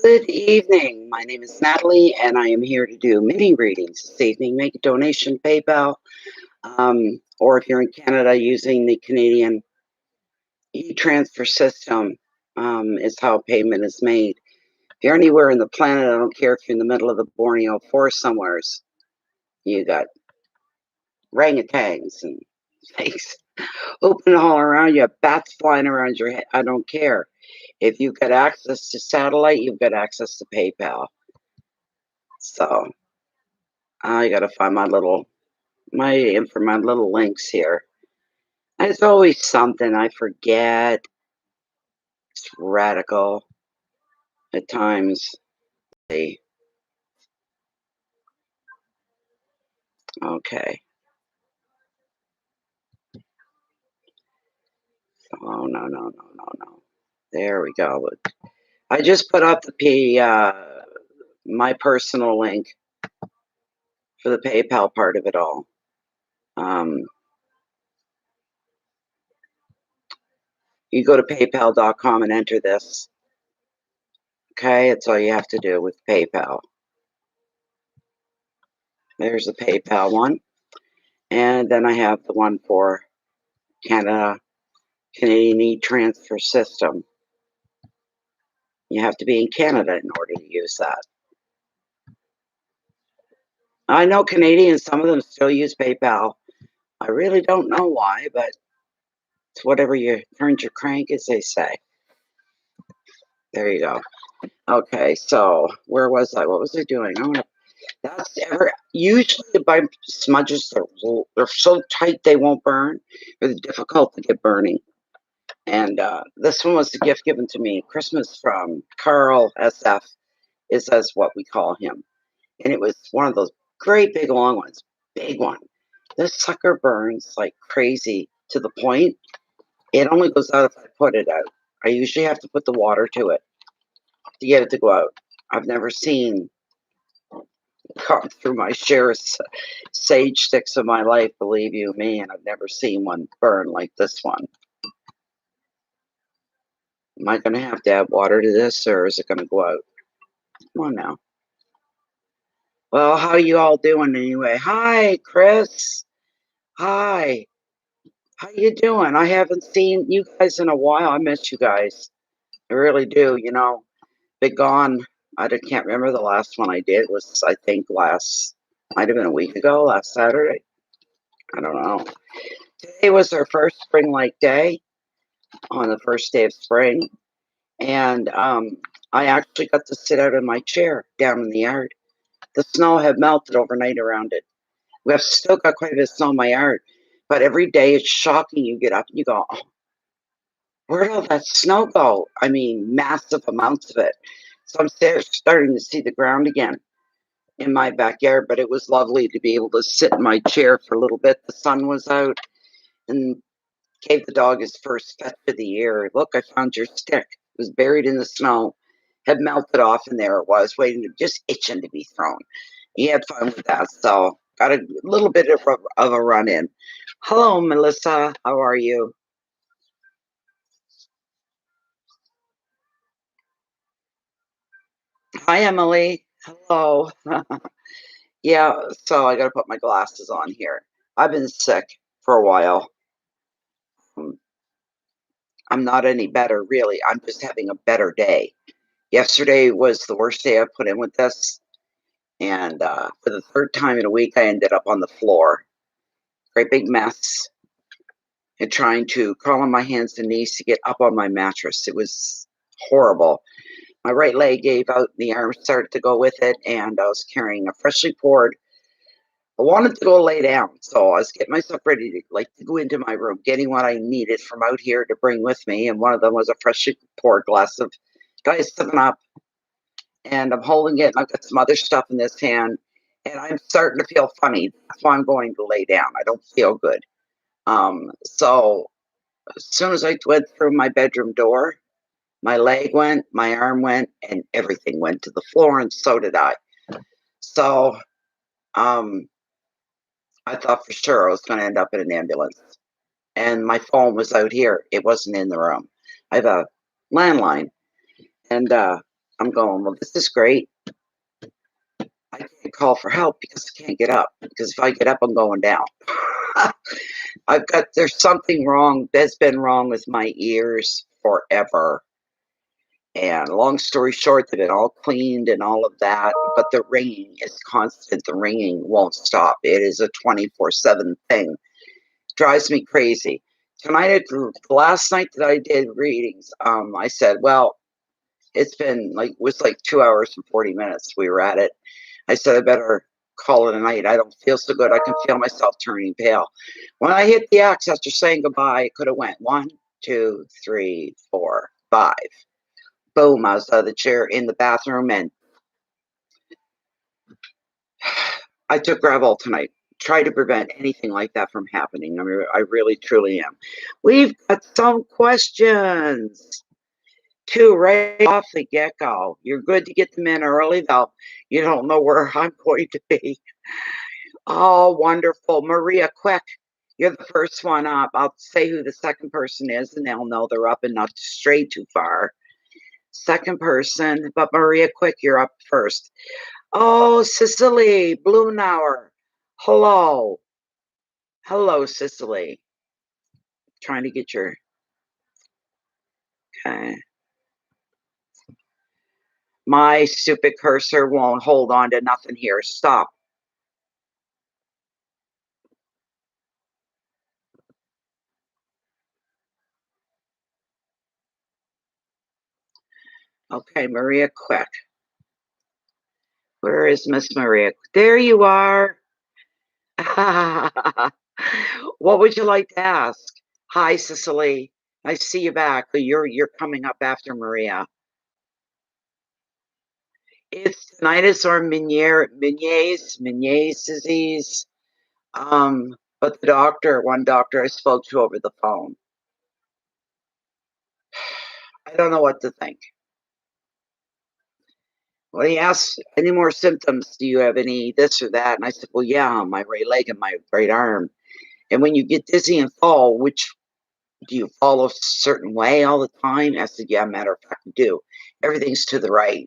Good evening. My name is Natalie, and I am here to do mini readings this evening. Make a donation, PayPal, or if you're in Canada, using the Canadian e-transfer system is how payment is made. If you're anywhere in the planet, I don't care if you're in the middle of the Borneo forest somewheres, you got orangutans and things open all around you, bats flying around your head. I don't care. If you've got access to satellite, you've got access to PayPal. So I gotta find my little links here. It's always something I forget. It's radical at times. Okay. Oh no. There we go. I just put up my personal link for the PayPal part of it all. You go to paypal.com and enter this. Okay, that's all you have to do with PayPal. There's the PayPal one. And then I have the one for Canadian e-transfer system. You have to be in Canada in order to use that. I know Canadians, some of them still use PayPal. I really don't know why, but it's whatever you turns your crank, as they say. There you go. Okay, so where was I? What was I doing? Usually by smudges, they're so tight they won't burn. They're difficult to get burning. And this one was a gift given to me Christmas from Carl SF. Is what we call him. And it was one of those great big long ones. Big one. This sucker burns like crazy to the point it only goes out if I put it out. I usually have to put the water to it to get it to go out. I've never seen come through my share of sage sticks of my life, believe you me, and I've never seen one burn like this one. Am I going to have to add water to this, or is it going to go out? Come on now. Well, how you all doing anyway? Hi, Chris. Hi. How you doing? I haven't seen you guys in a while. I miss you guys. I really do. Been gone. Can't remember the last one I did was, I think, might have been a week ago, last Saturday. I don't know. Today was our first spring-like day, on the first day of spring. And I actually got to sit out in my chair down in the yard. The snow had melted overnight around it. We have still got quite a bit of snow in my yard, but every day it's shocking. You get up and you go, oh, where did all that snow go? I mean, massive amounts of it. So I'm starting to see the ground again in my backyard, but it was lovely to be able to sit in my chair for a little bit. The sun was out and gave the dog his first fetch of the year. Look, I found your stick. It was buried in the snow, had melted off, and there it was, just itching to be thrown. He had fun with that, so got a little bit of a run in. Hello, Melissa. How are you? Hi, Emily. Hello. Yeah, so I got to put my glasses on here. I've been sick for a while. I'm not any better, really. I'm just having a better day. Yesterday was the worst day I put in with this. And for the third time in a week, I ended up on the floor. Great big mess. And trying to crawl on my hands and knees to get up on my mattress. It was horrible. My right leg gave out, the arm started to go with it, and I was carrying a freshly poured. I wanted to go lay down, so I was getting myself ready to go into my room, getting what I needed from out here to bring with me, and one of them was a freshly poured glass of Diet 7-Up, and I'm holding it, and I've got some other stuff in this hand, and I'm starting to feel funny. That's why I'm going to lay down. I don't feel good. So as soon as I went through my bedroom door, my leg went, my arm went, and everything went to the floor, and so did I. So I thought for sure I was going to end up in an ambulance. And my phone was out here. It wasn't in the room. I have a landline. And I'm going, well, this is great. I can't call for help because I can't get up. Because if I get up, I'm going down. There's something wrong that's been wrong with my ears forever. And long story short, they've been all cleaned and all of that, but the ringing is constant. The ringing won't stop. It is a 24/7 thing. Drives me crazy. Tonight, the last night that I did readings, I said, well, it was like 2 hours and 40 minutes we were at it. I said, I better call it a night. I don't feel so good. I can feel myself turning pale. When I hit the X after saying goodbye, it could have went 1, 2, 3, 4, 5. Boom, I was out of the chair in the bathroom, and I took Gravol tonight. Try to prevent anything like that from happening. I mean, I really, truly am. We've got some questions. 2 right off the get-go. You're good to get them in early, though. You don't know where I'm going to be. Oh, wonderful. Maria, quick. You're the first one up. I'll say who the second person is, and they'll know they're up and not to stray too far. Second person, but Maria, quick, you're up first. Oh, Cicely Blumenauer. Hello. Hello, Cicely. Trying to get your... Okay. My stupid cursor won't hold on to nothing here. Stop. Okay, Maria, quick. Where is Miss Maria? There you are. What would you like to ask? Hi, Cicely. I see you back. You're coming up after Maria. It's tinnitus or Meniere's disease. But one doctor I spoke to over the phone, I don't know what to think. Well, he asked, any more symptoms? Do you have any this or that? And I said, well, yeah, my right leg and my right arm. And when you get dizzy and fall, which do you fall a certain way all the time? I said, yeah, matter of fact, I do. Everything's to the right.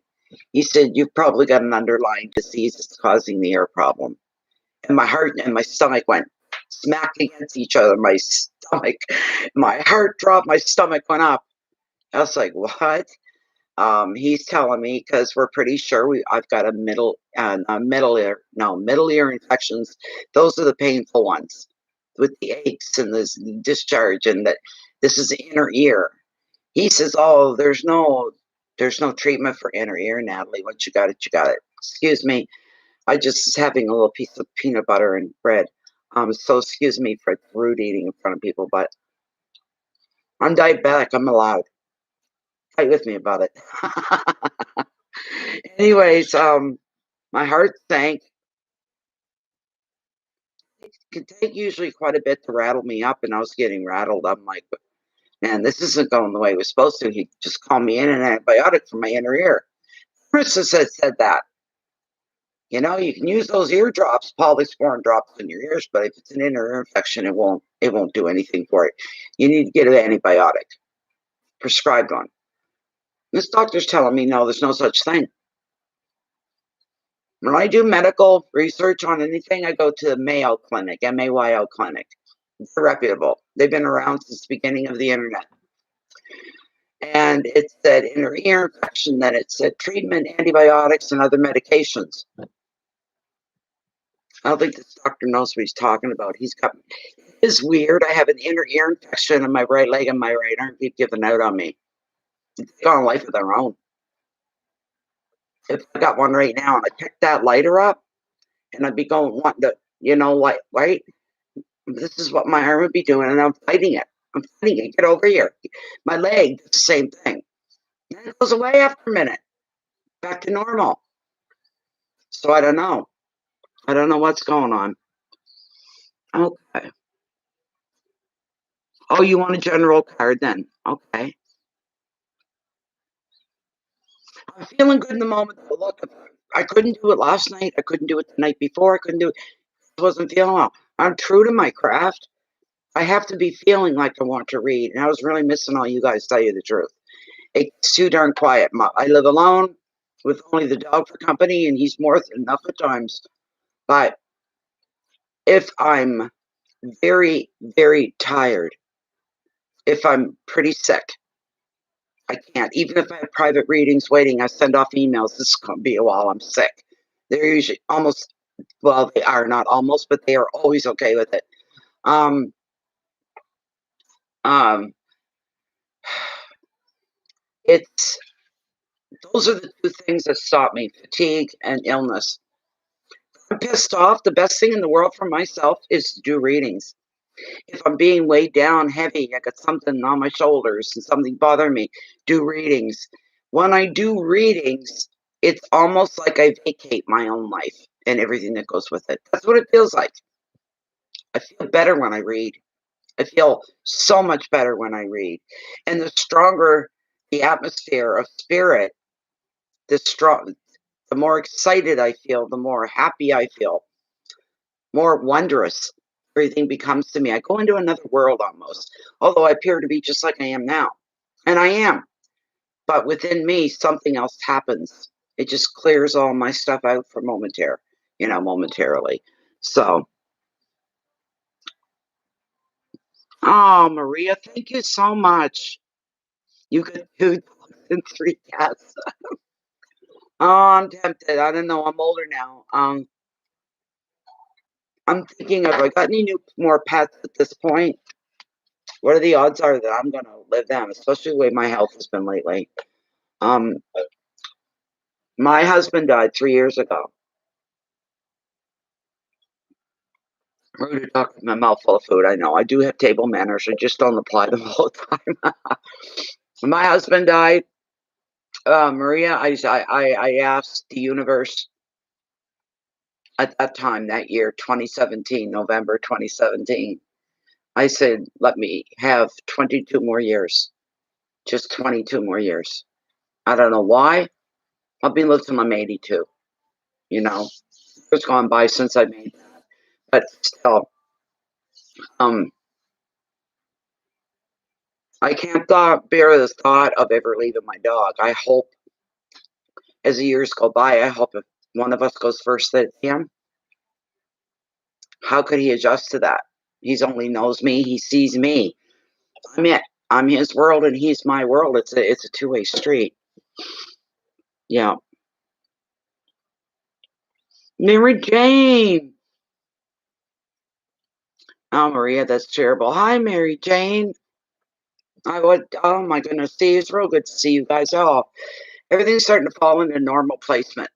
He said, you've probably got an underlying disease that's causing the ear problem. And my heart and my stomach went smack against each other. My heart dropped, my stomach went up. I was like, what? He's telling me because we're pretty sure I've got a middle ear infections. Those are the painful ones with the aches and this discharge, and that this is inner ear. He says, oh, there's no treatment for inner ear, Natalie. Once you got it, you got it. Excuse me. I just was having a little piece of peanut butter and bread. So excuse me for rude eating in front of people, but I'm diabetic. I'm allowed. Fight with me about it. Anyways, my heart sank. It can take usually quite a bit to rattle me up, and I was getting rattled. I'm like, man, this isn't going the way it was supposed to. He just called me in an antibiotic for my inner ear. Chris said that. You know, you can use those ear drops, polysporin drops in your ears, but if it's an inner ear infection, it won't do anything for it. You need to get an antibiotic, prescribed one. This doctor's telling me, no, there's no such thing. When I do medical research on anything, I go to the Mayo Clinic, MAYO Clinic. They're reputable. They've been around since the beginning of the internet. And it said inner ear infection, then it said treatment, antibiotics, and other medications. I don't think this doctor knows what he's talking about. It's weird. I have an inner ear infection in my right leg and my right arm keep giving out on me. It's got a life of their own. If I got one right now and I picked that lighter up and I'd be wanting to, right? This is what my arm would be doing, and I'm fighting it. Get over here. My leg, the same thing. And it goes away after a minute. Back to normal. So I don't know. I don't know what's going on. Okay. Oh, you want a general card then? Okay. I'm feeling good in the moment. Look, I couldn't do it last night. I couldn't do it the night before. I couldn't do it. I wasn't feeling well. I'm true to my craft. I have to be feeling like I want to read. And I was really missing all you guys, tell you the truth. It's too darn quiet. I live alone with only the dog for company, and he's more than enough at times. But if I'm very, very tired, if I'm pretty sick, I can't. Even if I have private readings waiting, I send off emails. This is going to be a while I'm sick. They're usually almost, well, they are not almost, but they are always okay with it. Um, um, it's, those are the two things that stop me, fatigue and illness. I'm pissed off. The best thing in the world for myself is to do readings. If I'm being weighed down heavy, I got something on my shoulders and something bothering me, do readings. When I do readings, it's almost like I vacate my own life and everything that goes with it. That's what it feels like. I feel better when I read. I feel so much better when I read. And the stronger the atmosphere of spirit, the more excited I feel, the more happy I feel, more wondrous everything becomes to me. I go into another world almost, although I appear to be just like I am now. And I am. But within me, something else happens. It just clears all my stuff out for momentarily. So, oh, Maria, thank you so much. You could do in 3 cats. Oh, I'm tempted. I don't know. I'm older now. I'm thinking of, I got any more pets at this point? What are the odds are that I'm gonna live them, especially the way my health has been lately? Um, my husband died 3 years ago. Rude to talk with my mouth full of food, I know. I do have table manners, I just don't apply them all the time. My husband died. Maria, I asked the universe at that time, that year, 2017, November 2017. I said, let me have 22 more years. Just 22 more years. I don't know why. I'll be living till I'm 82. It's gone by since I made that. But still, um, I can't bear the thought of ever leaving my dog. I hope, as the years go by, I hope if one of us goes first, that it's him. How could he adjust to that? He's only knows me. He sees me. I'm it. I'm his world, and he's my world. It's a two-way street. Yeah. Mary Jane. Oh, Maria, that's terrible. Hi, Mary Jane. Oh my goodness. See, it's real good to see you guys all. Everything's starting to fall into normal placement.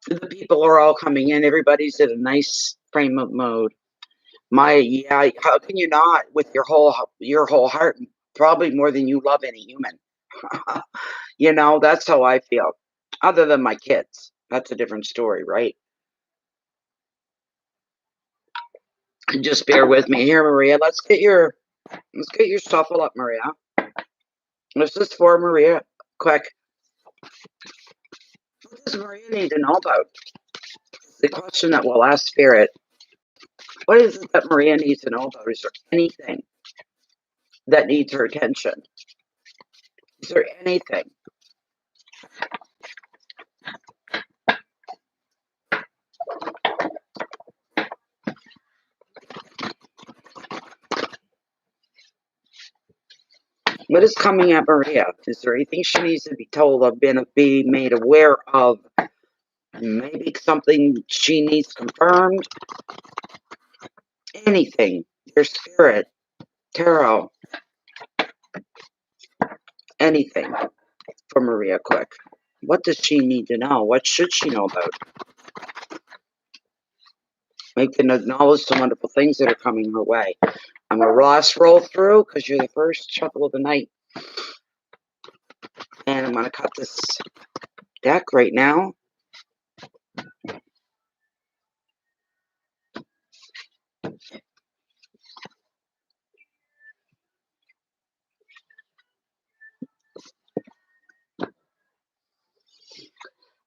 The people are all coming in. Everybody's in a nice frame of mode. Yeah, how can you not with your whole heart, probably more than you love any human. That's how I feel. Other than my kids. That's a different story, right? Just bear with me here, Maria. Let's get your shuffle up, Maria. This is for Maria. Quick. What does Maria need to know about? The question that we'll ask Spirit. What is it that Maria needs to know about? Is there anything that needs her attention? Is there anything? What is coming at Maria? Is there anything she needs to be told of, be made aware of? Maybe something she needs confirmed? Anything. Your spirit. Tarot. Anything for Maria, quick. What does she need to know? What should she know about? We can acknowledge the wonderful things that are coming her way. I'm a Ross roll through because you're the first shuffle of the night. And I'm going to cut this deck right now.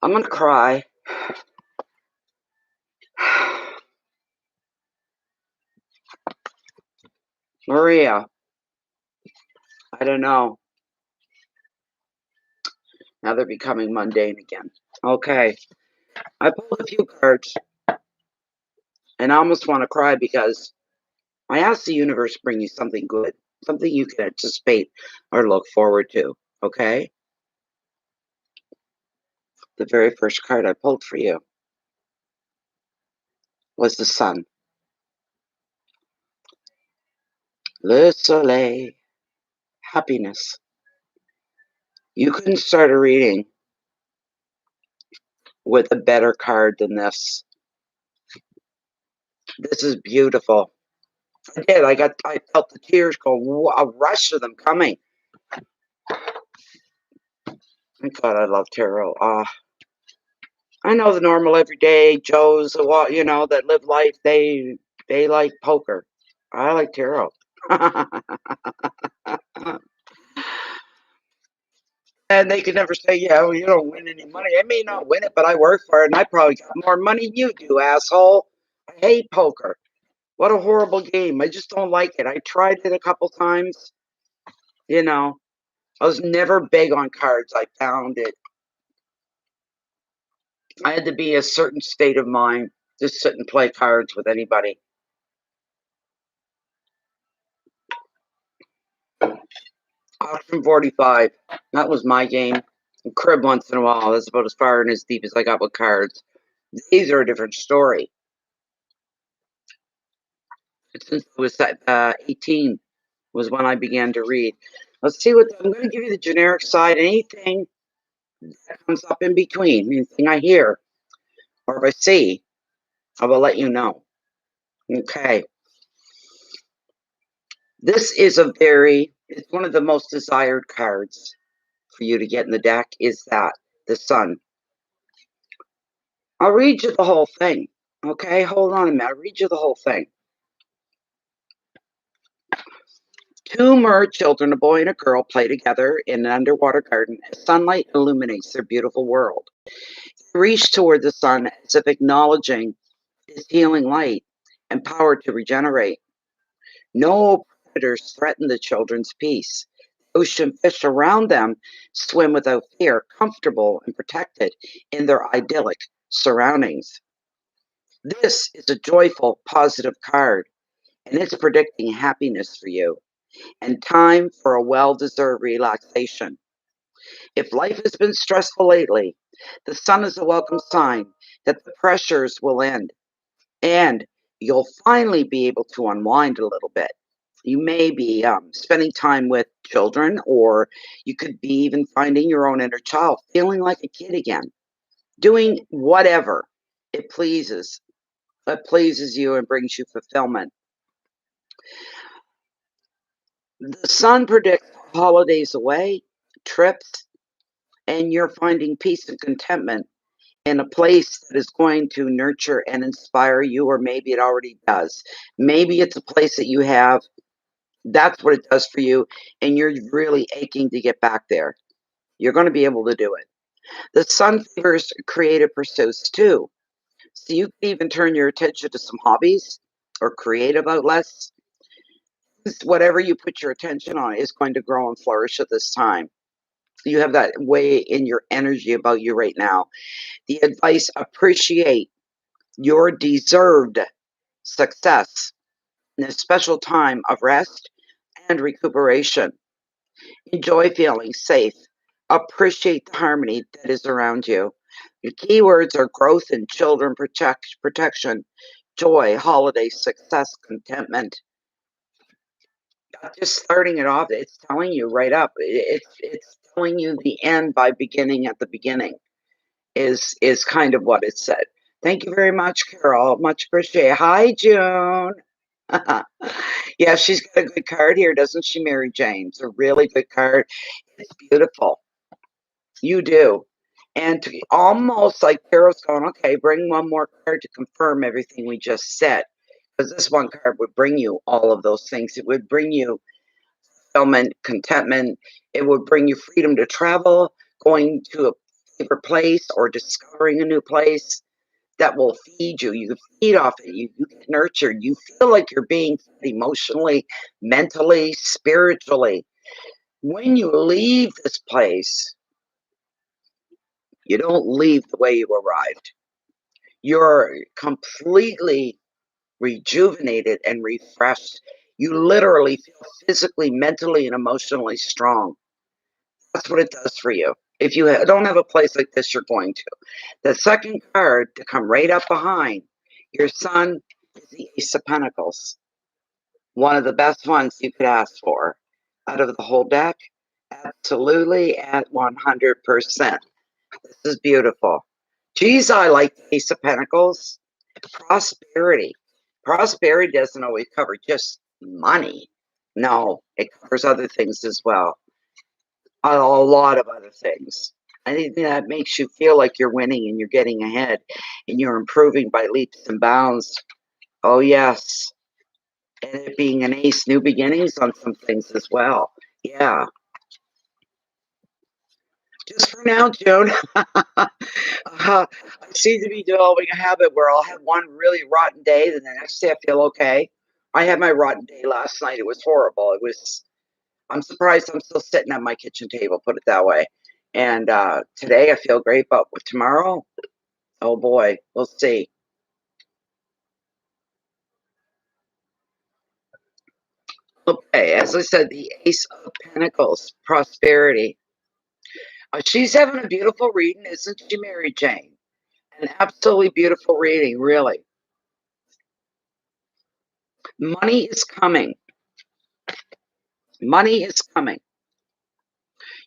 I'm going to cry. Maria, I don't know. Now they're becoming mundane again. Okay. I pulled a few cards and I almost want to cry because I asked the universe to bring you something good, something you can anticipate or look forward to. Okay? The very first card I pulled for you was the sun. Le Soleil. Happiness. You couldn't start a reading with a better card than this. This is beautiful. I did. I felt the tears go, a rush of them coming. Thank God I love tarot. I know the normal everyday Joes, that live life. They like poker. I like tarot. And they could never say, yeah, well, you don't win any money. I may not win it, but I work for it, and I probably got more money than you do, asshole. I hate poker. What a horrible game. I just don't like it. I tried it a couple times. I was never big on cards. I found it. I had to be a certain state of mind to sit and play cards with anybody. Option 45. That was my game. Crib once in a while. That's about as far and as deep as I got with cards. These are a different story. Since I was 18 was when I began to read. Let's see what I'm going to give you the generic side. Anything that comes up in between, anything I hear or if I see, I will let you know. Okay. This is it's one of the most desired cards for you to get in the deck is the sun. I'll read you the whole thing. Okay, hold on a minute. I'll read you the whole thing. Two merged children, a boy and a girl, play together in an underwater garden as sunlight illuminates their beautiful world. They reach toward the sun as if acknowledging its healing light and power to regenerate. No predators threaten the children's peace. Ocean fish around them swim without fear, comfortable and protected in their idyllic surroundings. This is a joyful, positive card, and it's predicting happiness for you and time for a well-deserved relaxation. If life has been stressful lately, the sun is a welcome sign that the pressures will end and you'll finally be able to unwind a little bit. You may be spending time with children, or you could be even finding your own inner child, feeling like a kid again, doing whatever it pleases that pleases you and brings you fulfillment. The sun predicts holidays away, trips, and you're finding peace and contentment in a place that is going to nurture and inspire you, or maybe it already does. Maybe it's a place that you have, that's what it does for you, and you're really aching to get back there. You're going to be able to do it. The sun favors creative pursuits too. So you can even turn your attention to some hobbies or creative outlets. Whatever you put your attention on is going to grow and flourish at this time. You have that way in your energy about you right now. The advice: appreciate your deserved success in a special time of rest and recuperation. Enjoy feeling safe. Appreciate the harmony that is around you. The keywords are growth and children protection, joy, holiday, success, contentment. Just starting it off, it's telling you right up. It's telling you the end by beginning at the beginning is kind of what it said. Thank you very much, Carol. Much appreciated. Hi, June. Yeah, she's got a good card here, doesn't she, Mary Jane? It's a really good card. It's beautiful. You do. And almost like Carol's going, okay, bring one more card to confirm everything we just said. Because this one card would bring you all of those things. It would bring you fulfillment, contentment. It would bring you freedom to travel, going to a favorite place or discovering a new place that will feed you. You feed off it. You get nurtured. You feel like you're being fed emotionally, mentally, spiritually. When you leave this place, you don't leave the way you arrived. You're completely rejuvenated and refreshed. You literally feel physically, mentally, and emotionally strong. That's what it does for you. If you don't have a place like this, you're going to. The second card to come right up behind your sun is the Ace of Pentacles. One of the best ones you could ask for out of the whole deck. Absolutely at 100%. This is beautiful. Geez, I like the Ace of Pentacles. Prosperity. Prosperity doesn't always cover just money. No, it covers other things as well. A lot of other things. Anything that makes you feel like you're winning and you're getting ahead and you're improving by leaps and bounds. Oh, yes. And it being an ace, new beginnings on some things as well. Yeah. Just for now, Joan. I seem to be developing a habit where I'll have one really rotten day, then the next day I feel okay. I had my rotten day last night. It was horrible. I'm surprised I'm still sitting at my kitchen table, put it that way. And today I feel great, but with tomorrow, oh boy, we'll see. Okay, as I said, the Ace of Pentacles, prosperity. She's having a beautiful reading, isn't she, Mary Jane? An absolutely beautiful reading, really. Money is coming. Money is coming.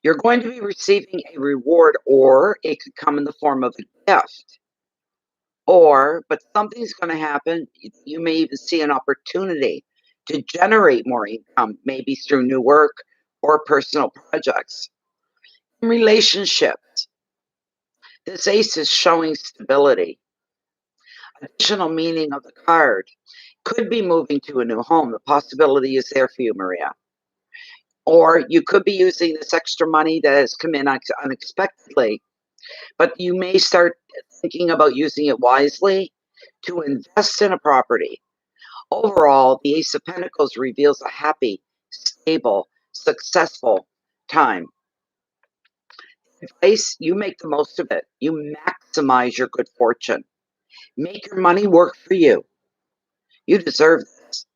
You're going to be receiving a reward, or it could come in the form of a gift. But something's going to happen. You may even see an opportunity to generate more income, maybe through new work or personal projects. In relationships, this ace is showing stability. Additional meaning of the card could be moving to a new home. The possibility is there for you, Maria. Or you could be using this extra money that has come in unexpectedly, but you may start thinking about using it wisely to invest in a property. Overall, the Ace of Pentacles reveals a happy, stable, successful time. Advice, you make the most of it. You maximize your good fortune. Make your money work for you. You deserve this.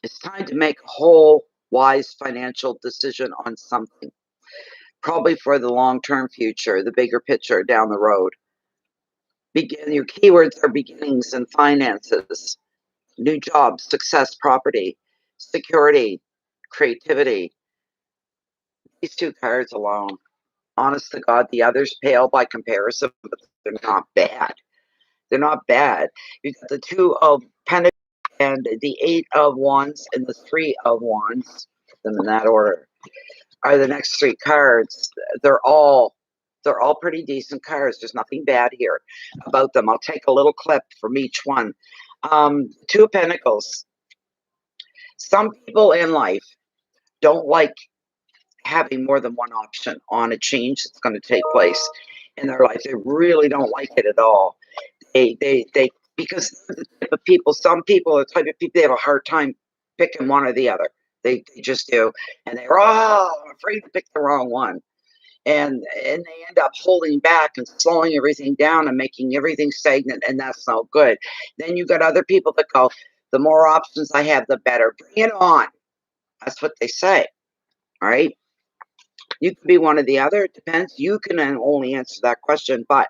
It's time to make a whole wise financial decision on something, probably for the long-term future, the bigger picture down the road. Your keywords are beginnings and finances, new jobs, success, property, security, creativity. These two cards alone, honest to God, the others pale by comparison, but they're not bad. They're not bad. You've got the Two of Pentacles and the Eight of Wands and the Three of Wands, them in that order, are the next three cards. They're all pretty decent cards. There's nothing bad here about them. I'll take a little clip from each one. Two of Pentacles. Some people in life don't like having more than one option on a change that's going to take place in their life. They really don't like it at all. They because the type of people, some people are the type of people, they have a hard time picking one or the other. They just do. And they're all afraid to pick the wrong one. And they end up holding back and slowing everything down and making everything stagnant, and that's no good. Then you got other people that go, the more options I have, the better. Bring it on. That's what they say. All right. You could be one or the other. It depends. You can only answer that question. But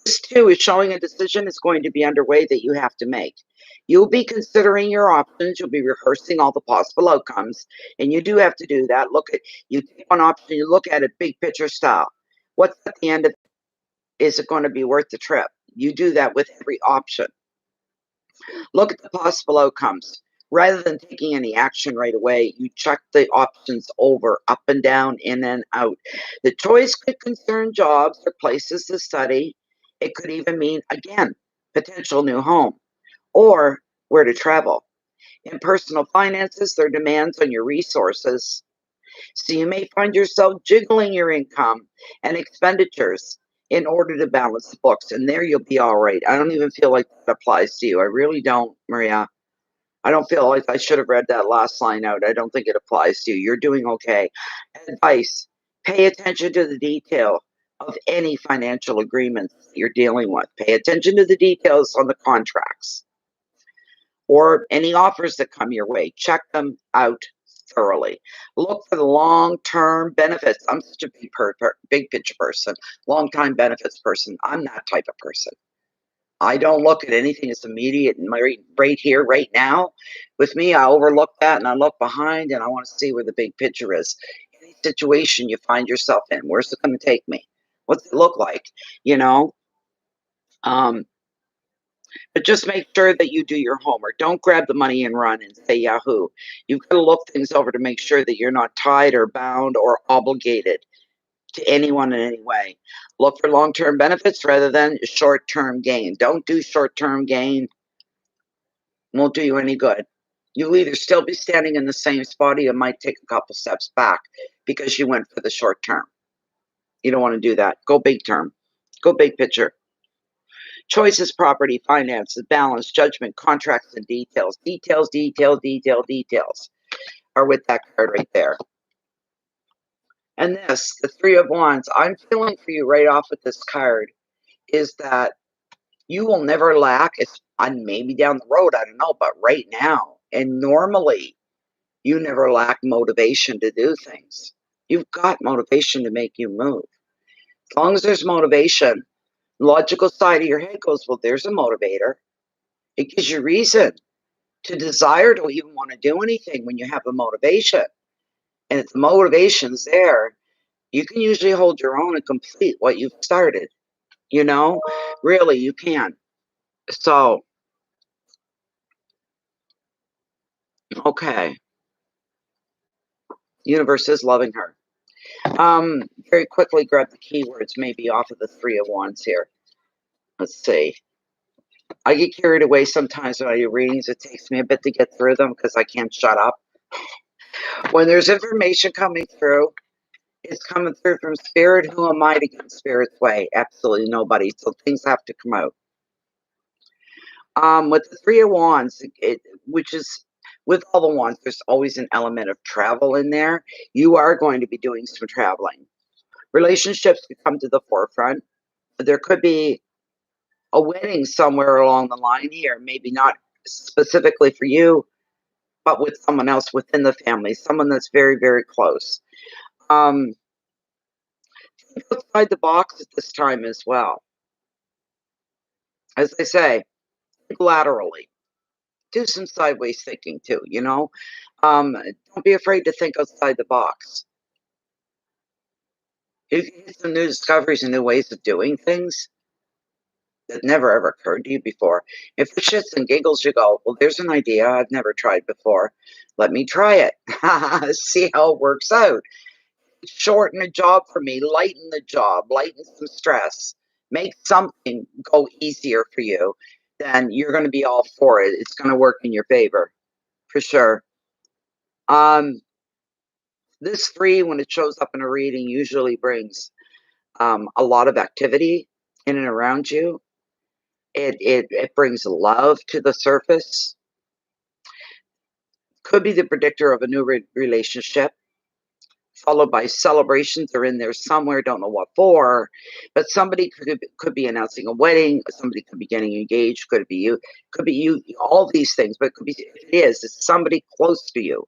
this too is showing a decision is going to be underway that you have to make. You'll be considering your options. You'll be rehearsing all the possible outcomes. And you do have to do that. You take one option, you look at it big picture style. What's at the end of it? Is it going to be worth the trip? You do that with every option. Look at the possible outcomes. Rather than taking any action right away, you check the options over, up and down, in and out. The choice could concern jobs or places to study. It could even mean, again, potential new home or where to travel. In personal finances, there are demands on your resources. So you may find yourself jiggling your income and expenditures in order to balance the books. And there you'll be all right. I don't even feel like that applies to you. I really don't, Maria. I don't feel like I should have read that last line out. I don't think it applies to you. You're doing okay. Advice: pay attention to the detail of any financial agreements that you're dealing with. Pay attention to the details on the contracts or any offers that come your way. Check them out thoroughly. Look for the long-term benefits. I'm such a big picture person, long-time benefits person. I'm that type of person. I don't look at anything as immediate and right here, right now. With me, I overlook that and I look behind and I want to see where the big picture is. Any situation you find yourself in, where's it going to take me? What's it look like? You know? Um, but just make sure that you do your homework. Don't grab the money and run and say Yahoo. You've got to look things over to make sure that you're not tied or bound or obligated to anyone in any way. Look for long-term benefits rather than short-term gain. Don't do short-term gain. Won't do you any good. You'll either still be standing in the same spot or you might take a couple steps back because you went for the short term. You don't want to do that. Go big term. Go big picture. Choices, property, finances, balance, judgment, contracts, and details. Details are with that card right there. And this, the Three of Wands, I'm feeling for you right off with this card, is that you will never lack. It's maybe down the road, I don't know, but right now, and normally, you never lack motivation to do things. You've got motivation to make you move. As long as there's motivation, the logical side of your head goes, well, there's a motivator. It gives you reason to desire to even want to do anything when you have the motivation. And if the motivation's there, you can usually hold your own and complete what you've started. You know, really, you can. So, okay, universe is loving her. Very quickly grab the keywords maybe off of the Three of Wands here. Let's see. I get carried away sometimes when I do readings. It takes me a bit to get through them because I can't shut up. When there's information coming through, it's coming through from spirit. Who am I to get in spirit's way? Absolutely nobody. So things have to come out. With the Three of Wands, which is with all the wands, there's always an element of travel in there. You are going to be doing some traveling. Relationships could come to the forefront. There could be a wedding somewhere along the line here, maybe not specifically for you, but with someone else within the family, someone that's very, very close. Think outside the box at this time as well. As I say, think laterally. Do some sideways thinking too, you know? Don't be afraid to think outside the box. You can get some new discoveries and new ways of doing things that never ever occurred to you before. If it shits and giggles, you go, well, there's an idea I've never tried before. Let me try it. See how it works out. Shorten a job for me, lighten the job, lighten some stress, make something go easier for you, then you're going to be all for it. It's going to work in your favor for sure. Um, this three, when it shows up in a reading, usually brings a lot of activity in and around you. It brings love to the surface. Could be the predictor of a new relationship, followed by celebrations are in there somewhere, don't know what for, but somebody could be announcing a wedding, somebody could be getting engaged, could be you, all these things, but it could be, if it is, it's somebody close to you,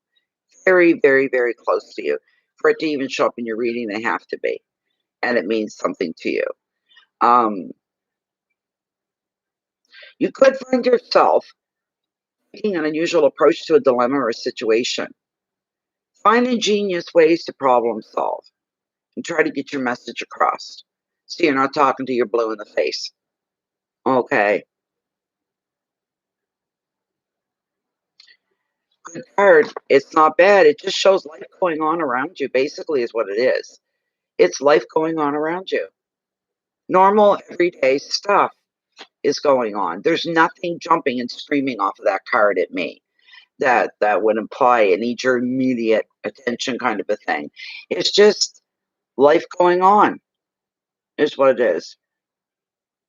very, very, very close to you. For it to even show up in your reading, they have to be, and it means something to you. Um, you could find yourself taking an unusual approach to a dilemma or a situation. Find ingenious ways to problem solve and try to get your message across. So you're not talking to your blue in the face. Okay. Good card. It's not bad. It just shows life going on around you, basically, is what it is. It's life going on around you. Normal, everyday stuff is going on. There's nothing jumping and screaming off of that card at me that would imply it needs your immediate attention kind of a thing. It's just life going on, is what it is.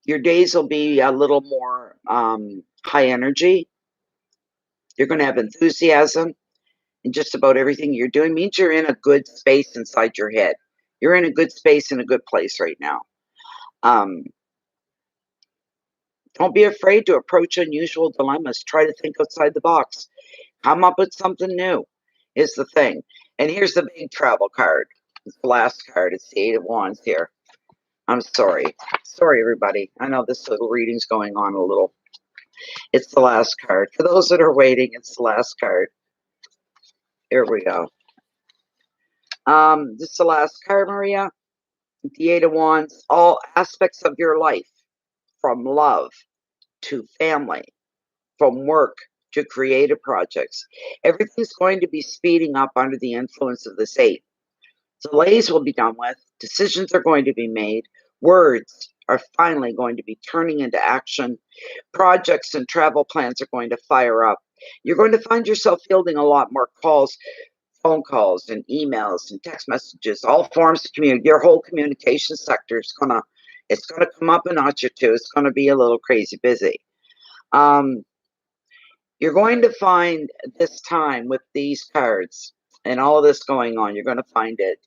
Your days will be a little more high energy. You're going to have enthusiasm in just about everything you're doing. It means you're in a good space inside your head. You're in a good space in a good place right now. Don't be afraid to approach unusual dilemmas. Try to think outside the box. Come up with something new is the thing. And here's the big travel card. It's the last card. It's the 8 of Wands here. I'm sorry. Sorry, everybody. I know this little reading's going on a little. It's the last card. For those that are waiting, it's the last card. Here we go. This is the last card, Maria. The 8 of Wands. All aspects of your life, from love to family, from work to creative projects. Everything's going to be speeding up under the influence of this 8. Delays will be done with. Decisions are going to be made. Words are finally going to be turning into action. Projects and travel plans are going to fire up. You're going to find yourself fielding a lot more calls, phone calls and emails and text messages, all forms of community. Your whole communication sector is gonna come up a notch or two. It's gonna be a little crazy busy. You're going to find this time with these cards and all of this going on, you're going to find it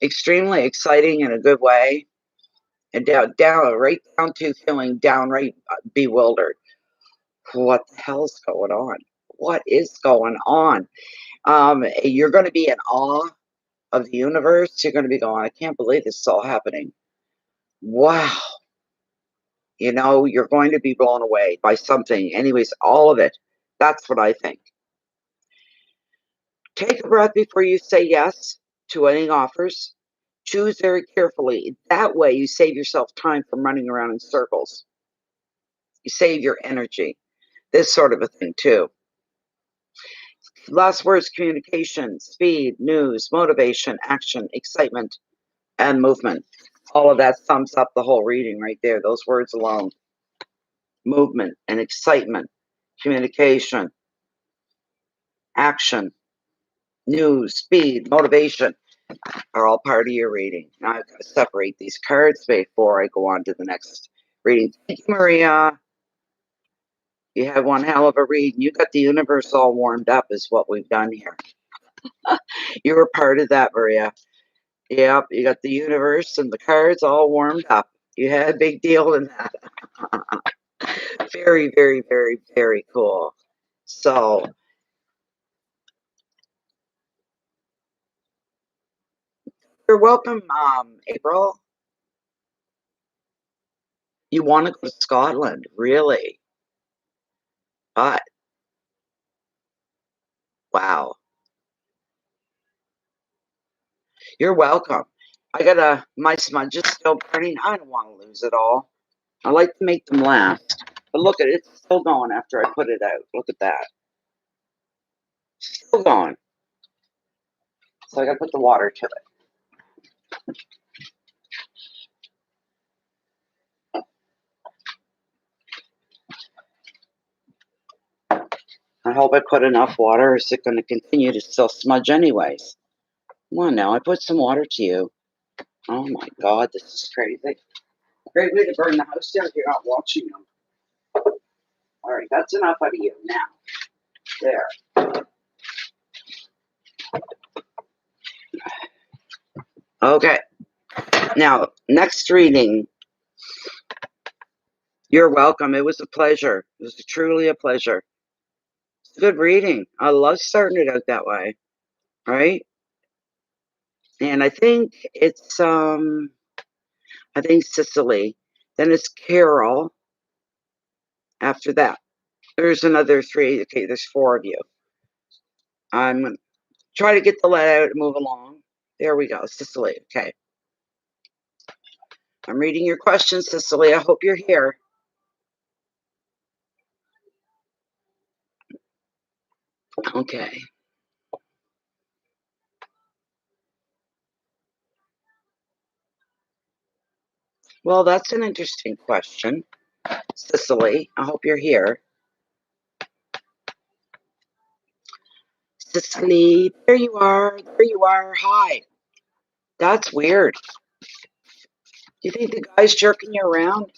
extremely exciting in a good way, and right down to feeling downright bewildered. What the hell's going on? What is going on? You're going to be in awe of the universe. You're going to be going, I can't believe this is all happening. Wow. You know, you're going to be blown away by something. Anyways, all of it. That's what I think. Take a breath before you say yes to any offers. Choose very carefully. That way you save yourself time from running around in circles. You save your energy. This sort of a thing too. Last words: communication, speed, news, motivation, action, excitement, and movement. All of that sums up the whole reading right there. Those words alone. Movement and excitement, communication, action, news, speed, motivation are all part of your reading. Now I've got to separate these cards before I go on to the next reading. Thank you, Maria. You had one hell of a read. You got the universe all warmed up is what we've done here. You were part of that, Maria. Yep, you got the universe and the cards all warmed up. You had a big deal in that. Very, very, very, very cool. So, you're welcome, April. You want to go to Scotland, really? But, wow. You're welcome. My smudge is still burning. I don't want to lose it all. I like to make them last. But look at it, it's still going after I put it out. Look at that. Still going. So I gotta put the water to it. I hope I put enough water. Is it going to continue to still smudge anyways? Come on now, I put some water to you. Oh my God, this is crazy. Great way to burn the house down if you're not watching them. All right, that's enough out of you now. There. Okay. Now, next reading. You're welcome. It was a pleasure. It was truly a pleasure. It's a good reading. I love starting it out that way. Right? And I think it's Cicely. Then it's Carol after that. There's another 3. Okay, there's 4 of you. I'm going to try to get the let out and move along. There we go, Cicely. Okay. I'm reading your questions, Cicely. I hope you're here. Okay. Well, that's an interesting question, Cicely. I hope you're here. Cicely, there you are. There you are. Hi. That's weird. Do you think the guy's jerking you around?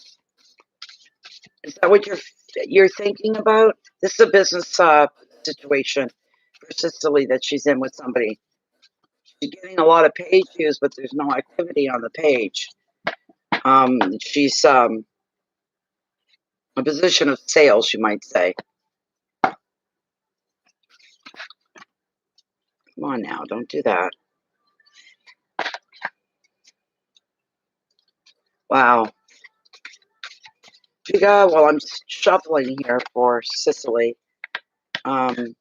Is that what you're you're thinking about? This is a business situation for Cicely that she's in with somebody. She's getting a lot of page views, but there's no activity on the page. She's a position of sales, you might say. Come on now, don't do that. Wow. Giga, well, I'm shuffling here for Cicely. If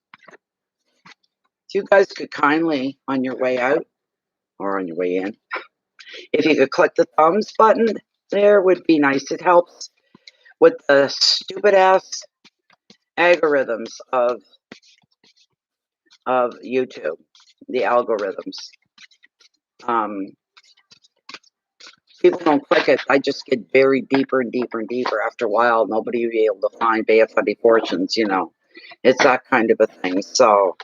you guys could kindly, on your way out or on your way in, if you could click the thumbs button there, would be nice. It helps with the stupid ass algorithms of YouTube, the algorithms. People don't click it. I just get buried deeper and deeper and deeper. After a while, nobody will be able to find Bay of Funny Fortunes, you know. It's that kind of a thing. So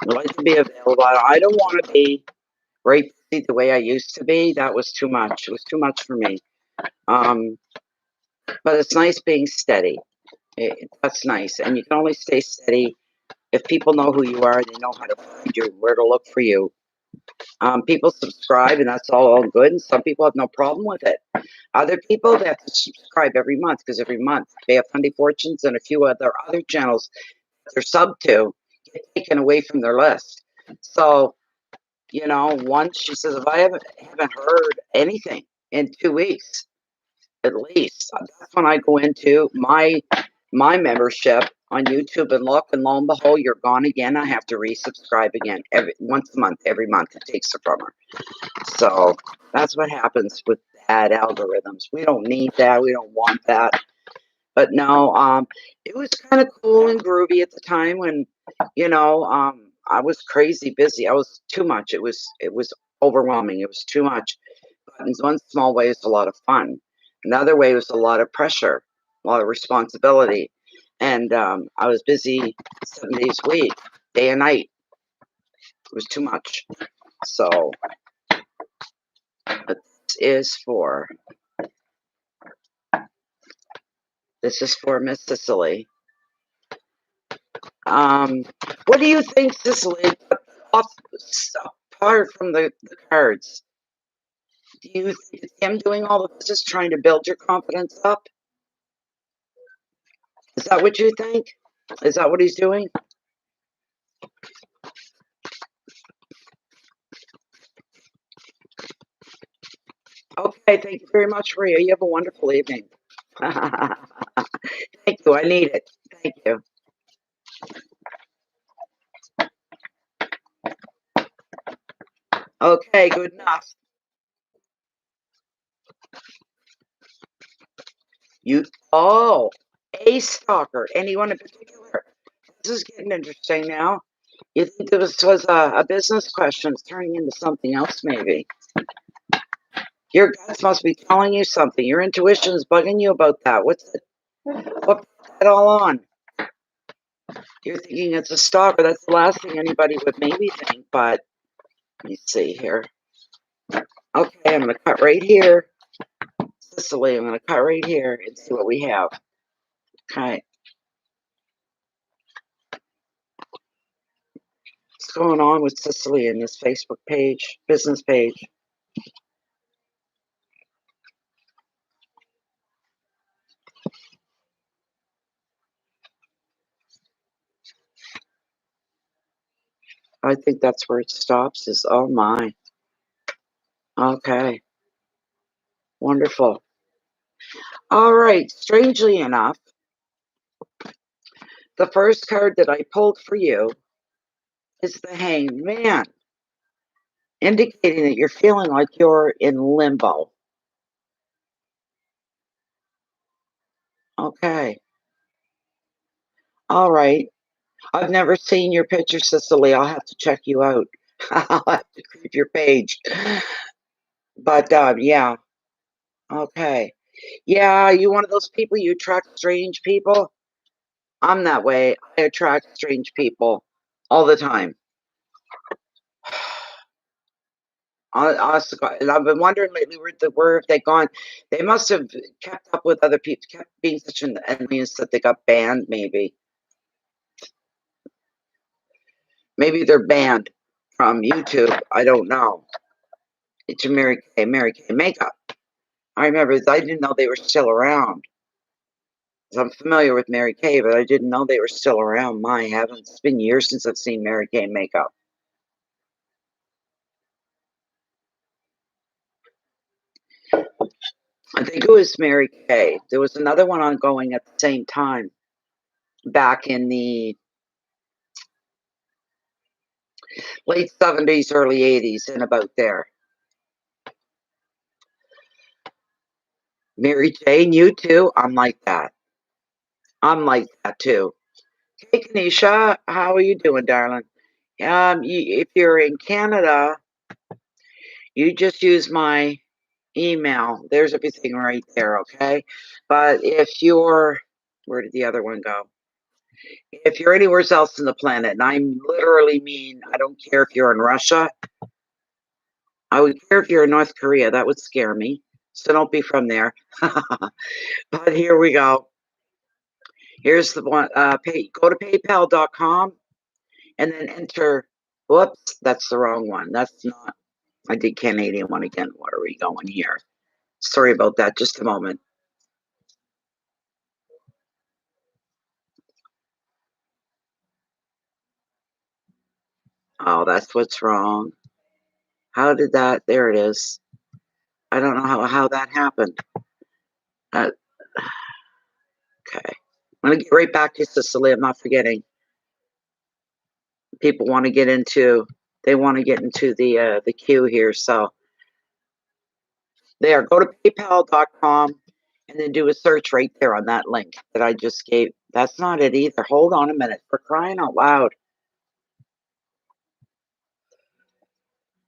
I'd like to be available. I don't want to be right the way I used to be. That was too much. It was too much for me. But it's nice being steady. That's nice. And you can only stay steady if people know who you are, they know how to find you, where to look for you. People subscribe, and that's all good, and some people have no problem with it. Other people, they have to subscribe every month, because every month they have Funny Fortunes and a few other channels they're sub to get taken away from their list. So, you know, once she says, if I haven't heard anything in 2 weeks, at least, that's when I go into my membership on YouTube and look, and lo and behold, you're gone again. I have to resubscribe again once a month, every month. It takes it from her. So that's what happens with bad algorithms. We don't need that. We don't want that. But no, it was kind of cool and groovy at the time when, you know, I was crazy busy. I was too much. It was overwhelming. It was too much. But in one small way, it's a lot of fun. Another way was a lot of pressure, a lot of responsibility. And I was busy 7 days a week, day and night. It was too much. So this is for Miss Cicely. What do you think, Cicely, apart from the cards? Do you think it's him doing all of this, just trying to build your confidence up? Is that what you think? Is that what he's doing? Okay, thank you very much, Maria. You have a wonderful evening. Thank you. I need it. Thank you. Okay, good enough. A stalker. Anyone in particular? This is getting interesting now. You think this was a business question? It's turning into something else, maybe. Your guts must be telling you something. Your intuition is bugging you about that. What put that all on? You're thinking it's a stalker. That's the last thing anybody would maybe think, but let me see here. Okay, I'm going to cut right here. Cicely, I'm going to cut right here and see what we have. Okay. What's going on with Cicely in this Facebook page, business page? I think that's where it stops is, oh my. Okay. Wonderful. All right. Strangely enough, the first card that I pulled for you is the Hanged Man, indicating that you're feeling like you're in limbo. Okay. All right. I've never seen your picture, Cicely. I'll have to check you out. I'll have to creep your page. But yeah. Okay. Yeah, you one of those people, you attract strange people? I'm that way. I attract strange people all the time. Honest to God, and I've been wondering lately where have they gone? They must have kept up with other people, kept being such an enemies that they got banned, maybe. Maybe they're banned from YouTube, I don't know. It's a Mary Kay makeup. I remember, I didn't know they were still around. I'm familiar with Mary Kay, but I didn't know they were still around. My heavens, it's been years since I've seen Mary Kay makeup. I think it was Mary Kay. There was another one ongoing at the same time back in the late 70s, early 80s, and about there. Mary Jane, you too? I'm like that. I'm like that too. Hey, Kanisha, how are you doing, darling? If you're in Canada, you just use my email. There's everything right there, okay? But if you're, where did the other one go? If you're anywhere else in the planet, and I literally mean, I don't care if you're in Russia, I would care if you're in North Korea, that would scare me. So don't be from there. But here we go. Here's the one, go to paypal.com and then enter, whoops, that's the wrong one. That's not, I did Canadian one again. What are we going here? Sorry about that, just a moment. Oh, that's what's wrong. How did that, there it is. I don't know how that happened. Uh, okay. I'm gonna get right back to Sicily, I'm not forgetting. People want to get into, they want to get into the queue here, so. There, go to paypal.com and then do a search right there on that link that I just gave. That's not it either. Hold on a minute, for crying out loud.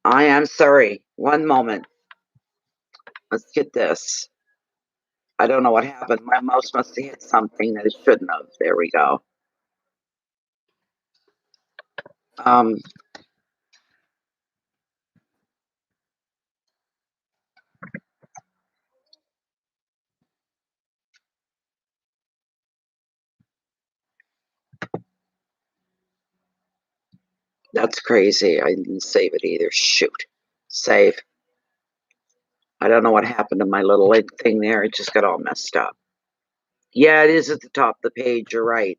I am sorry. One moment. Let's get this. I don't know what happened. My mouse must have hit something that it shouldn't have. There we go. Um, that's crazy. I didn't save it either. Shoot. Save. I don't know what happened to my little link thing there. It just got all messed up. Yeah, it is at the top of the page. You're right.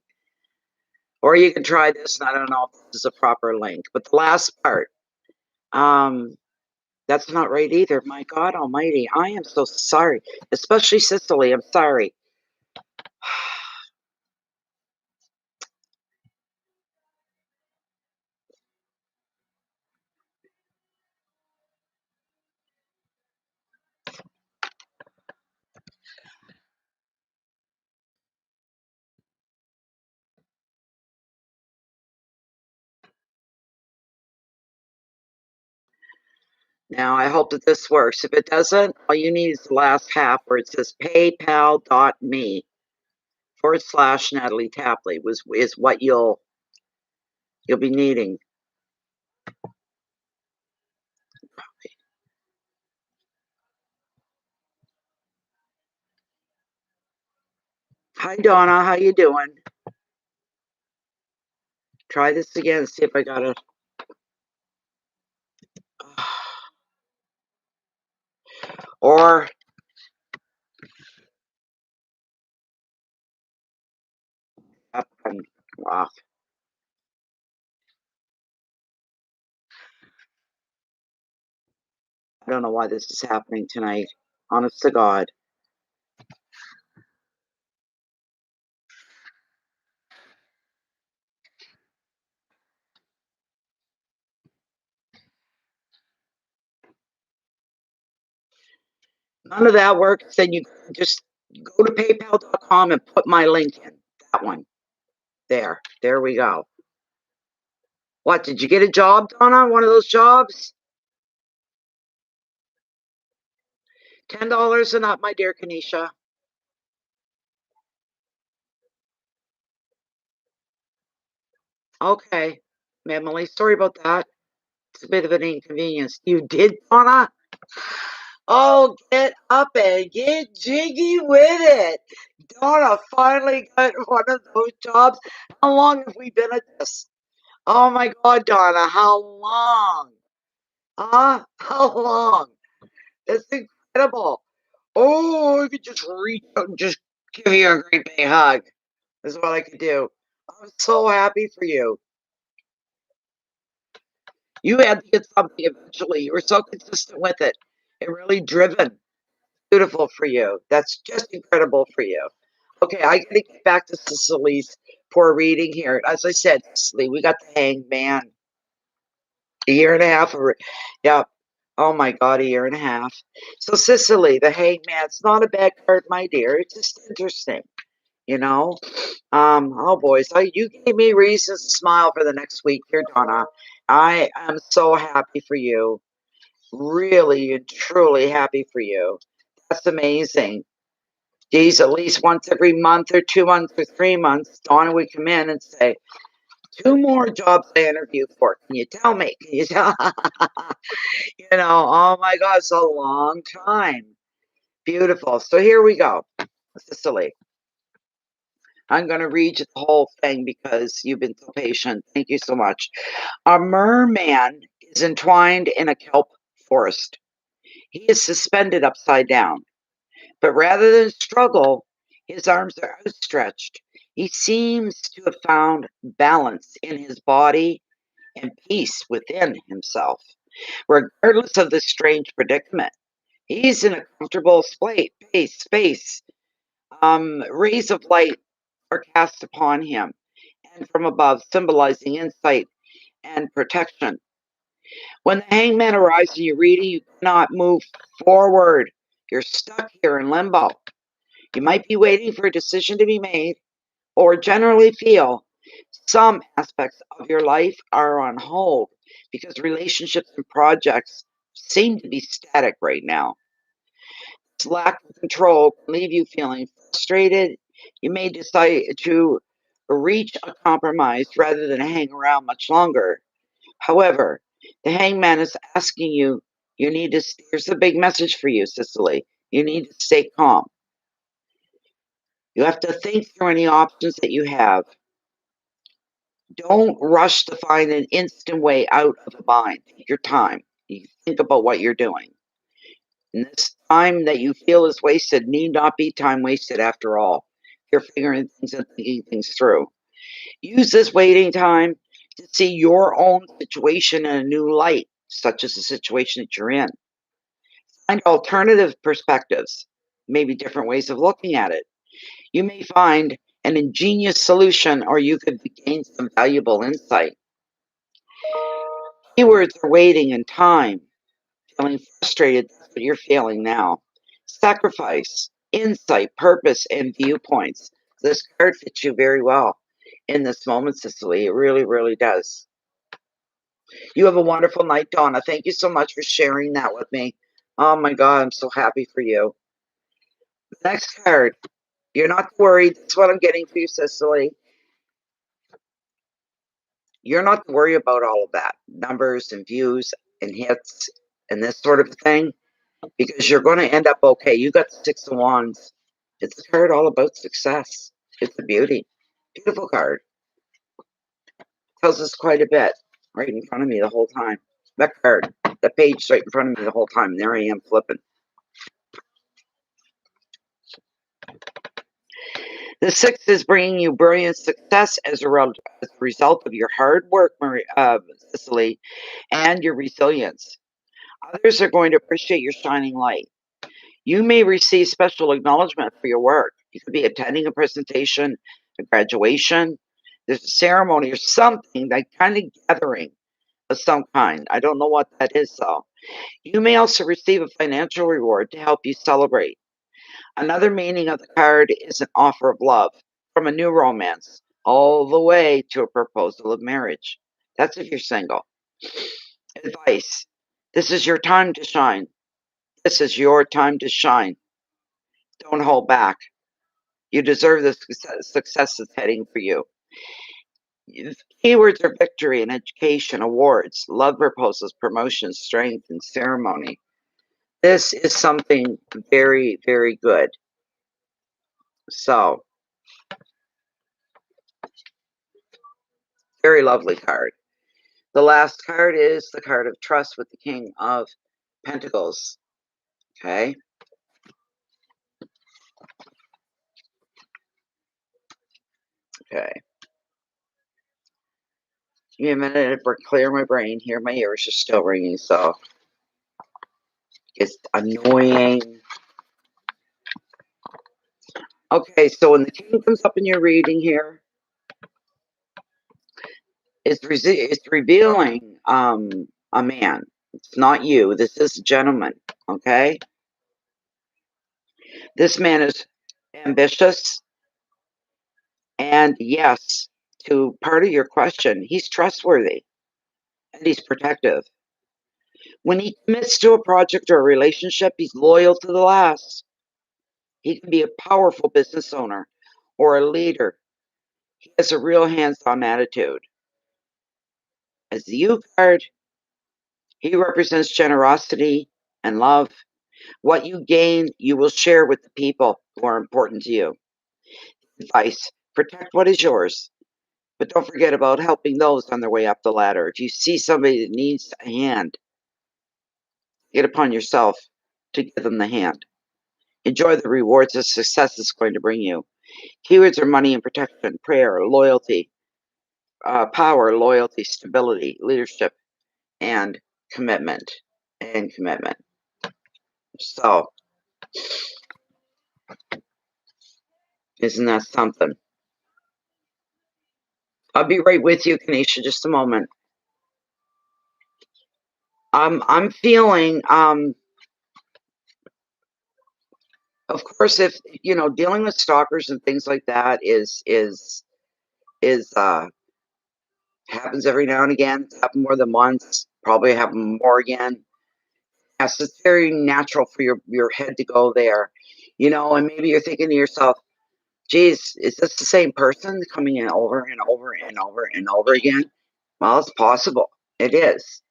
Or you can try this, and I don't know if this is a proper link, but the last part, um, that's not right either. My God almighty, I am so sorry, especially Sicily, I'm sorry. Now, I hope that this works. If it doesn't, all you need is the last half where it says paypal.me/Natalie Tapley is what you'll be needing. Hi, Donna. How you doing? Try this again. See if I got it. Or up and off. I don't know why this is happening tonight. Honest to God. None of that works. Then you just go to paypal.com and put my link in. That one. There. There we go. What, did you get a job, Donna? One of those jobs? $10 and up, my dear Kanisha. Okay. Emily, sorry about that. It's a bit of an inconvenience. You did, Donna? Oh, get up and get jiggy with it. Donna finally got one of those jobs. How long have we been at this? Oh my God, Donna, how long? Huh? How long? That's incredible. Oh, I could just reach out and just give you a great big hug. That's what I could do. I'm so happy for you. You had to get something eventually. You were so consistent with it and really driven. Beautiful for you. That's just incredible for you. Okay, I gotta get back to Cicely's poor reading here. As I said, Cicely, we got the Hanged Man. A year and a half of it. Yeah. Oh my God, a year and a half. So Cicely, the Hanged Man's not a bad card, my dear. It's just interesting, you know. Oh boy, so you gave me reasons to smile for the next week here, Donna. I am so happy for you. Really and truly happy for you. That's amazing. Geez, at least once every month or 2 months or 3 months, Donna would come in and say, 2 more jobs I interview for. Can you tell me? Can you tell? Oh my God, it's a long time. Beautiful. So here we go. Cicely, I'm going to read you the whole thing because you've been so patient. Thank you so much. A merman is entwined in a kelp forest. He is suspended upside down, but rather than struggle, his arms are outstretched. He seems to have found balance in his body and peace within himself, regardless of this strange predicament. He's in a comfortable space. Rays of light are cast upon him and from above, symbolizing insight and protection. When the hangman arrives in your reading, you cannot move forward. You're stuck here in limbo. You might be waiting for a decision to be made, or generally feel some aspects of your life are on hold because relationships and projects seem to be static right now. This lack of control can leave you feeling frustrated. You may decide to reach a compromise rather than hang around much longer. However, the hangman is asking you, here's the big message for you, Cicely. You need to stay calm. You have to think through any options that you have. Don't rush to find an instant way out of a bind. Take your time. You think about what you're doing. And this time that you feel is wasted need not be time wasted after all. You're figuring things and thinking things through. Use this waiting time to see your own situation in a new light, such as the situation that you're in. Find alternative perspectives, maybe different ways of looking at it. You may find an ingenious solution, or you could gain some valuable insight. Keywords are waiting and time. Feeling frustrated, that's what you're feeling now. Sacrifice, insight, purpose, and viewpoints. This card fits you very well in this moment, Cicely. It really, really does. You have a wonderful night, Donna. Thank you so much for sharing that with me. Oh my God, I'm so happy for you. Next card. You're not worried. That's what I'm getting for you, Cicely. You're not to worry about all of that. Numbers and views and hits and this sort of thing, because you're going to end up okay. You got the Six of Wands. It's a card all about success. It's a beauty. Beautiful card. Tells us quite a bit. Right in front of me the whole time. That card. The page right in front of me the whole time. And there I am flipping. The six is bringing you brilliant success as a result of your hard work, Cicely, and your resilience. Others are going to appreciate your shining light. You may receive special acknowledgement for your work. You could be attending a presentation, a graduation, there's a ceremony or something, like kind of gathering of some kind. I don't know what that is, though. You may also receive a financial reward to help you celebrate. Another meaning of the card is an offer of love, from a new romance all the way to a proposal of marriage. That's if you're single. Advice. This is your time to shine. This is your time to shine. Don't hold back. You deserve the success that's heading for you. Keywords are victory and education, awards, love proposals, promotions, strength, and ceremony. This is something very, very good. So, very lovely card. The last card is the card of trust with the King of Pentacles. Okay. Okay. Give me a minute to clear my brain here. My ears are still ringing, so it's annoying. Okay, so when the King comes up in your reading here, it's revealing a man. It's not you. This is a gentleman. Okay. This man is ambitious, and yes, to part of your question, he's trustworthy and he's protective. When he commits to a project or a relationship, he's loyal to the last. He can be a powerful business owner or a leader. He has a real hands-on attitude. As the U card, he represents generosity and love. What you gain, you will share with the people who are important to you. Advice: protect what is yours, but don't forget about helping those on their way up the ladder. If you see somebody that needs a hand, get upon yourself to give them the hand. Enjoy the rewards that success is going to bring you. Keywords are money and protection, prayer, loyalty, power, loyalty, stability, leadership, and commitment. And commitment. So, isn't that something? I'll be right with you, Kanisha, just a moment. I'm feeling, of course, if dealing with stalkers and things like that is happens every now and again. It's happened more than once. Probably happen more again. Yes, it's very natural for your head to go there, and maybe you're thinking to yourself, "Geez, is this the same person coming in over and over and over and over again?" Well, it's possible. It is.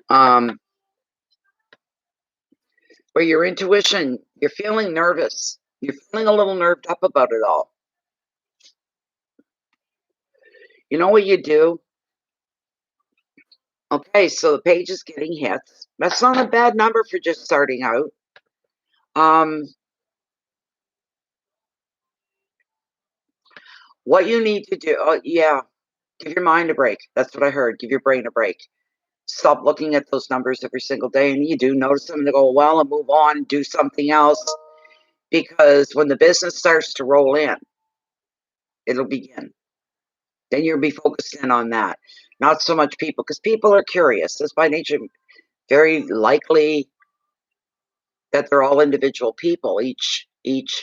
Um, but your intuition, you're feeling nervous. You're feeling a little nerved up about it all. You know what you do? Okay, so the page is getting hits. That's not a bad number for just starting out. What you need to do, yeah, give your mind a break. That's what I heard. Give your brain a break. Stop looking at those numbers every single day, and you do notice them and go, well, and move on and do something else. Because when the business starts to roll in, it'll begin. Then you'll be focused in on that. Not so much people, because people are curious. That's by nature very likely that they're all individual people. Each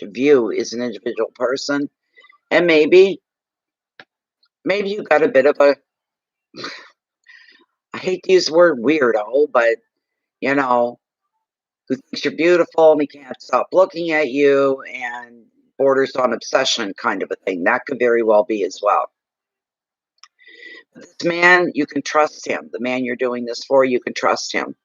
view is an individual person. And maybe you got a bit of a, I hate to use the word weirdo, but who thinks you're beautiful and he can't stop looking at you and borders on obsession kind of a thing. That could very well be as well. But this man, you can trust him. The man you're doing this for, you can trust him.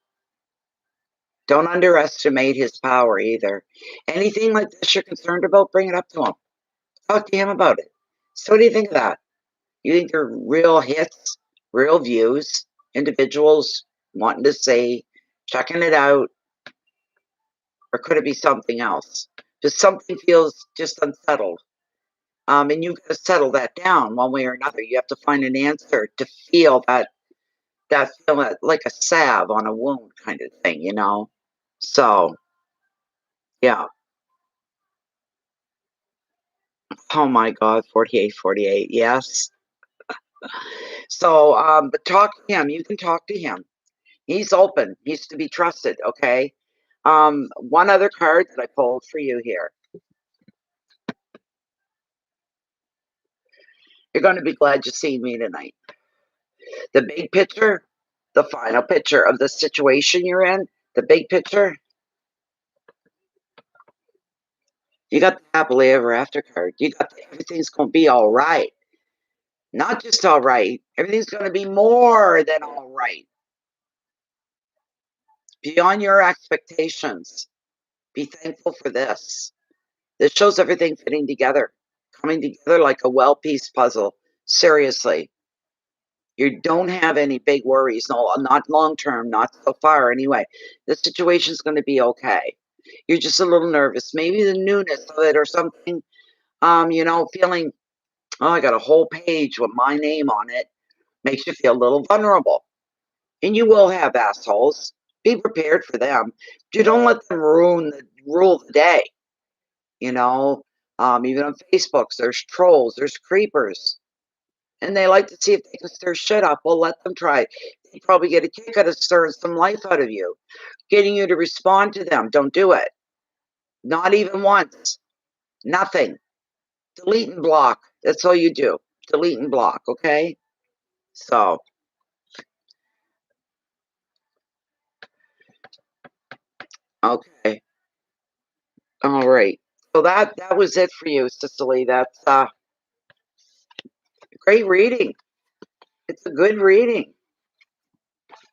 Don't underestimate his power either. Anything like this you're concerned about, bring it up to him. Talk to him about it. So what do you think of that? You think they're real hits, real views, individuals wanting to say, checking it out, or could it be something else? Just something feels just unsettled. And you've got to settle that down one way or another. You have to find an answer to feel that feeling like a salve on a wound kind of thing, So, yeah. Oh my God, 48, 48. Yes. So, but talk to him. You can talk to him. He's open. He's to be trusted. Okay. One other card that I pulled for you here. You're going to be glad you seen me tonight. The big picture, the final picture of the situation you're in, the big picture. You got the happily ever after card. You got everything's going to be all right. Not just all right. Everything's going to be more than all right. Beyond your expectations. Be thankful for this. This shows everything fitting together, coming together like a well-pieced puzzle. Seriously. You don't have any big worries. No, not long term, not so far anyway. The situation's going to be okay. You're just a little nervous. Maybe the newness of it or something, feeling, oh, I got a whole page with my name on it, makes you feel a little vulnerable. And you will have assholes. Be prepared for them. You don't let them rule the day. Even on Facebook, there's trolls, there's creepers. And they like to see if they can stir shit up. Well, let them try. They probably get a kick out of stirring some life out of you, getting you to respond to them. Don't do it. Not even once. Nothing. Delete and block. That's all you do. Delete and block, okay? So, okay. All right. So that was it for you, Cicely. That's great reading. It's a good reading.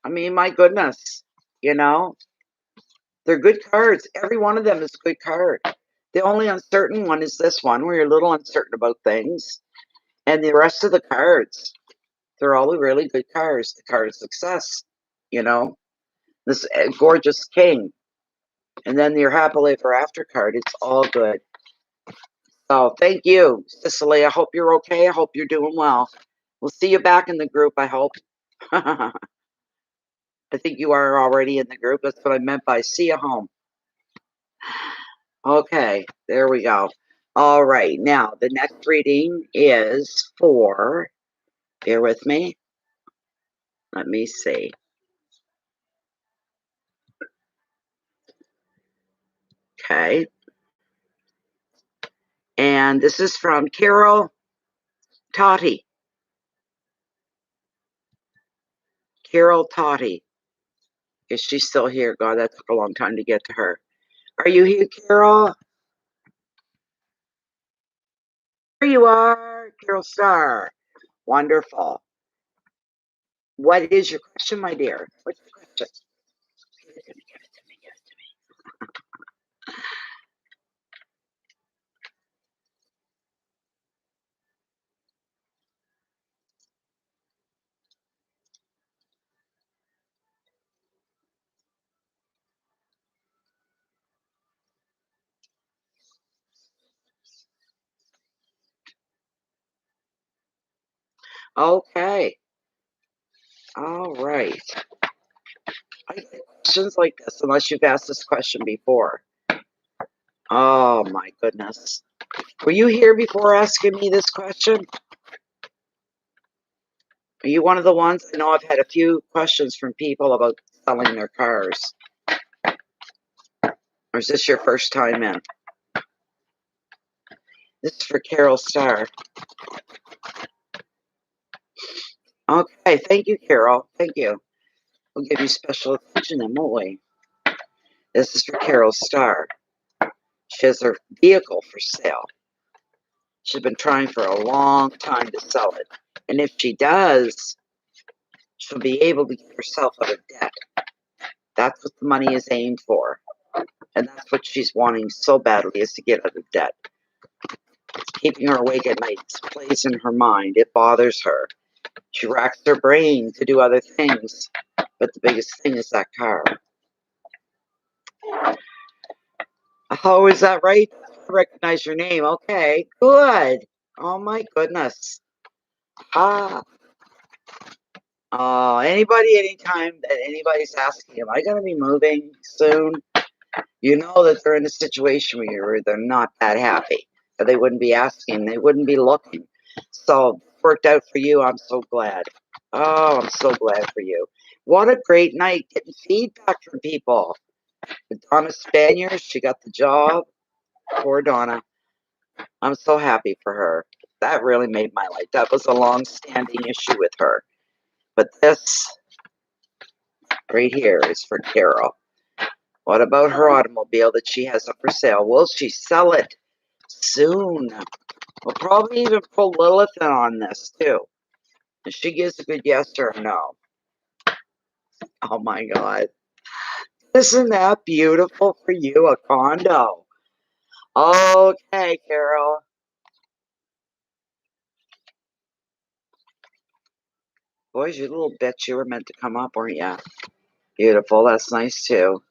I mean, my goodness, they're good cards. Every one of them is a good card. The only uncertain one is this one, where you're a little uncertain about things. And the rest of the cards, they're all really good cards. The card of success, this gorgeous king. And then your happily ever after card. It's all good. So thank you, Cicely. I hope you're okay. I hope you're doing well. We'll see you back in the group, I hope. I think you are already in the group. That's what I meant by see you home. Okay, there we go. All right, now the next reading is for, bear with me. Let me see. Okay. And this is from Carol Totty. Carol Totty. Is she still here? God, that took a long time to get to her. Are you here, Carol? Here you are, Carol Star. Wonderful. What is your question, my dear? What's your question? Give it to me, give it to me, give it to me. Okay. All right. I get questions like this unless you've asked this question before. Oh my goodness. Were you here before asking me this question? Are you one of the ones? I know I've had a few questions from people about selling their cars. Or is this your first time in? This is for Carol Starr. Okay, thank you, Carol. Thank you. We'll give you special attention then, won't we? This is for Carol Starr. She has her vehicle for sale. She's been trying for a long time to sell it. And if she does, she'll be able to get herself out of debt. That's what the money is aimed for. And that's what she's wanting so badly, is to get out of debt. It's keeping her awake at night. It's plays in her mind. It bothers her. She racks her brain to do other things. But the biggest thing is that car. Oh, is that right? I recognize your name. Okay, good. Oh my goodness. Anybody, anytime that anybody's asking, am I going to be moving soon? You know that they're in a situation where they're not that happy. Or they wouldn't be asking, they wouldn't be looking. So, it worked out for you. I'm so glad. Oh, I'm so glad for you. What a great night getting feedback from people. Donna Spanier, she got the job. Poor Donna. I'm so happy for her. That really made my life. That was a long-standing issue with her. But this right here is for Carol. What about her automobile that she has up for sale? Will she sell it? soon. We'll probably even pull Lilith in on this too. If she gives a good yes or a no. Oh my God. Isn't that beautiful for you, a condo? Okay, Carol. Boys, you little bitch, you were meant to come up, weren't you? Beautiful, that's nice too.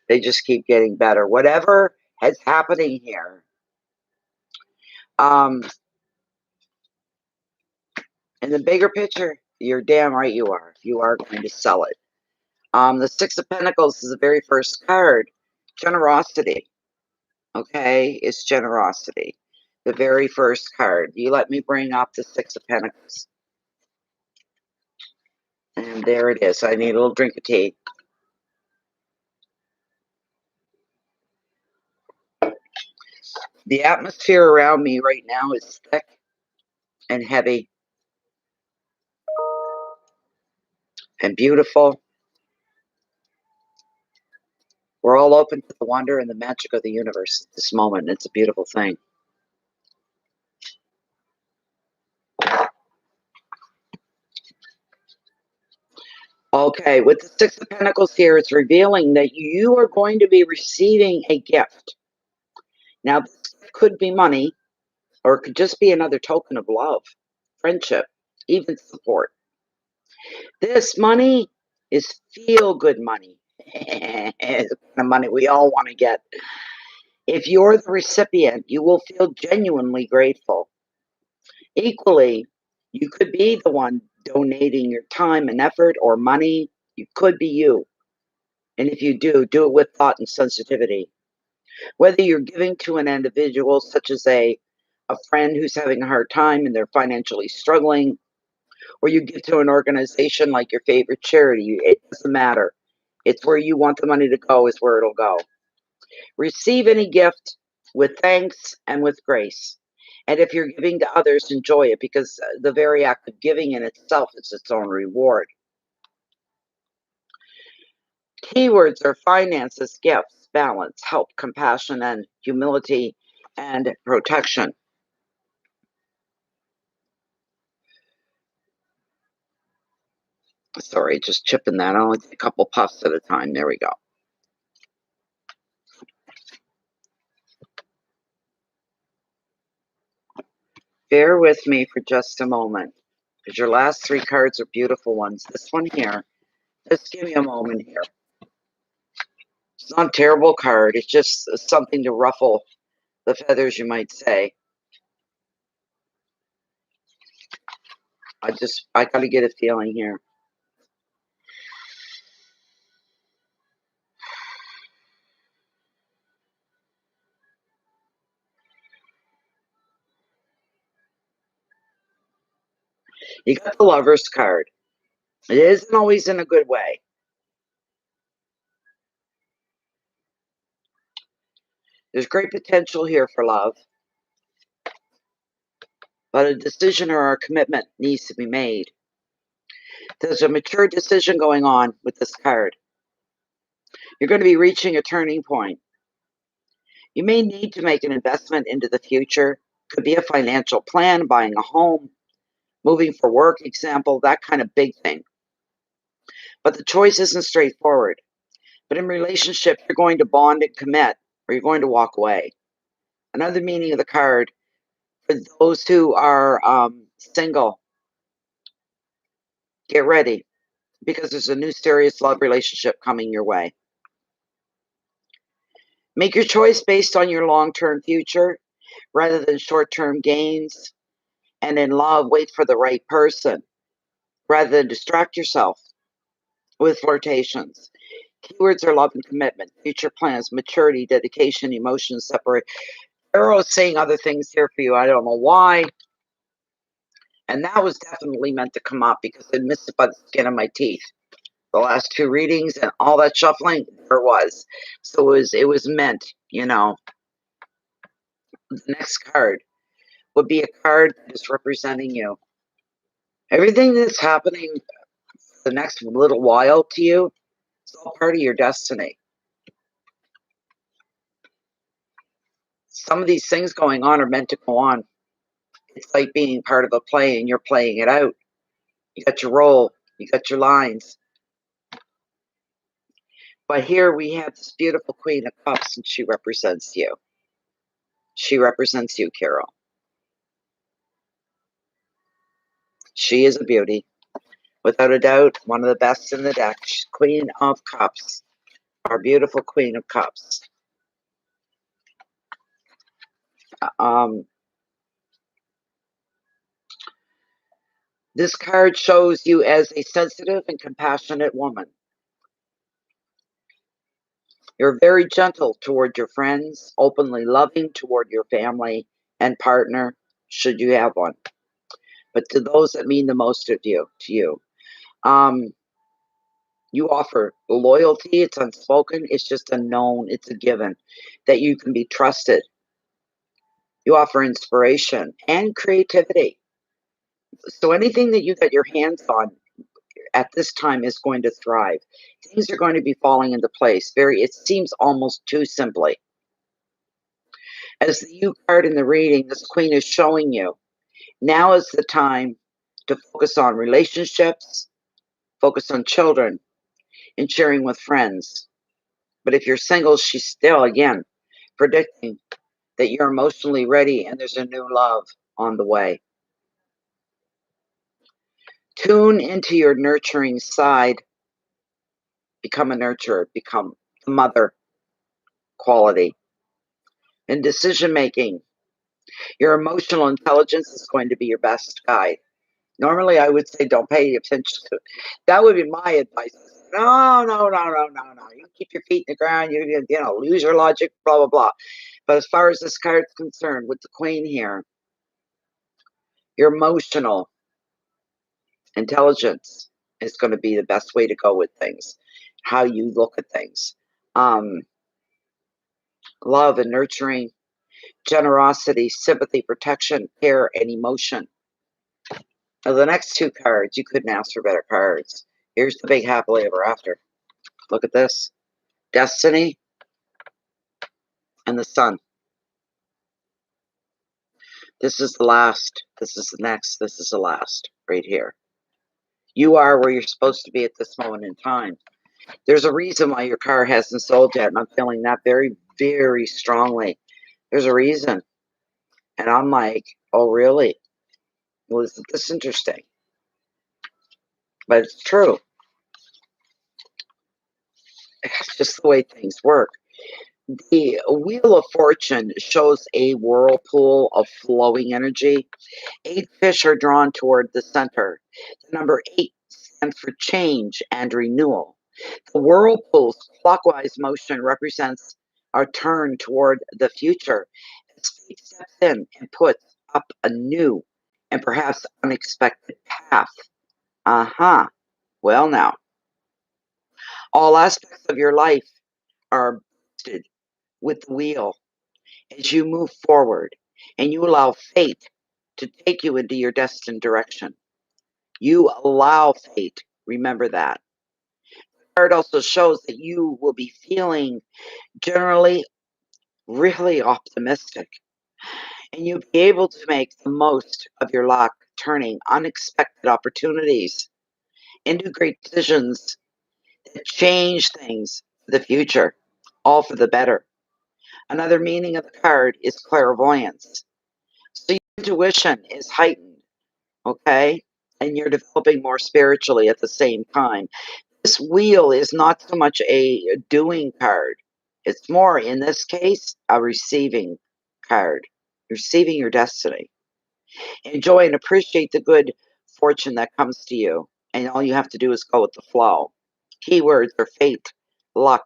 They just keep getting better. Whatever is happening here. In the bigger picture, you're damn right you are. You are going to sell it. The Six of Pentacles is the very first card. Generosity. Okay, it's generosity. The very first card. You let me bring up the Six of Pentacles. And there it is. I need a little drink of tea. The atmosphere around me right now is thick and heavy and beautiful. We're all open to the wonder and the magic of the universe at this moment. It's a beautiful thing. Okay, with the Six of Pentacles here, it's revealing that you are going to be receiving a gift. Now, this could be money, or it could just be another token of love, friendship, even support. This money is feel-good money. It's the kind of money we all want to get. If you're the recipient, you will feel genuinely grateful. Equally, you could be the one donating your time and effort or money. You could be you. And if you do, do it with thought and sensitivity. Whether you're giving to an individual, such as a friend who's having a hard time and they're financially struggling, or you give to an organization like your favorite charity, it doesn't matter. It's where you want the money to go is where it'll go. Receive any gift with thanks and with grace. And if you're giving to others, enjoy it, because the very act of giving in itself is its own reward. Keywords are finances, gifts, balance, help, compassion, and humility, and protection. Sorry, just chipping that on a couple puffs at a time. There we go. Bear with me for just a moment, because your last three cards are beautiful ones. This one here, just give me a moment here. It's not a terrible card. It's just something to ruffle the feathers, you might say. I got to get a feeling here. You got the Lover's card. It isn't always in a good way. There's great potential here for love, but a decision or a commitment needs to be made. There's a mature decision going on with this card. You're going to be reaching a turning point. You may need to make an investment into the future. Could be a financial plan, buying a home, moving for work, example, that kind of big thing. But the choice isn't straightforward. But in relationship, you're going to bond and commit, or you're going to walk away. Another meaning of the card, for those who are single, get ready, because there's a new serious love relationship coming your way. Make your choice based on your long-term future rather than short-term gains. And in love, wait for the right person rather than distract yourself with flirtations. Keywords are love and commitment, future plans, maturity, dedication, emotions, separate. Arrow's saying other things here for you. I don't know why. And that was definitely meant to come up because I missed it by the skin of my teeth. The last two readings and all that shuffling, there was. So it was meant, you know. The next card would be a card that is representing you. Everything that's happening the next little while to you, it's all part of your destiny. Some of these things going on are meant to go on. It's like being part of a play and you're playing it out. You got your role, you got your lines. But here we have this beautiful Queen of Cups, and she represents you. She represents you, Carol. She is a beauty. Without a doubt, one of the best in the deck. She's Queen of Cups. Our beautiful Queen of Cups. This card shows you as a sensitive and compassionate woman. You're very gentle toward your friends, openly loving toward your family and partner, should you have one. But to those that mean the most to you, you offer loyalty. It's unspoken. It's just a known. It's a given that you can be trusted. You offer inspiration and creativity. So anything that you get your hands on at this time is going to thrive. Things are going to be falling into place. It seems almost too simply. As the U card in the reading, this Queen is showing you, now is the time to focus on relationships, focus on children, and sharing with friends. But if you're single, she's still, again, predicting that you're emotionally ready and there's a new love on the way. Tune into your nurturing side. Become a nurturer. Become the mother quality. In decision making, your emotional intelligence is going to be your best guide. Normally, I would say don't pay attention to it. That would be my advice. No. You keep your feet in the ground. You lose your logic, blah, blah, blah. But as far as this card's concerned, with the Queen here, your emotional intelligence is going to be the best way to go with things. How you look at things. Love and nurturing, generosity, sympathy, protection, care, and emotion. Now, the next two cards, you couldn't ask for better cards. Here's the big happily ever after. Look at this. Destiny and the Sun. This is the last. This is the next. This is the last right here. You are where you're supposed to be at this moment in time. There's a reason why your car hasn't sold yet, and I'm feeling that very, very strongly. There's a reason. And I'm like, oh, really? Well, isn't this interesting? But it's true. It's just the way things work. The Wheel of Fortune shows a whirlpool of flowing energy. 8 fish are drawn toward the center. The number 8 stands for change and renewal. The whirlpool's clockwise motion represents our turn toward the future. As fate steps in and puts up a new and perhaps unexpected path. Well, now, all aspects of your life are boosted with the wheel as you move forward and you allow fate to take you into your destined direction. You allow fate. Remember that. The card also shows that you will be feeling generally really optimistic, and you'll be able to make the most of your luck, turning unexpected opportunities into great decisions that change things for the future, all for the better. Another meaning of the card is clairvoyance. So your intuition is heightened, okay? And you're developing more spiritually at the same time. This wheel is not so much a doing card. It's more, in this case, a receiving card. Receiving your destiny. Enjoy and appreciate the good fortune that comes to you. And all you have to do is go with the flow. Keywords are fate, luck,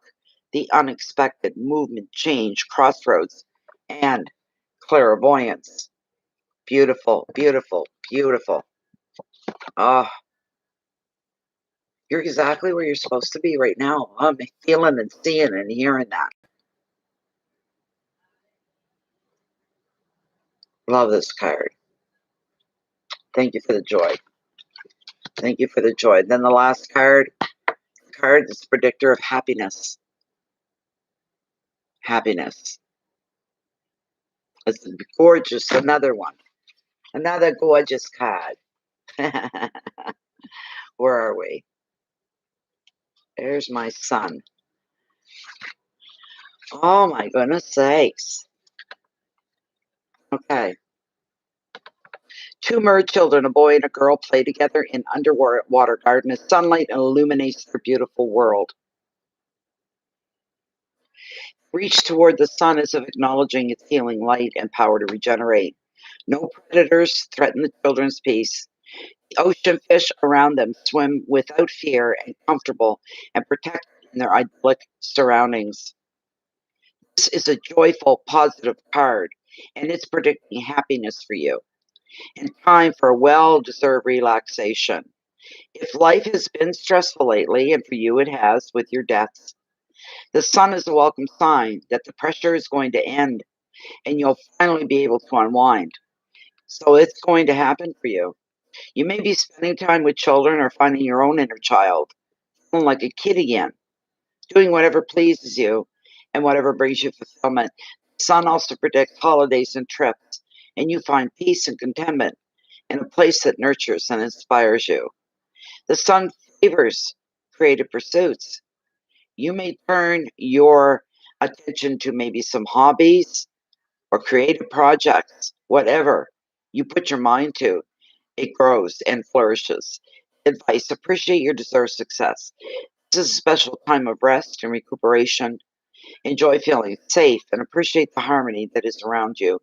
the unexpected, movement, change, crossroads, and clairvoyance. Beautiful, beautiful, beautiful. Ah, you're exactly where you're supposed to be right now. I'm feeling and seeing and hearing that. Love this card. Thank you for the joy. Thank you for the joy. Then the last card is predictor of happiness. Happiness. It's gorgeous. Another one. Another gorgeous card. Where are we? There's my son. Oh my goodness sakes. Okay. Two merged children, a boy and a girl, play together in underwater garden as sunlight illuminates their beautiful world. Reach toward the sun as if acknowledging its healing light and power to regenerate. No predators threaten the children's peace. The ocean fish around them swim without fear and comfortable and protected in their idyllic surroundings. This is a joyful, positive card, and it's predicting happiness for you and time for a well-deserved relaxation. If life has been stressful lately, and for you it has with your deaths, the sun is a welcome sign that the pressure is going to end and you'll finally be able to unwind. So it's going to happen for you. You may be spending time with children or finding your own inner child, feeling like a kid again, doing whatever pleases you and whatever brings you fulfillment. The sun also predicts holidays and trips, and you find peace and contentment in a place that nurtures and inspires you. The sun favors creative pursuits. You may turn your attention to maybe some hobbies or creative projects, whatever you put your mind to, it grows and flourishes. Advice: appreciate your deserved success. This is a special time of rest and recuperation. Enjoy feeling safe and appreciate the harmony that is around you.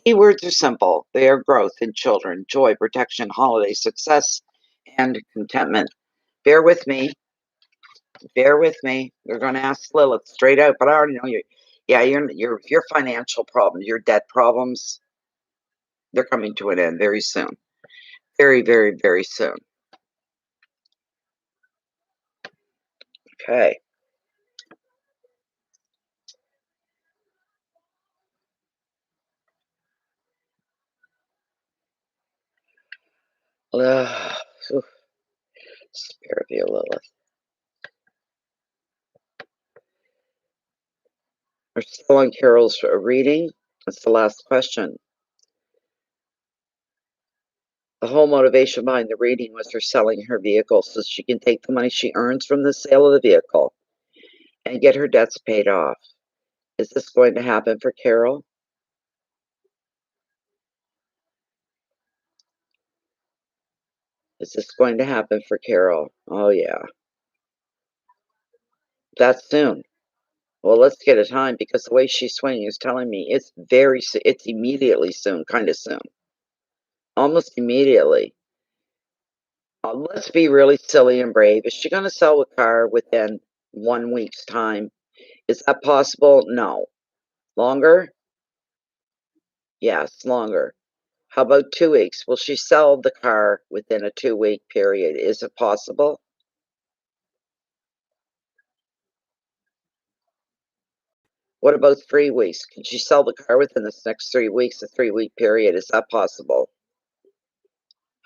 Keywords are simple. They are growth in children, joy, protection, holiday, success, and contentment. Bear with me. Bear with me. We're going to ask Lilith straight out, but I already know you. Yeah, your financial problems, your debt problems, they're coming to an end very soon. Very, very, very soon. Okay. Spare of you, Lilith. We're still on Carol's reading. That's the last question. The whole motivation behind the reading was her selling her vehicle so she can take the money she earns from the sale of the vehicle and get her debts paid off. Is this going to happen for Carol? Is this going to happen for Carol? Oh, yeah. That's soon. Well, let's get a time because the way she's swinging is telling me it's it's immediately soon, kind of soon. Almost immediately. Let's be really silly and brave. Is she going to sell the car within 1 week's time? Is that possible? No. Longer? Yes, longer. How about 2 weeks? Will she sell the car within a 2-week period? Is it possible? What about 3 weeks? Can she sell the car within this next 3 weeks, a 3-week period? Is that possible?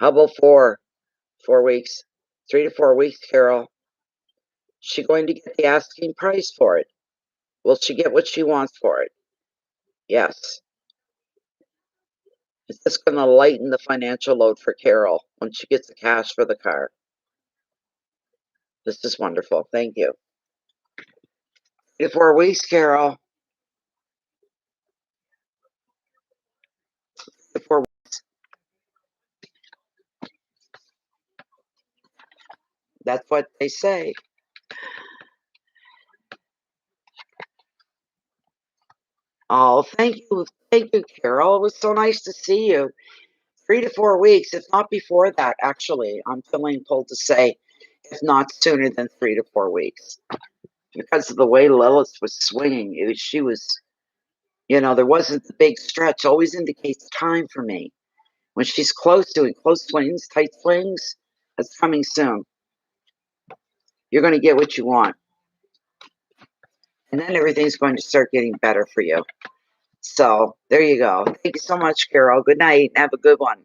How about 4 weeks? 3 to 4 weeks, Carol. Is she going to get the asking price for it? Will she get what she wants for it? Yes. Is this going to lighten the financial load for Carol when she gets the cash for the car? This is wonderful. Thank you. 3 to 4 weeks, Carol. 3 to 4 weeks. That's what they say. Oh, thank you. Thank you, Carol. It was so nice to see you. 3 to 4 weeks, if not before that, actually. I'm feeling pulled to say, if not sooner than 3 to 4 weeks. Because of the way Lilith was swinging, she was, there wasn't the big stretch. Always indicates time for me. When she's doing close swings, tight swings, that's coming soon. You're going to get what you want. And then everything's going to start getting better for you. So there you go. Thank you so much, Carol. Good night. Have a good one.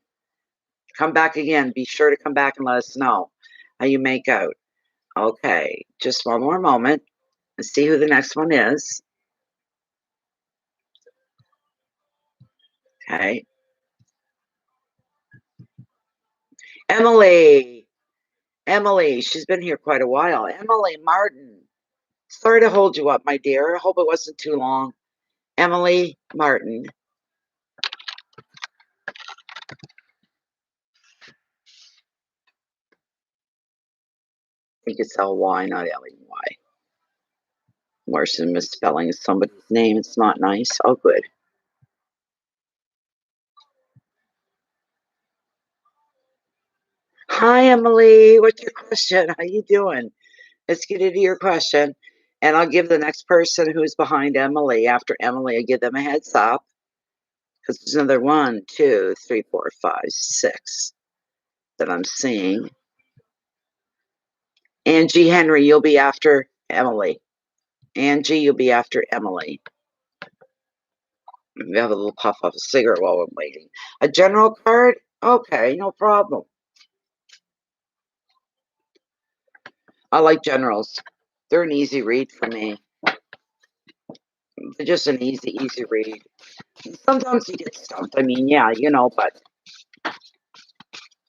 Come back again. Be sure to come back and let us know how you make out. Okay, just one more moment and see who the next one is. Okay. Emily. Emily, she's been here quite a while. Emily Martin. Sorry to hold you up, my dear. I hope it wasn't too long. Emily Martin. I think it's L-Y, not L-E-Y. Worse than misspelling somebody's name. It's not nice. Oh, good. Hi, Emily. What's your question? How you doing? Let's get into your question. And I'll give the next person who's behind Emily, after Emily, I give them a heads up. Because there's another 1, 2, 3, 4, 5, 6 that I'm seeing. Angie Henry, you'll be after Emily. Angie, you'll be after Emily. We have a little puff of a cigarette while I'm waiting. A general card? Okay, no problem. I like generals. They're an easy read for me. They're just an easy read. Sometimes you get stumped. I mean, yeah, you know, but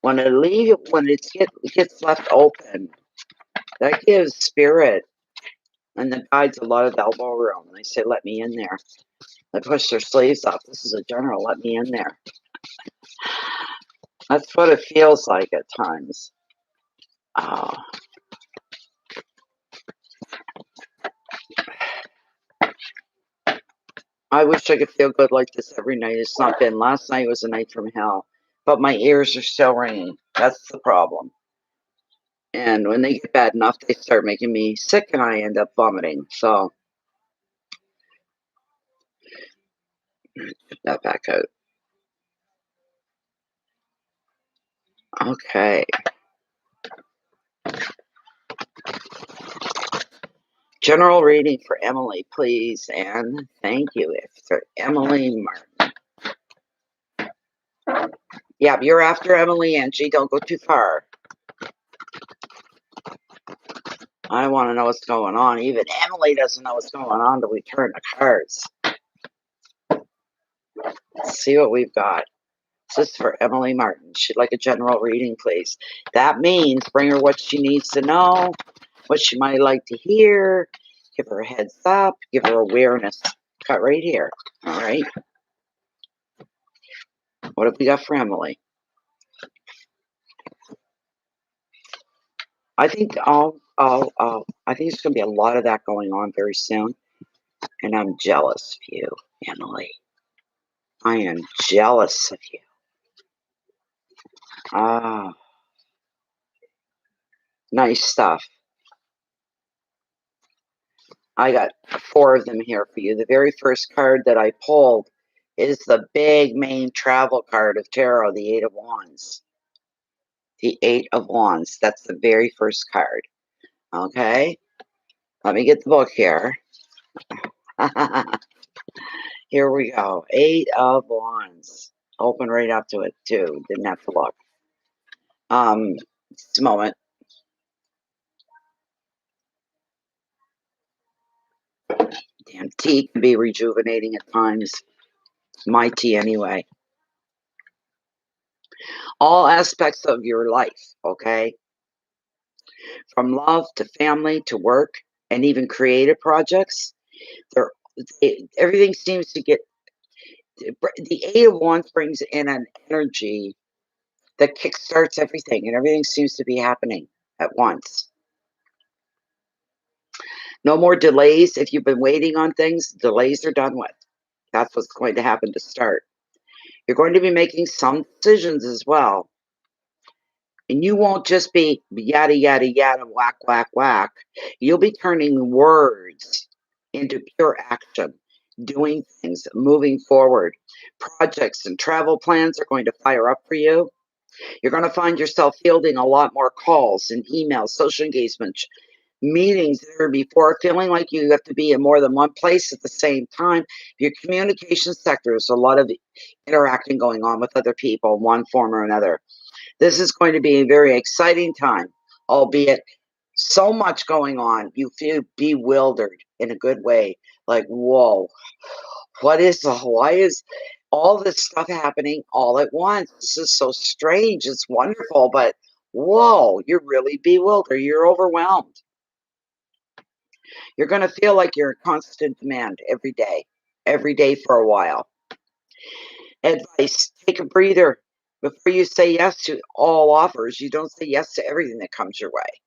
when it gets left open, that gives spirit and the guides a lot of elbow room. They say, "Let me in there." They push their sleeves up. This is a general. Let me in there. That's what it feels like at times. Oh. I wish I could feel good like this every night. It's not been. Last night was a night from hell, but my ears are still ringing. That's the problem. And when they get bad enough, they start making me sick and I end up vomiting. So, get that back out. Okay. General reading for Emily, please. And thank you for Emily Martin. Yeah, you're after Emily, Angie. Don't go too far. I want to know what's going on. Even Emily doesn't know what's going on till we turn the cards. Let's see what we've got. This is for Emily Martin. She'd like a general reading, please. That means bring her what she needs to know, what she might like to hear, give her a heads up, give her awareness. Cut right here. All right. What have we got for Emily? I think I think there's gonna be a lot of that going on very soon. And I'm jealous of you, Emily. I am jealous of you. Ah, nice stuff. I got 4 of them here for you. The very first card that I pulled is the big main travel card of tarot, the 8 of Wands. The 8 of Wands. That's the very first card. Okay. Let me get the book here. Here we go. 8 of Wands. Open right up to it, too. Didn't have to look. Just a moment. Damn, tea can be rejuvenating at times. My tea, anyway. All aspects of your life, okay? From love to family to work and even creative projects. Everything seems to get. The 8 of Wands brings in an energy that kickstarts everything, and everything seems to be happening at once. No more delays. If you've been waiting on things, delays are done with. That's what's going to happen to start. You're going to be making some decisions as well. And you won't just be yada, yada, yada, whack, whack, whack. You'll be turning words into pure action, doing things, moving forward. Projects and travel plans are going to fire up for you. You're going to find yourself fielding a lot more calls and emails, social engagements, meetings there before, feeling like you have to be in more than one place at the same time. Your communication sector, there's a lot of interacting going on with other people in one form or another. This is going to be a very exciting time, albeit so much going on. You feel bewildered in a good way. Like, whoa, why is all this stuff happening all at once. This is so strange. It's wonderful, but whoa, you're really bewildered. You're overwhelmed. You're going to feel like you're in constant demand every day for a while. Advice, take a breather before you say yes to all offers. You don't say yes to everything that comes your way.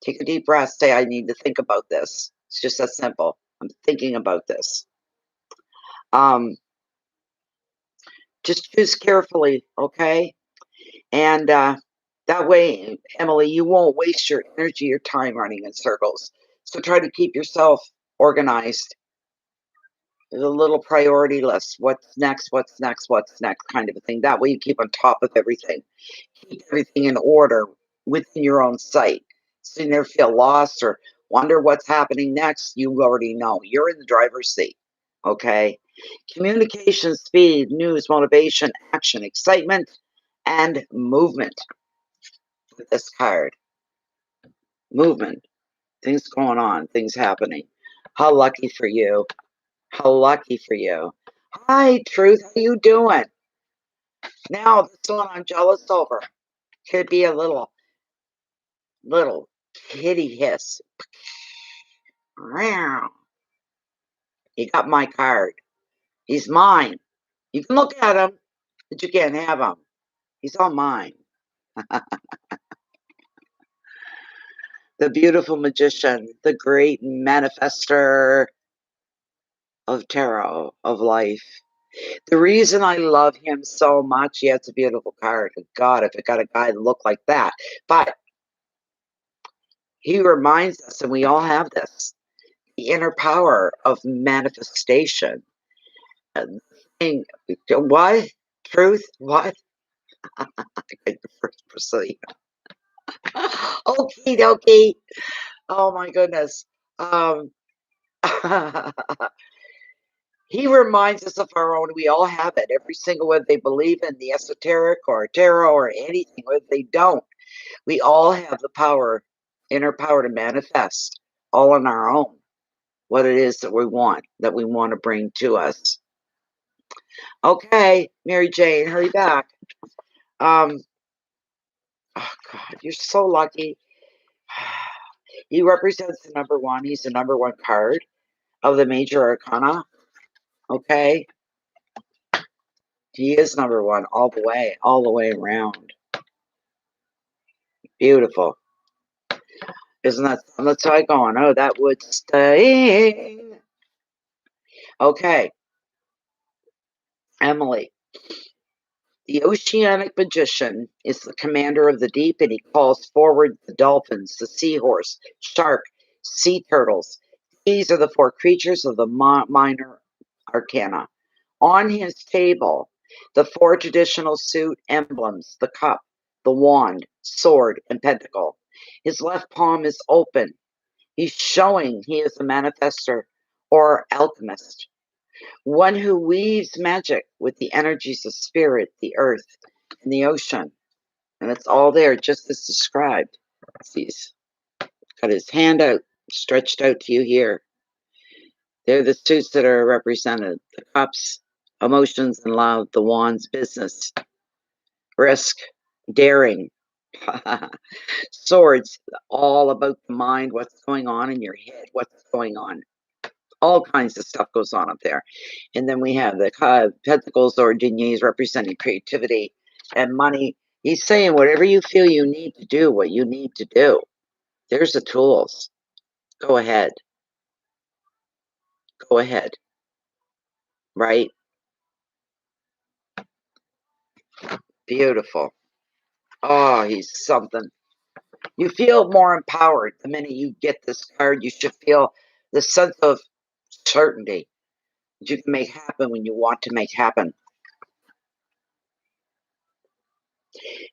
Take a deep breath, say, I need to think about this. It's just that simple. I'm thinking about this. Just choose carefully, okay? And that way, Emily, you won't waste your energy or time running in circles. So try to keep yourself organized. There's a little priority list. What's next? What's next? What's next? Kind of a thing. That way you keep on top of everything. Keep everything in order within your own sight. So you never feel lost or wonder what's happening next. You already know. You're in the driver's seat. Okay. Communication, speed, news, motivation, action, excitement, and movement with this card. Movement. Things going on, things happening. How lucky for you. How lucky for you. Hi, Truth. How you doing? Now, this one I'm jealous over. Could be a little kitty hiss. Meow. He got my card. He's mine. You can look at him, but you can't have him. He's all mine. The beautiful magician, the great manifester of tarot, of life. The reason I love him so much, yeah, it's a beautiful card. God, if it got a guy that looked like that. But he reminds us, and we all have this, the inner power of manifestation. And what? Truth? What? First proceed. Okie dokie. Oh my goodness. Um, he reminds us of our own. We all have it. Every single whether they believe in the esoteric or tarot or anything, whether they don't, we all have the power, inner power to manifest all on our own what it is that we want to bring to us. Okay, Mary Jane, hurry back. Oh God, you're so lucky. He represents the number one. He's the number one card of the major arcana. Okay. He is number one all the way around. Beautiful. Isn't that? Let's try going. Oh, that would sting. Okay. Emily. The oceanic magician is the commander of the deep, and he calls forward the dolphins, the seahorse, shark, sea turtles. These are the four creatures of the minor arcana. On his table, the four traditional suit emblems, the cup, the wand, sword, and pentacle. His left palm is open. He's showing he is a manifester or alchemist, one who weaves magic with the energies of spirit, the earth, and the ocean. And it's all there just as described. He's got his hand out, stretched out to you here. They're the suits that are represented. The cups, emotions and love, the wands, business, risk, daring, swords, all about the mind, what's going on in your head, what's going on. All kinds of stuff goes on up there. And then we have the pentacles or deniers representing creativity and money. He's saying whatever you feel you need to do, what you need to do. There's the tools. Go ahead. Go ahead. Right? Beautiful. Oh, he's something. You feel more empowered the minute you get this card. You should feel the sense of certainty that you can make happen when you want to make happen.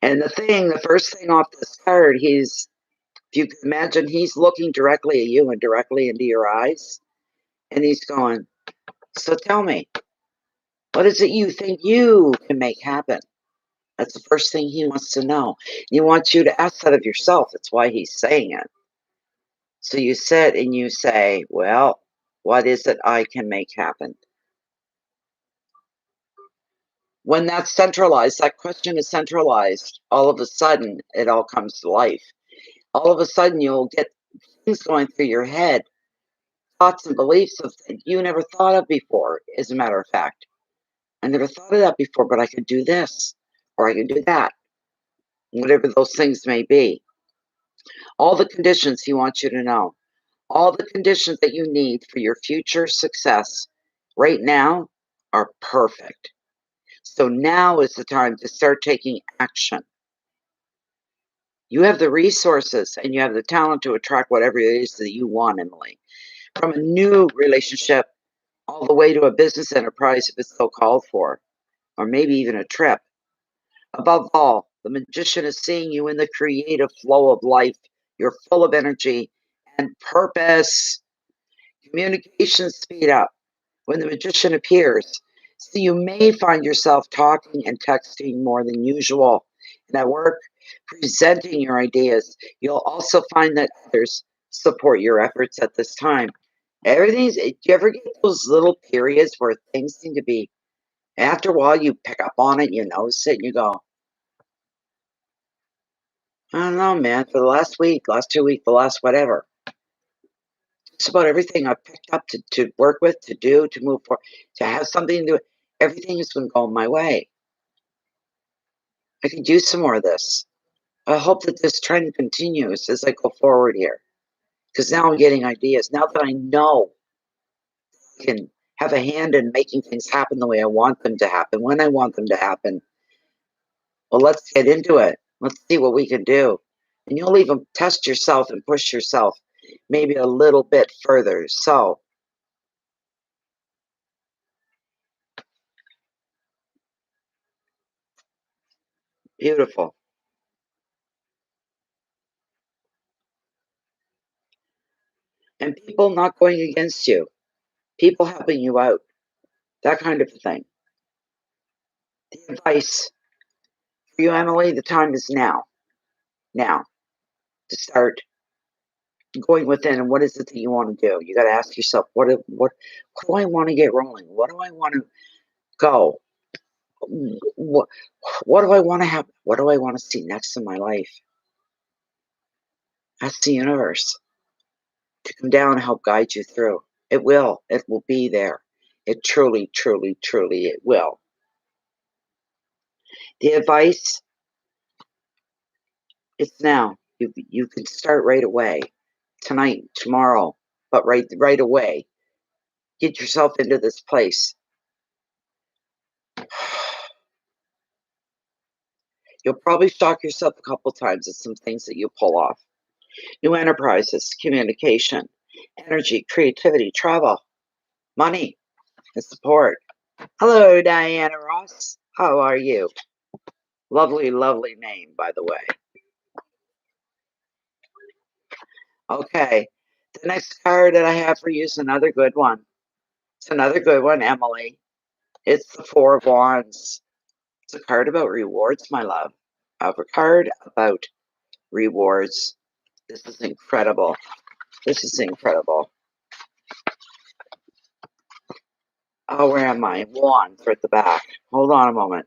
And the first thing off this card, if you can imagine, he's looking directly at you and directly into your eyes. And he's going, so tell me, what is it you think you can make happen? That's the first thing he wants to know. He wants you to ask that of yourself. That's why he's saying it. So you sit and you say, well, what is it I can make happen? When that's centralized, that question is centralized, all of a sudden, it all comes to life. All of a sudden, you'll get things going through your head, thoughts and beliefs of things you never thought of before, as a matter of fact. I never thought of that before, but I could do this, or I can do that, whatever those things may be. All the conditions he wants you to know, all the conditions that you need for your future success right now are perfect. So now is the time to start taking action. You have the resources and you have the talent to attract whatever it is that you want, Emily. From a new relationship all the way to a business enterprise, if it's so called for, or maybe even a trip. Above all, the magician is seeing you in the creative flow of life. You're full of energy and purpose. Communications speed up when the magician appears. So you may find yourself talking and texting more than usual. And at work, presenting your ideas. You'll also find that others support your efforts at this time. Do you ever get those little periods where things seem to be, after a while, you pick up on it, you notice it, and you go, I don't know, man, for the last week, last 2 weeks, the last whatever. Just about everything I've picked up to work with, to do, to move forward, to have something to do, everything has been going my way. I could use some more of this. I hope that this trend continues as I go forward here. Because now I'm getting ideas. Now that I know I can have a hand in making things happen the way I want them to happen, when I want them to happen, well, let's get into it. Let's see what we can do. And you'll even test yourself and push yourself maybe a little bit further. So, beautiful. And people not going against you, people helping you out, that kind of thing. The advice for you, Emily, the time is now. Now to start going within and what is it that you want to do? You got to ask yourself, what do I want to get rolling? What do I want to go? What, what do I want to have? What do I want to see next in my life? Ask the universe to come down and help guide you through. It will. It will be there. It truly, truly, truly, it will. The advice, it's now. You can start right away, tonight, tomorrow, but right away. Get yourself into this place. You'll probably shock yourself a couple times at some things that you pull off. New enterprises, communication, energy, creativity, travel, money, and support. Hello, Diana Ross. How are you? Lovely, lovely name, by the way. Okay. The next card that I have for you is another good one. It's another good one, Emily. It's the Four of Wands. It's a card about rewards, my love. A card about rewards. This is incredible. This is incredible. Oh, where am I? Wands are at the back. Hold on a moment.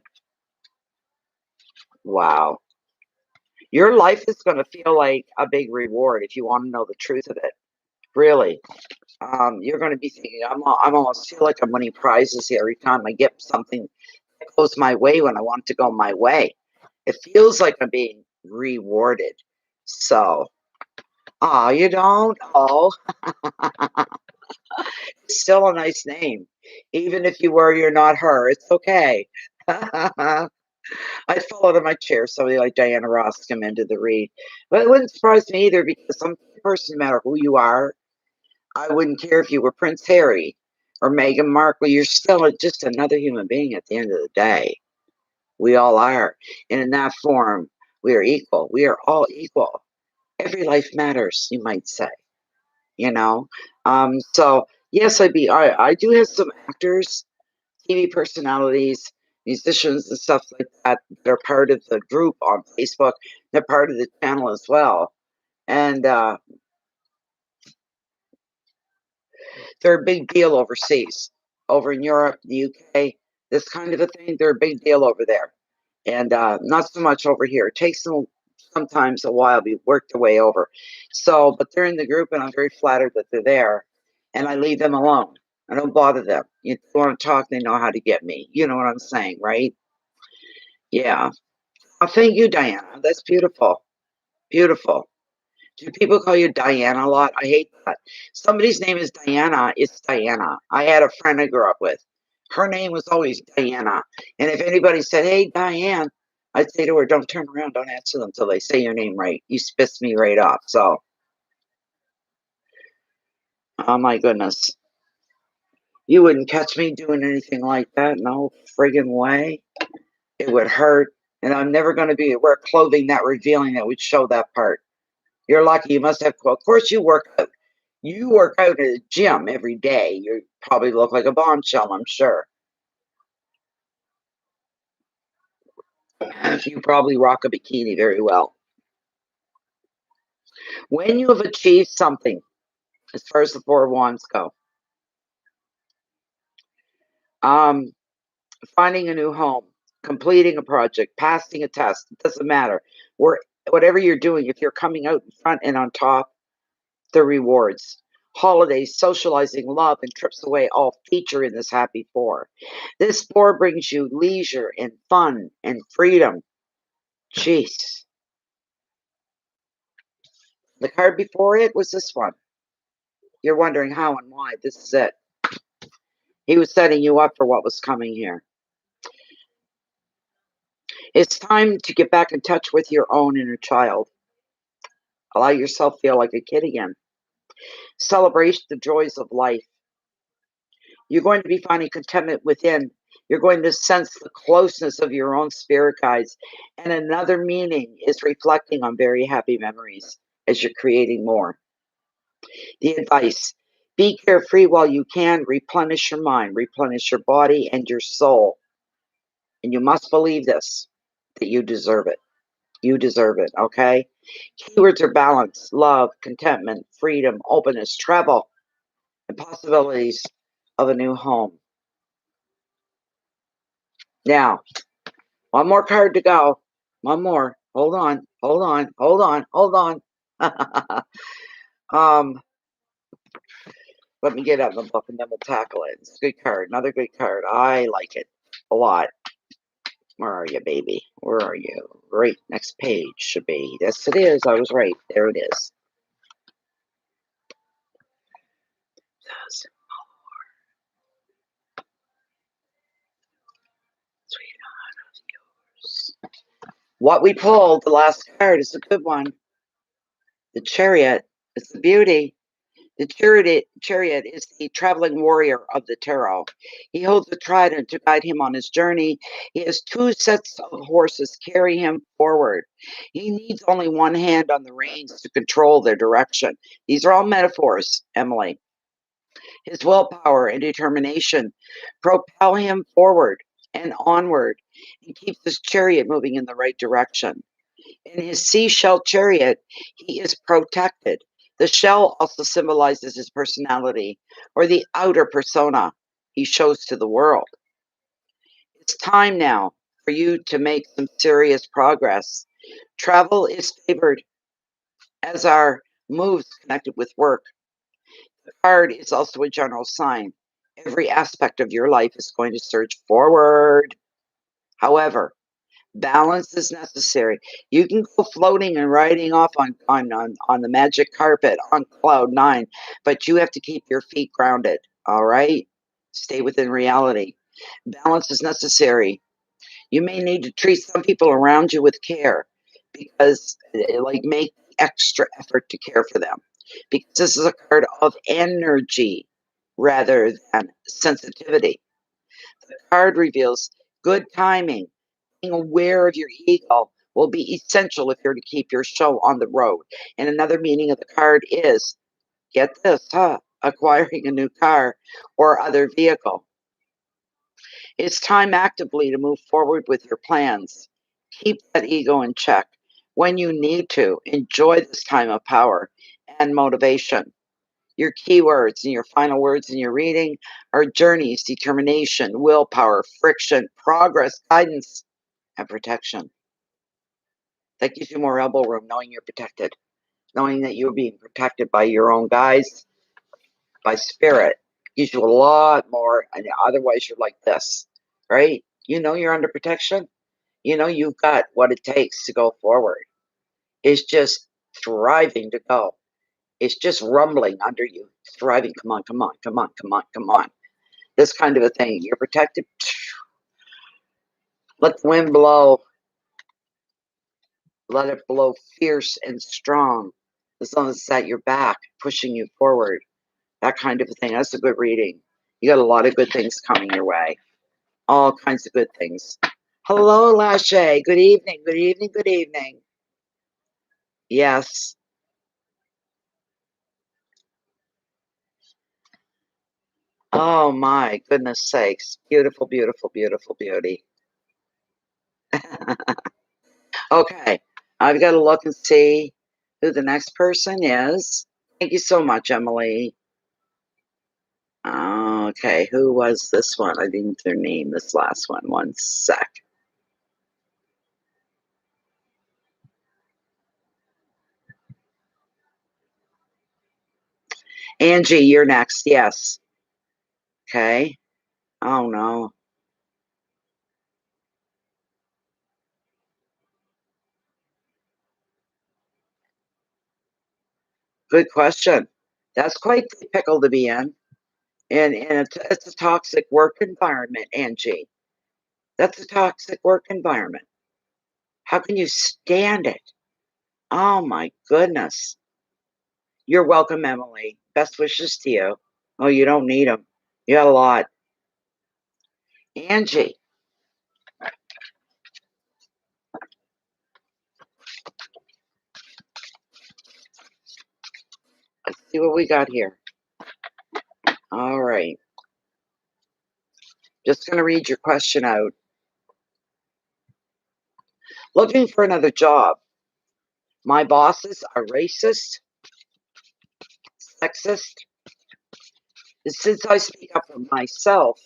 Wow. Your life is going to feel like a big reward if you want to know the truth of it. Really. You're going to be thinking, I'm almost feel like I'm winning prizes here every time I get something that goes my way when I want it to go my way. It feels like I'm being rewarded. So, you don't? Oh, it's still a nice name. Even if you were, you're not her. It's okay. I'd fall out of my chair if somebody like Diana Ross come into the read. But it wouldn't surprise me either because some person, no matter who you are, I wouldn't care if you were Prince Harry or Meghan Markle. You're still just another human being at the end of the day. We all are. And in that form, we are equal. We are all equal. Every life matters, you might say. You know? So yes, I do have some actors, TV personalities, musicians and stuff like that that are part of the group on Facebook. They're part of the channel as well. And they're a big deal overseas. Over in Europe, the UK, this kind of a thing, they're a big deal over there. And not so much over here. It takes them sometimes a while to work their way over. So, but they're in the group, and I'm very flattered that they're there. And I leave them alone. I don't bother them. If they want to talk, they know how to get me. You know what I'm saying, right? Yeah. Oh, thank you, Diana. That's beautiful. Beautiful. Do people call you Diana a lot? I hate that. Somebody's name is Diana, it's Diana. I had a friend I grew up with. Her name was always Diana. And if anybody said, "Hey, Diane," I'd say to her, "Don't turn around, don't answer them until they say your name right." You piss me right off. So, oh my goodness. You wouldn't catch me doing anything like that. No friggin' way. It would hurt. And I'm never going to wear clothing that revealing that would show that part. You're lucky. You must have, well, of course, you work out. You work out at a gym every day. You probably look like a bombshell, I'm sure. You probably rock a bikini very well. When you have achieved something, as far as the Four of Wands go, um, finding a new home, completing a project, passing a test, it doesn't matter. Whatever you're doing, if you're coming out in front and on top, the rewards. Holidays, socializing, love, and trips away all feature in this happy four. This four brings you leisure and fun and freedom. Jeez. The card before it was this one. You're wondering how and why. This is it. He was setting you up for what was coming here. It's time to get back in touch with your own inner child. Allow yourself to feel like a kid again. Celebrate the joys of life. You're going to be finding contentment within. You're going to sense the closeness of your own spirit guides. And another meaning is reflecting on very happy memories as you're creating more. The advice: be carefree while you can, replenish your mind, replenish your body and your soul. And you must believe this, that you deserve it. You deserve it, okay? Keywords are balance, love, contentment, freedom, openness, travel, and possibilities of a new home. Now, one more card to go. One more. Hold on, hold on, hold on, hold on. um, Let me get out the book and then we'll tackle it. It's a good card. Another good card. I like it a lot. Where are you, baby? Where are you? Right, next page should be. Yes, it is. I was right. There it is. What we pulled, the last card, is a good one. The Chariot. It's the beauty. The chariot is the traveling warrior of the tarot. He holds a trident to guide him on his journey. He has two sets of horses carry him forward. He needs only one hand on the reins to control their direction. These are all metaphors, Emily. His willpower and determination propel him forward and onward and keep this chariot moving in the right direction. In his seashell chariot, he is protected. The shell also symbolizes his personality or the outer persona he shows to the world. It's time now for you to make some serious progress. Travel is favored, as are moves connected with work. The card is also a general sign. Every aspect of your life is going to surge forward. However, balance is necessary. You can go floating and riding off on the magic carpet on cloud nine, but you have to keep your feet grounded. All right? Stay within reality. Balance is necessary. You may need to treat some people around you with care because, like, make extra effort to care for them because this is a card of energy rather than sensitivity. The card reveals good timing. Being aware of your ego will be essential if you're to keep your show on the road. And another meaning of the card is, get this, acquiring a new car or other vehicle. It's time actively to move forward with your plans. Keep that ego in check. When you need to, enjoy this time of power and motivation. Your keywords and your final words in your reading are journeys, determination, willpower, friction, progress, guidance, and protection. That gives you more elbow room, knowing you're protected, knowing that you're being protected by your own guides, by spirit. Gives you a lot more, and otherwise you're like this, right? You know you're under protection. You know you've got what it takes to go forward. It's just thriving to go. It's just rumbling under you, thriving. Come on, come on, come on, come on, come on. This kind of a thing. You're protected. Let the wind blow. Let it blow fierce and strong. As long as it's at your back, pushing you forward. That kind of a thing. That's a good reading. You got a lot of good things coming your way. All kinds of good things. Hello, Lashe. Good evening, good evening, good evening. Yes. Oh my goodness sakes. Beautiful, beautiful, beautiful beauty. Okay. I've got to look and see who the next person is. Thank you so much, Emily. Okay, who was this one? I didn't their name, this last one. One sec. Angie, you're next. Yes. Okay. Oh no. Good question. That's quite the pickle to be in. And it's a toxic work environment, Angie. That's a toxic work environment. How can you stand it? Oh my goodness. You're welcome, Emily. Best wishes to you. Oh, you don't need them. You got a lot. Angie. Let's see what we got here. All right. Just going to read your question out. Looking for another job. My bosses are racist, sexist. Since I speak up for myself,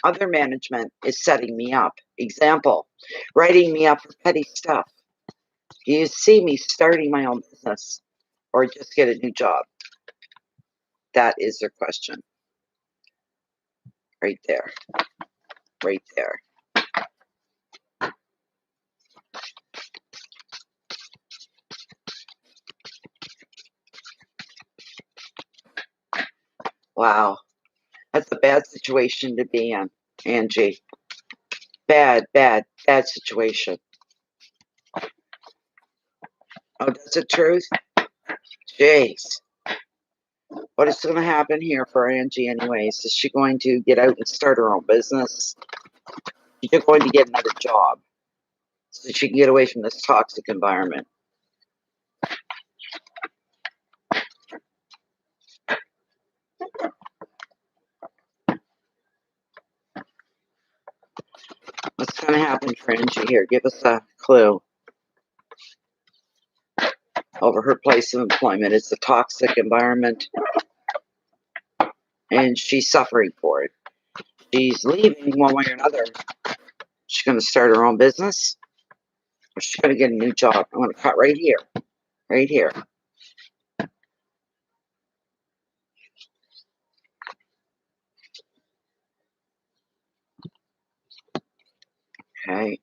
other management is setting me up. Example, writing me up for petty stuff. Do you see me starting my own business or just get a new job? That is their question. Right there. Right there. Wow. That's a bad situation to be in, Angie. Bad, bad, bad situation. Oh, that's the truth? Jeez. What is going to happen here for Angie anyways? Is she going to get out and start her own business? She's going to get another job so she can get away from this toxic environment. What's going to happen for Angie here? Give us a clue. Over her place of employment. It's a toxic environment and she's suffering for it. She's leaving one way or another. She's going to start her own business or she's going to get a new job. I'm going to cut right here. Right here. Okay.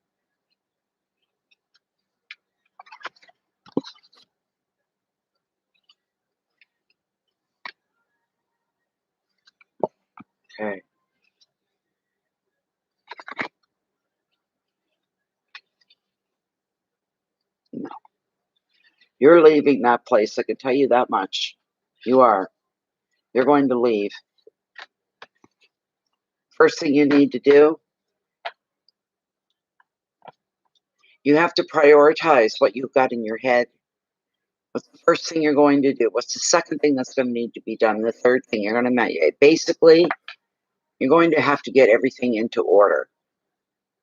Okay. No. You're leaving that place. I can tell you that much. You are. You're going to leave. First thing you need to do, you have to prioritize what you've got in your head. What's the first thing you're going to do? What's the second thing that's going to need to be done? The third thing you're going to basically, you're going to have to get everything into order.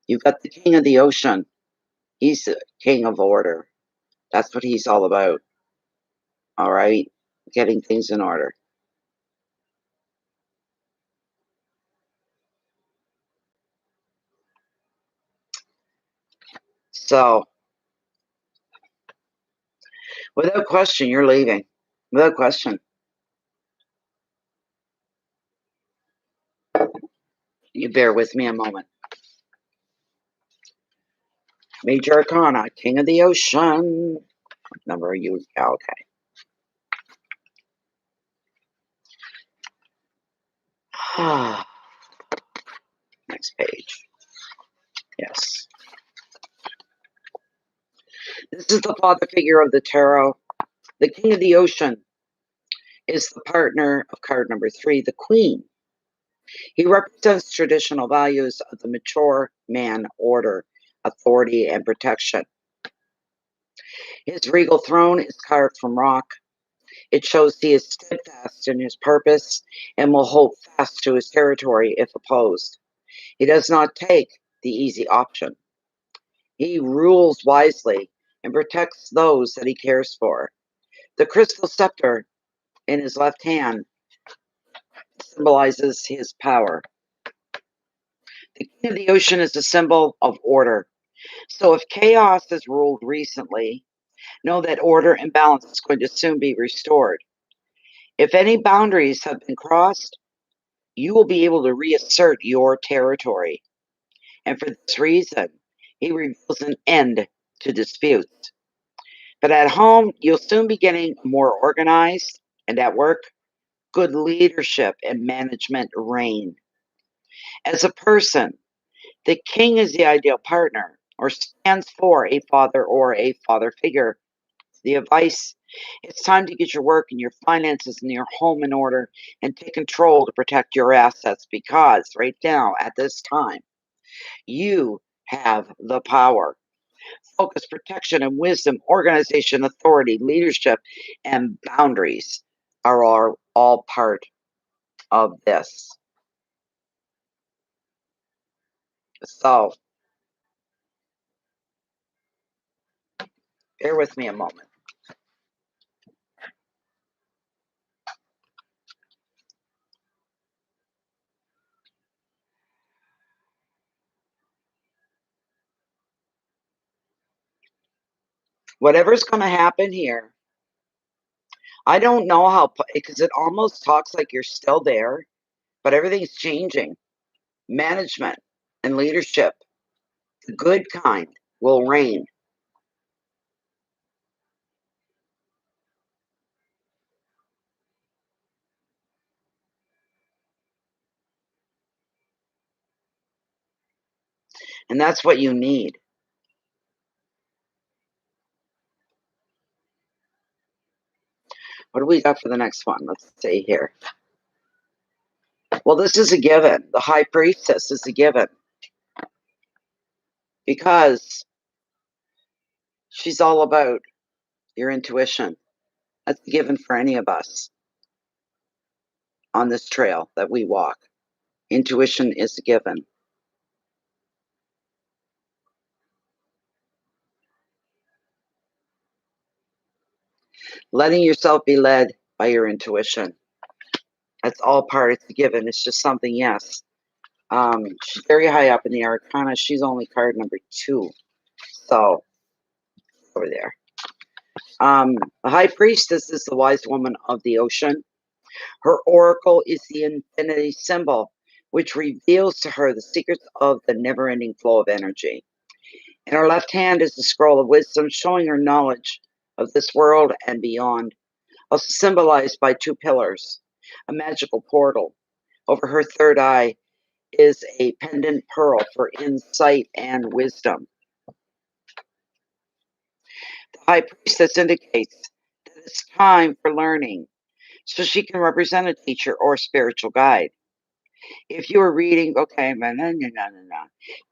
You've got the king of the ocean. He's the king of order. That's what he's all about. All right? Getting things in order. So, without question, you're leaving. Without question. You bear with me a moment. Major Arcana, King of the Ocean. What number are you? Okay. Next page. Yes. This is the father figure of the tarot. The King of the Ocean is the partner of card number 3, the Queen. He represents traditional values of the mature man, order, authority, and protection. His regal throne is carved from rock. It shows he is steadfast in his purpose and will hold fast to his territory if opposed. He does not take the easy option. He rules wisely and protects those that he cares for. The crystal scepter in his left hand symbolizes his power. The King of the Ocean is a symbol of order. So if chaos has ruled recently, know that order and balance is going to soon be restored. If any boundaries have been crossed, you will be able to reassert your territory. And for this reason, he reveals an end to disputes. But at home, you'll soon be getting more organized, and at work, good leadership and management reign. As a person, the king is the ideal partner, or stands for a father or a father figure. The advice: it's time to get your work and your finances and your home in order and take control to protect your assets, because right now, at this time, you have the power. Focus, protection, and wisdom, organization, authority, leadership, and boundaries are all part of this. So, bear with me a moment. Whatever's going to happen here, I don't know how, because it almost talks like you're still there, but everything's changing. Management and leadership, the good kind, will reign. And that's what you need. What do we got for the next one? Let's see here. Well, this is a given. The High Priestess is a given, because she's all about your intuition. That's a given for any of us on this trail that we walk. Intuition is a given. Letting yourself be led by your intuition. That's all part. It's a given. It's just something, yes. She's very high up in the Arcana. She's only card number 2. So, over there. The High Priestess is the wise woman of the ocean. Her oracle is the infinity symbol, which reveals to her the secrets of the never-ending flow of energy. In her left hand is the scroll of wisdom, showing her knowledge of this world and beyond, also symbolized by 2 pillars, a magical portal. Over her third eye is a pendant pearl for insight and wisdom. The High Priestess indicates that it's time for learning, so she can represent a teacher or spiritual guide. If you are reading, okay,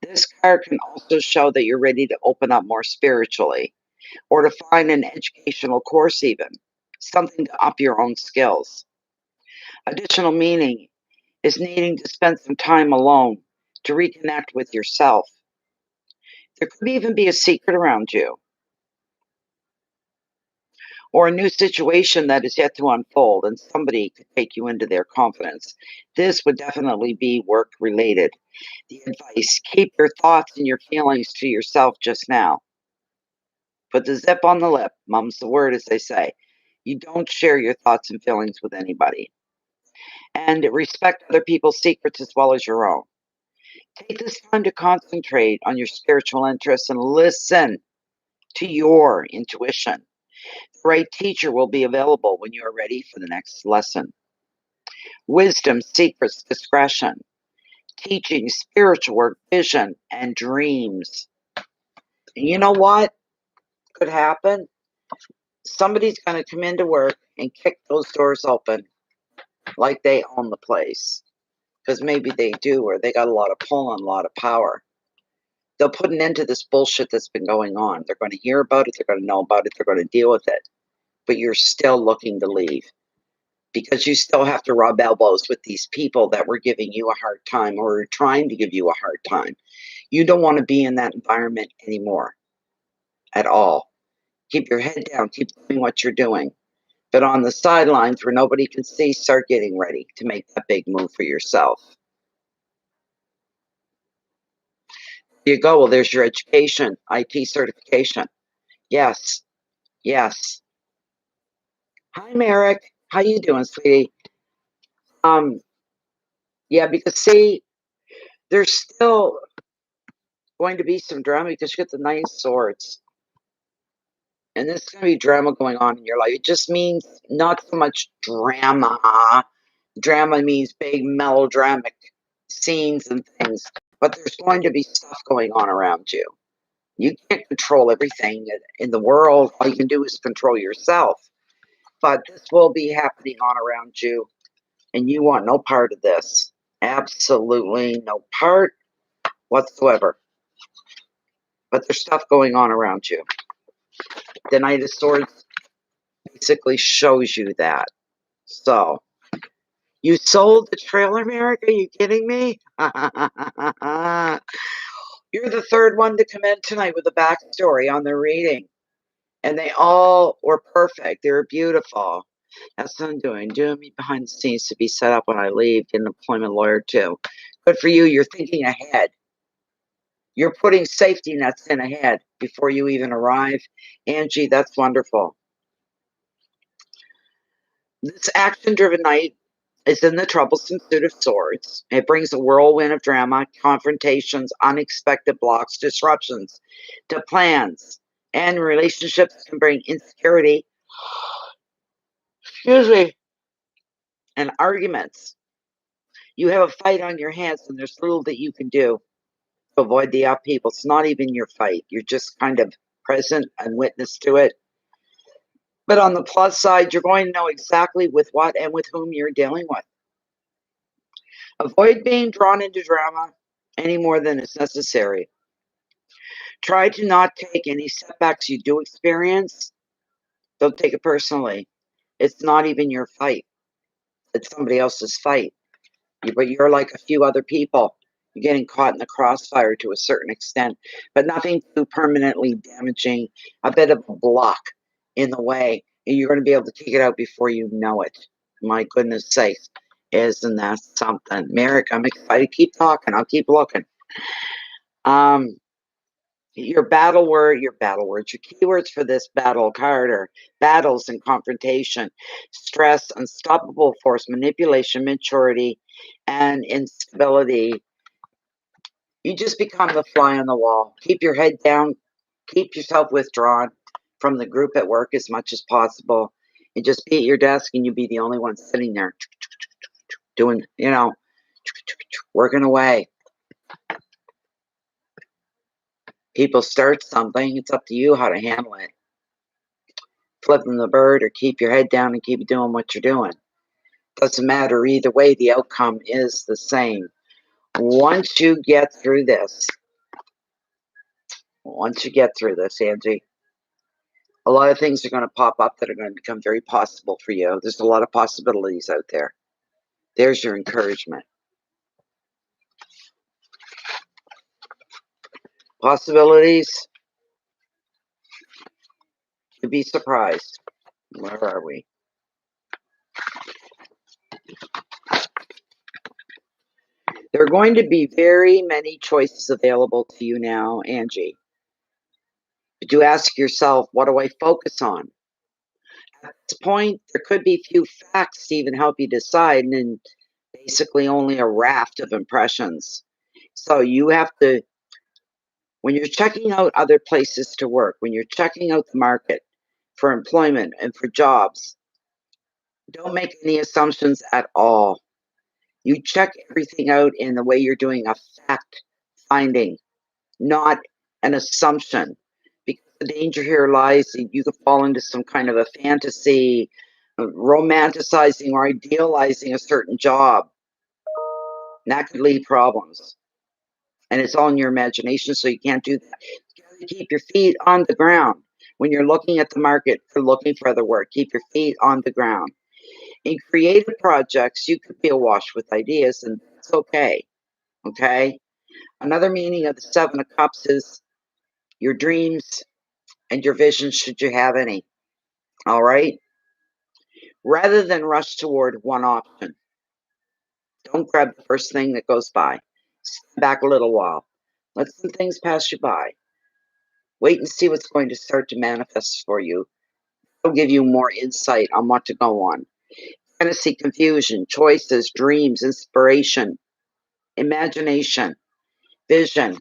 this card can also show that you're ready to open up more spiritually, or to find an educational course even, something to up your own skills. Additional meaning is needing to spend some time alone to reconnect with yourself. There could even be a secret around you, or a new situation that is yet to unfold, and somebody could take you into their confidence. This would definitely be work related. The advice: keep your thoughts and your feelings to yourself just now. Put the zip on the lip. Mum's the word, as they say. You don't share your thoughts and feelings with anybody. And respect other people's secrets as well as your own. Take this time to concentrate on your spiritual interests and listen to your intuition. The right teacher will be available when you are ready for the next lesson. Wisdom, secrets, discretion, teaching, spiritual work, vision, and dreams. And you know what could happen? Somebody's going to come into work and kick those doors open like they own the place. Because maybe they do, or they got a lot of pull and a lot of power. They'll put an end to this bullshit that's been going on. They're going to hear about it. They're going to know about it. They're going to deal with it. But you're still looking to leave because you still have to rub elbows with these people that were giving you a hard time or are trying to give you a hard time. You don't want to be in that environment anymore at all. Keep your head down. Keep doing what you're doing. But on the sidelines where nobody can see, start getting ready to make that big move for yourself. There you go. Well, there's your education, IT certification. Yes. Yes. Hi, Merrick. How you doing, sweetie? Yeah, because see, there's still going to be some drama because you get the Knight of Swords. And there's going to be drama going on in your life. It just means not so much drama. Drama means big melodramatic scenes and things. But there's going to be stuff going on around you. You can't control everything in the world. All you can do is control yourself. But this will be happening on around you. And you want no part of this. Absolutely no part whatsoever. But there's stuff going on around you. The Knight of Swords basically shows you that. So, you sold the trailer, Merrick? Are you kidding me? You're the third one to come in tonight with a backstory on their reading. And they all were perfect. They were beautiful. That's what I'm doing. Doing me behind the scenes to be set up when I leave. Get an employment lawyer, too. Good for you. You're thinking ahead. You're putting safety nets in ahead before you even arrive. Angie, that's wonderful. This action-driven knight is in the troublesome suit of swords. It brings a whirlwind of drama, confrontations, unexpected blocks, disruptions to plans, and relationships can bring insecurity, excuse me, and arguments. You have a fight on your hands, and there's little that you can do to avoid the upheaval. It's not even your fight. You're just kind of present and witness to it. But on the plus side, you're going to know exactly with what and with whom you're dealing with. Avoid being drawn into drama any more than is necessary. Try to not take any setbacks you do experience. Don't take it personally. It's not even your fight. It's somebody else's fight. But you're like a few other people. You're getting caught in the crossfire to a certain extent, but nothing too permanently damaging. A bit of a block in the way, and you're going to be able to take it out before you know it. My goodness sakes, isn't that something? Merrick, I'm excited. Keep talking. I'll keep looking. Your words, your keywords for this battle card are battles and confrontation, stress, unstoppable force, manipulation, maturity, and instability. You just become the fly on the wall. Keep your head down. Keep yourself withdrawn from the group at work as much as possible. And just be at your desk and you be the only one sitting there doing, working away. People start something. It's up to you how to handle it. Flip them the bird or keep your head down and keep doing what you're doing. Doesn't matter either way, the outcome is the same. Once you get through this, Angie, a lot of things are going to pop up that are going to become very possible for you. There's a lot of possibilities out there. There's your encouragement. Possibilities. You'd be surprised. Where are we? There are going to be very many choices available to you now, Angie. But you ask yourself, what do I focus on? At this point, there could be few facts to even help you decide, and basically only a raft of impressions. So you have to, when you're checking out other places to work, when you're checking out the market for employment and for jobs, don't make any assumptions at all. You check everything out in the way you're doing a fact finding, not an assumption. Because the danger here lies that you could fall into some kind of a fantasy, romanticizing or idealizing a certain job. And that could lead problems. And it's all in your imagination, so you can't do that. You gotta keep your feet on the ground. When you're looking at the market for looking for other work, keep your feet on the ground. In creative projects, you could be awash with ideas, and it's okay. Okay? Another meaning of the Seven of Cups is your dreams and your visions, should you have any. All right? Rather than rush toward one option, don't grab the first thing that goes by. Stand back a little while. Let some things pass you by. Wait and see what's going to start to manifest for you. It'll give you more insight on what to go on. You're going to see confusion, choices, dreams, inspiration, imagination, vision,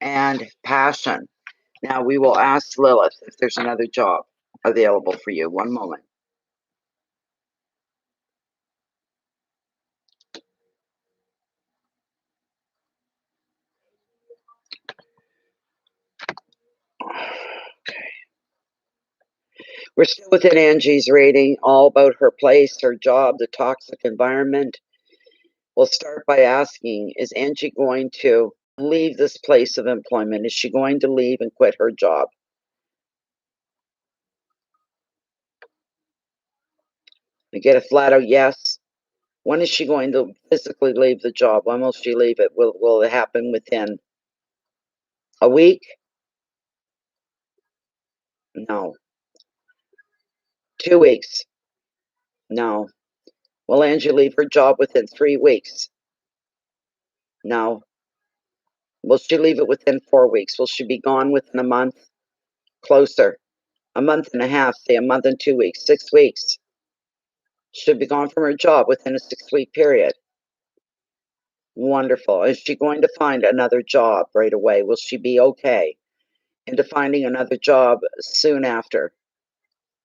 and passion. Now we will ask Lilith if there's another job available for you. One moment. We're still within Angie's rating, all about her place, her job, the toxic environment. We'll start by asking, is Angie going to leave this place of employment? Is she going to leave and quit her job? We get a flat out yes. When is she going to physically leave the job? When will she leave it? Will it happen within a week? No. 2 weeks? No. Will Angie leave her job within 3 weeks? No. Will she leave it within 4 weeks? Will she be gone within a month? Closer. A month and a half, say a month and 2 weeks, 6 weeks. She'll be gone from her job within a 6-week period. Wonderful. Is she going to find another job right away? Will she be okay into finding another job soon after?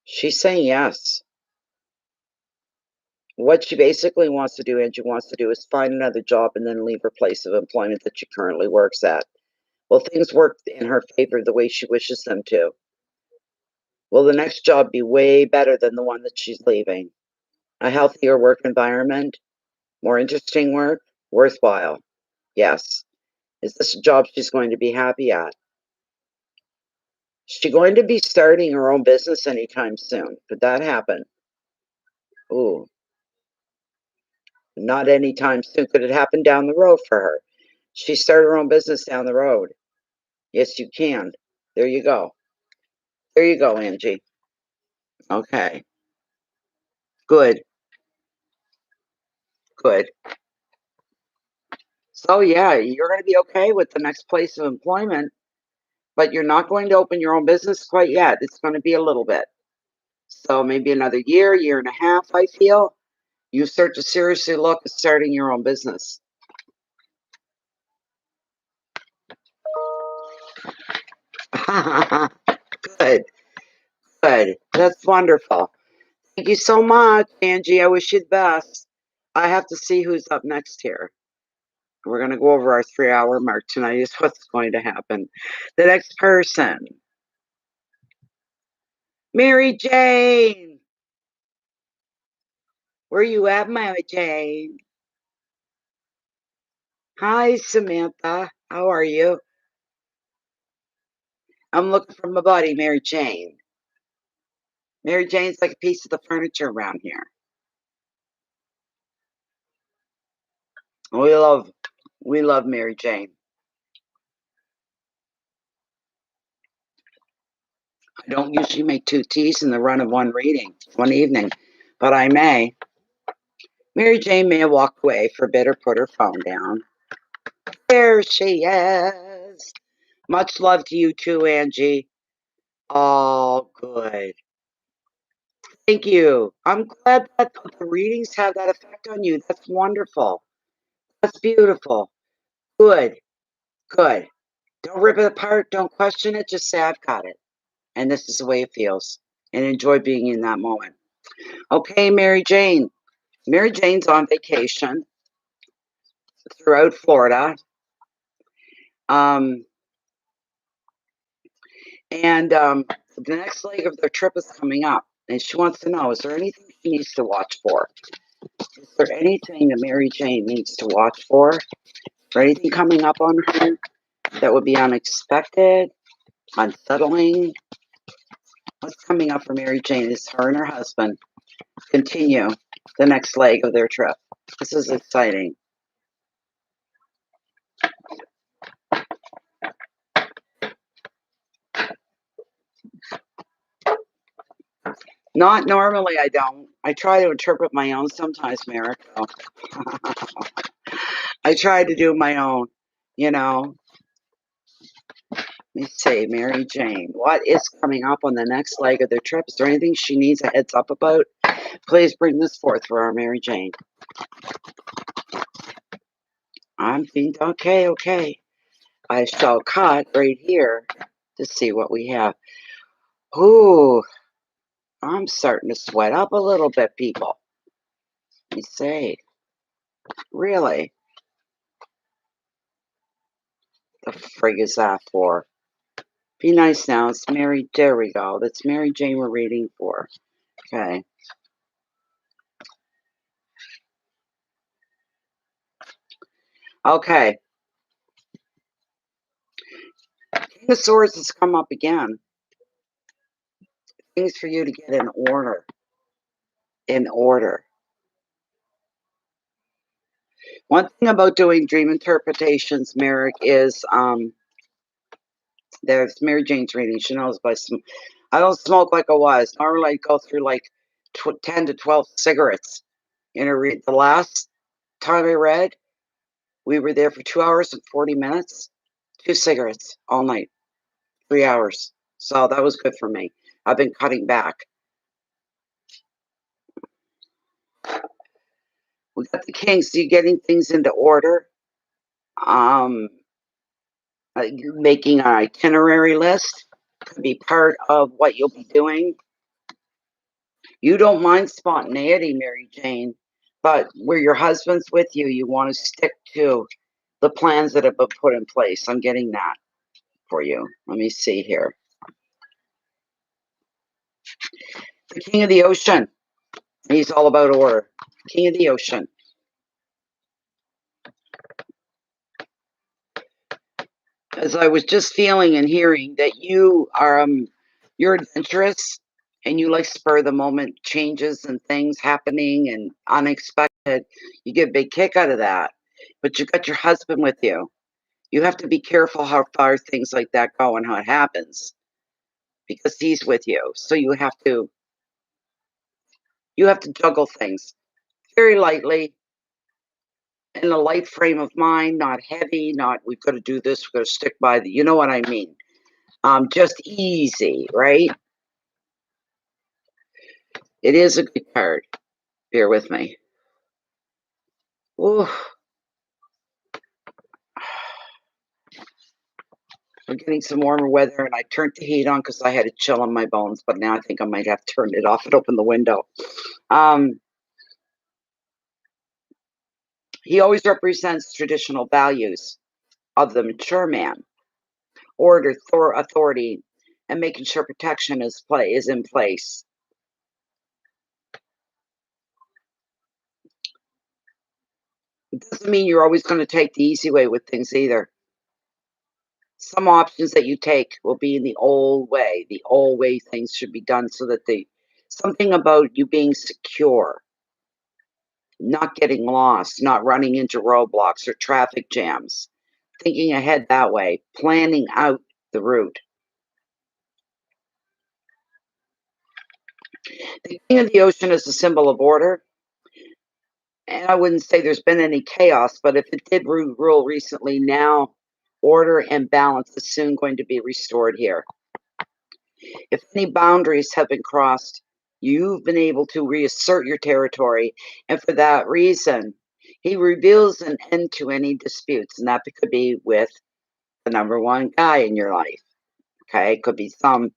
She's saying yes. What she basically wants to do, Angie wants to do, is find another job and then leave her place of employment that she currently works at. Will things work in her favor the way she wishes them to? Will the next job be way better than the one that she's leaving? A healthier work environment? More interesting work? Worthwhile? Yes. Is this a job she's going to be happy at? Is she going to be starting her own business anytime soon? Could that happen? Ooh. Not anytime soon. Could it happen down the road for her? She started her own business down the road. Yes, you can. There you go. There you go, Angie. Okay. Good. Good. So yeah, you're going to be okay with the next place of employment, but you're not going to open your own business quite yet. It's going to be a little bit. So maybe another year, year and a half, I feel, you start to seriously look at starting your own business. Good. Good. That's wonderful. Thank you so much, Angie. I wish you the best. I have to see who's up next here. We're going to go over our 3-hour mark tonight, is what's going to happen. The next person, Mary Jane. Where you at, Mary Jane? Hi, Samantha. How are you? I'm looking for my buddy, Mary Jane. Mary Jane's like a piece of the furniture around here. We love Mary Jane. I don't usually make 2 teas in the run of one reading, one evening, but I may. Mary Jane may have walked away for a bit or put her phone down. There she is. Much love to you too, Angie. Oh, good. Thank you. I'm glad that the readings have that effect on you. That's wonderful. That's beautiful. Good. Good. Don't rip it apart. Don't question it. Just say, I've got it. And this is the way it feels. And enjoy being in that moment. Okay, Mary Jane. Mary Jane's on vacation throughout Florida. The next leg of their trip is coming up. And she wants to know, is there anything she needs to watch for? Is there anything that Mary Jane needs to watch for? Is there anything coming up on her that would be unexpected, unsettling? What's coming up for Mary Jane is her and her husband continue the next leg of their trip. This is exciting. Not normally, I don't. I try to interpret my own sometimes, Merrick. I try to do my own, you know. Let me see, Mary Jane. What is coming up on the next leg of their trip? Is there anything she needs a heads up about? Please bring this forth for our Mary Jane. I'm thinking, okay. I shall cut right here to see what we have. Ooh, I'm starting to sweat up a little bit, people. Let me see. Really? The frig is that for? Be nice now. It's Mary. There we go. That's Mary Jane we're reading for. Okay. Okay. King of Swords has come up again. Things for you to get in order. In order. One thing about doing dream interpretations, Merrick, is there's Mary Jane's reading. She knows by some. I don't smoke like I was. Normally, I go through like 10 to 12 cigarettes in a read. The last time I read, we were there for 2 hours and 40 minutes. 2 cigarettes all night, 3 hours. So that was good for me. I've been cutting back. We got the king, so you're getting things into order. Making an itinerary list could be part of what you'll be doing. You don't mind spontaneity, Mary Jane, but where your husband's with you, you want to stick to the plans that have been put in place. I'm getting that for you. Let me see here. The King of the Ocean. He's all about order. King of the Ocean. As I was just feeling and hearing that you are you're adventurous and you like spur of the moment changes and things happening and unexpected. You get a big kick out of that. But you got your husband with you. You have to be careful how far things like that go and how it happens because he's with you. So you have to juggle things very lightly in a light frame of mind, not heavy, not we've got to do this, we've got to stick by the, you know what I mean? Just easy, right? It is a good card. Bear with me. Ooh. We're getting some warmer weather, and I turned the heat on because I had a chill in my bones, but now I think I might have to turn it off and open the window. He always represents traditional values of the mature man, order, authority, and making sure protection is in place. It doesn't mean you're always going to take the easy way with things either. Some options that you take will be in the old way things should be done so that something about you being secure, not getting lost, not running into roadblocks or traffic jams, thinking ahead that way, planning out the route. The King of the Ocean is a symbol of order. And I wouldn't say there's been any chaos, but if it did rule recently, now order and balance is soon going to be restored here. If any boundaries have been crossed, you've been able to reassert your territory, and for that reason, he reveals an end to any disputes, and that could be with the number one guy in your life. Okay, could be some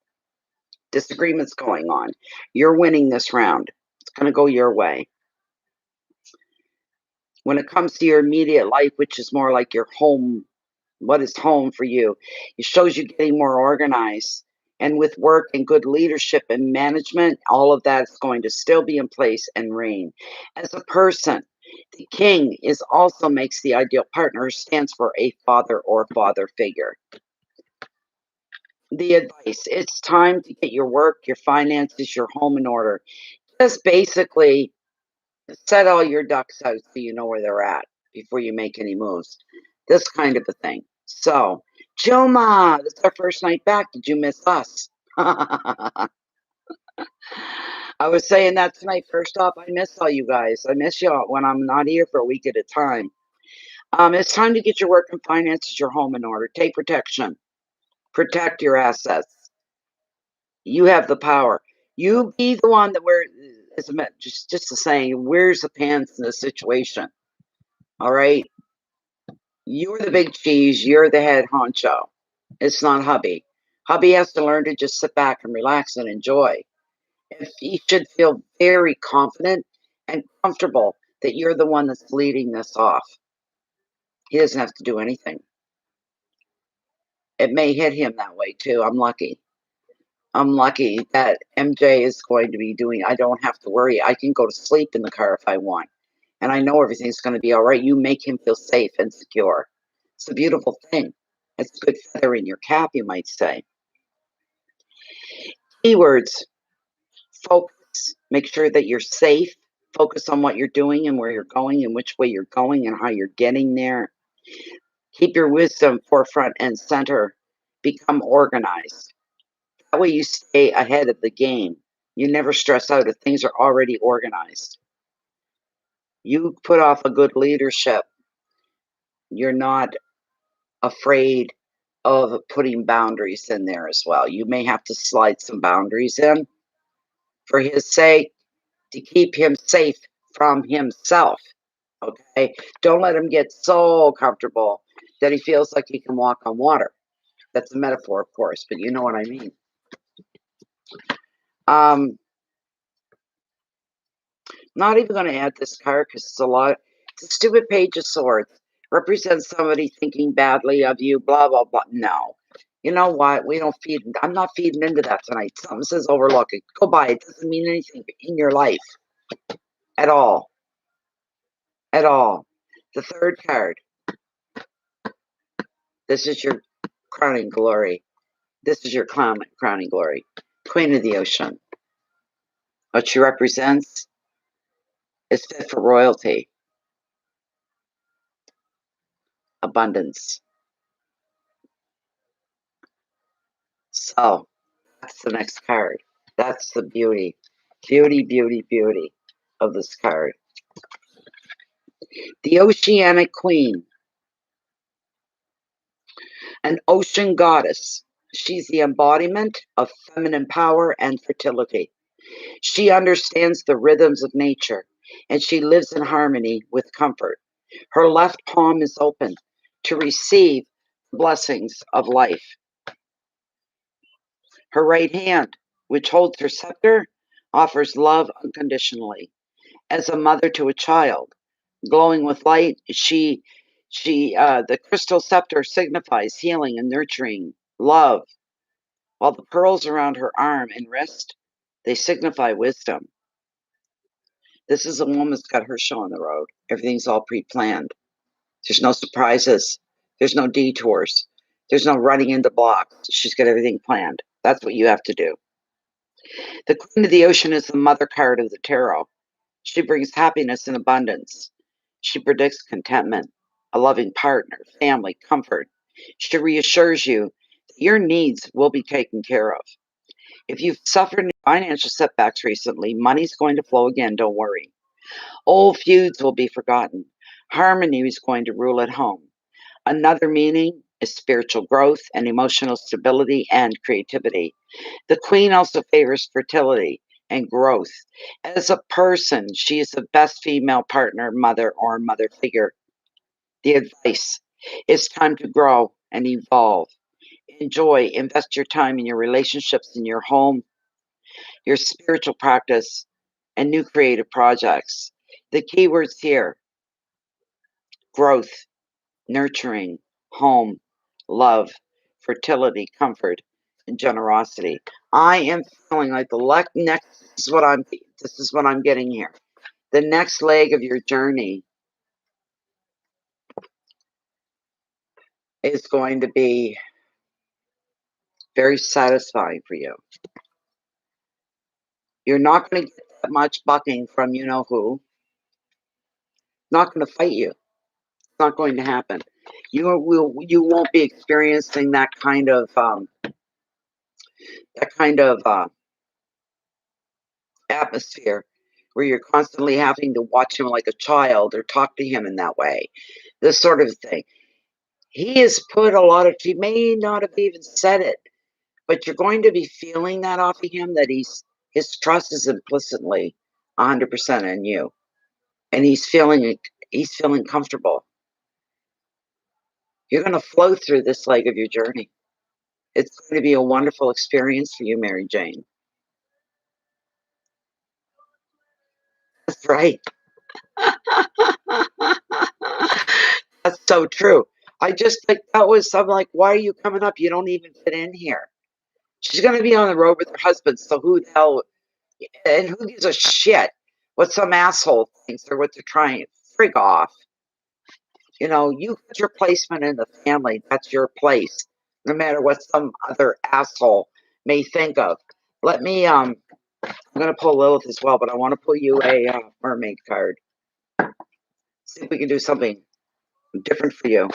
disagreements going on. You're winning this round. It's going to go your way. When it comes to your immediate life, which is more like your home, what is home for you? It shows you getting more organized. And with work and good leadership and management, all of that is going to still be in place and reign. As a person, the king is also makes the ideal partner, stands for a father or father figure. The advice, it's time to get your work, your finances, your home in order. Just basically set all your ducks out so you know where they're at before you make any moves. This kind of a thing. So, Joma, this is our first night back. Did you miss us? I was saying that tonight. First off, I miss all you guys. I miss y'all when I'm not here for a week at a time. It's time to get your work and finances, your home in order. Take protection. Protect your assets. You have the power. You be the one that wears, just the saying, wears the pants in the situation. All right? You're the big cheese. You're the head honcho. It's not hubby. Hubby has to learn to just sit back and relax and enjoy. If he should feel very confident and comfortable that you're the one that's leading this off. He doesn't have to do anything. It may hit him that way too. I'm lucky. I'm lucky that MJ is going to be doing, I don't have to worry. I can go to sleep in the car if I want. And I know everything's going to be all right. You make him feel safe and secure. It's a beautiful thing. It's a good feather in your cap, you might say. Keywords: focus. Make sure that you're safe. Focus on what you're doing and where you're going and which way you're going and how you're getting there. Keep your wisdom forefront and center. Become organized. That way you stay ahead of the game. You never stress out if things are already organized. You put off a good leadership. You're not afraid of putting boundaries in there as well. You may have to slide some boundaries in for his sake, to keep him safe from himself. Okay? Don't let him get so comfortable that he feels like he can walk on water. That's a metaphor, of course, but you know what I mean. Not even going to add this card because it's a lot. It's a stupid Page of Swords. Represents somebody thinking badly of you, blah, blah, blah. No. You know what? We don't feed. I'm not feeding into that tonight. Something says overlook it. Go by. It doesn't mean anything in your life at all. At all. The third card. This is your crowning glory. This is your crowning glory. Queen of the Ocean. What she represents is fit for royalty. Abundance. So, that's the next card. That's the beauty. Beauty, beauty, beauty of this card. The Oceanic Queen. An ocean goddess. She's the embodiment of feminine power and fertility. She understands the rhythms of nature, and she lives in harmony with comfort. Her left palm is open to receive blessings of life. Her right hand, which holds her scepter, offers love unconditionally. As a mother to a child, glowing with light, the crystal scepter signifies healing and nurturing, love, while the pearls around her arm and wrist, they signify wisdom. This is a woman that's got her show on the road. Everything's all pre-planned. There's no surprises. There's no detours. There's no running into blocks. She's got everything planned. That's what you have to do. The Queen of the Ocean is the mother card of the tarot. She brings happiness and abundance. She predicts contentment, a loving partner, family, comfort. She reassures you that your needs will be taken care of. If you've suffered financial setbacks recently, money's going to flow again, don't worry. Old feuds will be forgotten. Harmony is going to rule at home. Another meaning is spiritual growth and emotional stability and creativity. The Queen also favors fertility and growth. As a person, she is the best female partner, mother, or mother figure. The advice: it's time to grow and evolve. Enjoy, invest your time in your relationships, in your home, your spiritual practice, and new creative projects. The keywords here: growth, nurturing, home, love, fertility, comfort, and generosity. I am feeling like the next this is what I'm getting here. The next leg of your journey is going to be very satisfying for you. You're not going to get that much bucking from you know who. Not going to fight you. It's not going to happen. You won't be experiencing that kind of atmosphere where you're constantly having to watch him like a child or talk to him in that way. This sort of thing. He has put a lot of, he may not have even said it, but you're going to be feeling that off of him, that his trust is implicitly 100% in you. And he's feeling comfortable. You're going to flow through this leg of your journey. It's going to be a wonderful experience for you, Mary Jane. That's right. That's so true. I'm like, why are you coming up? You don't even fit in here. She's going to be on the road with her husband, so who the hell, and who gives a shit what some asshole thinks or what they're trying? Frig off. You know, you got your placement in the family. That's your place, no matter what some other asshole may think of. Let me, I'm going to pull Lilith as well, but I want to pull you a mermaid card. See if we can do something different for you.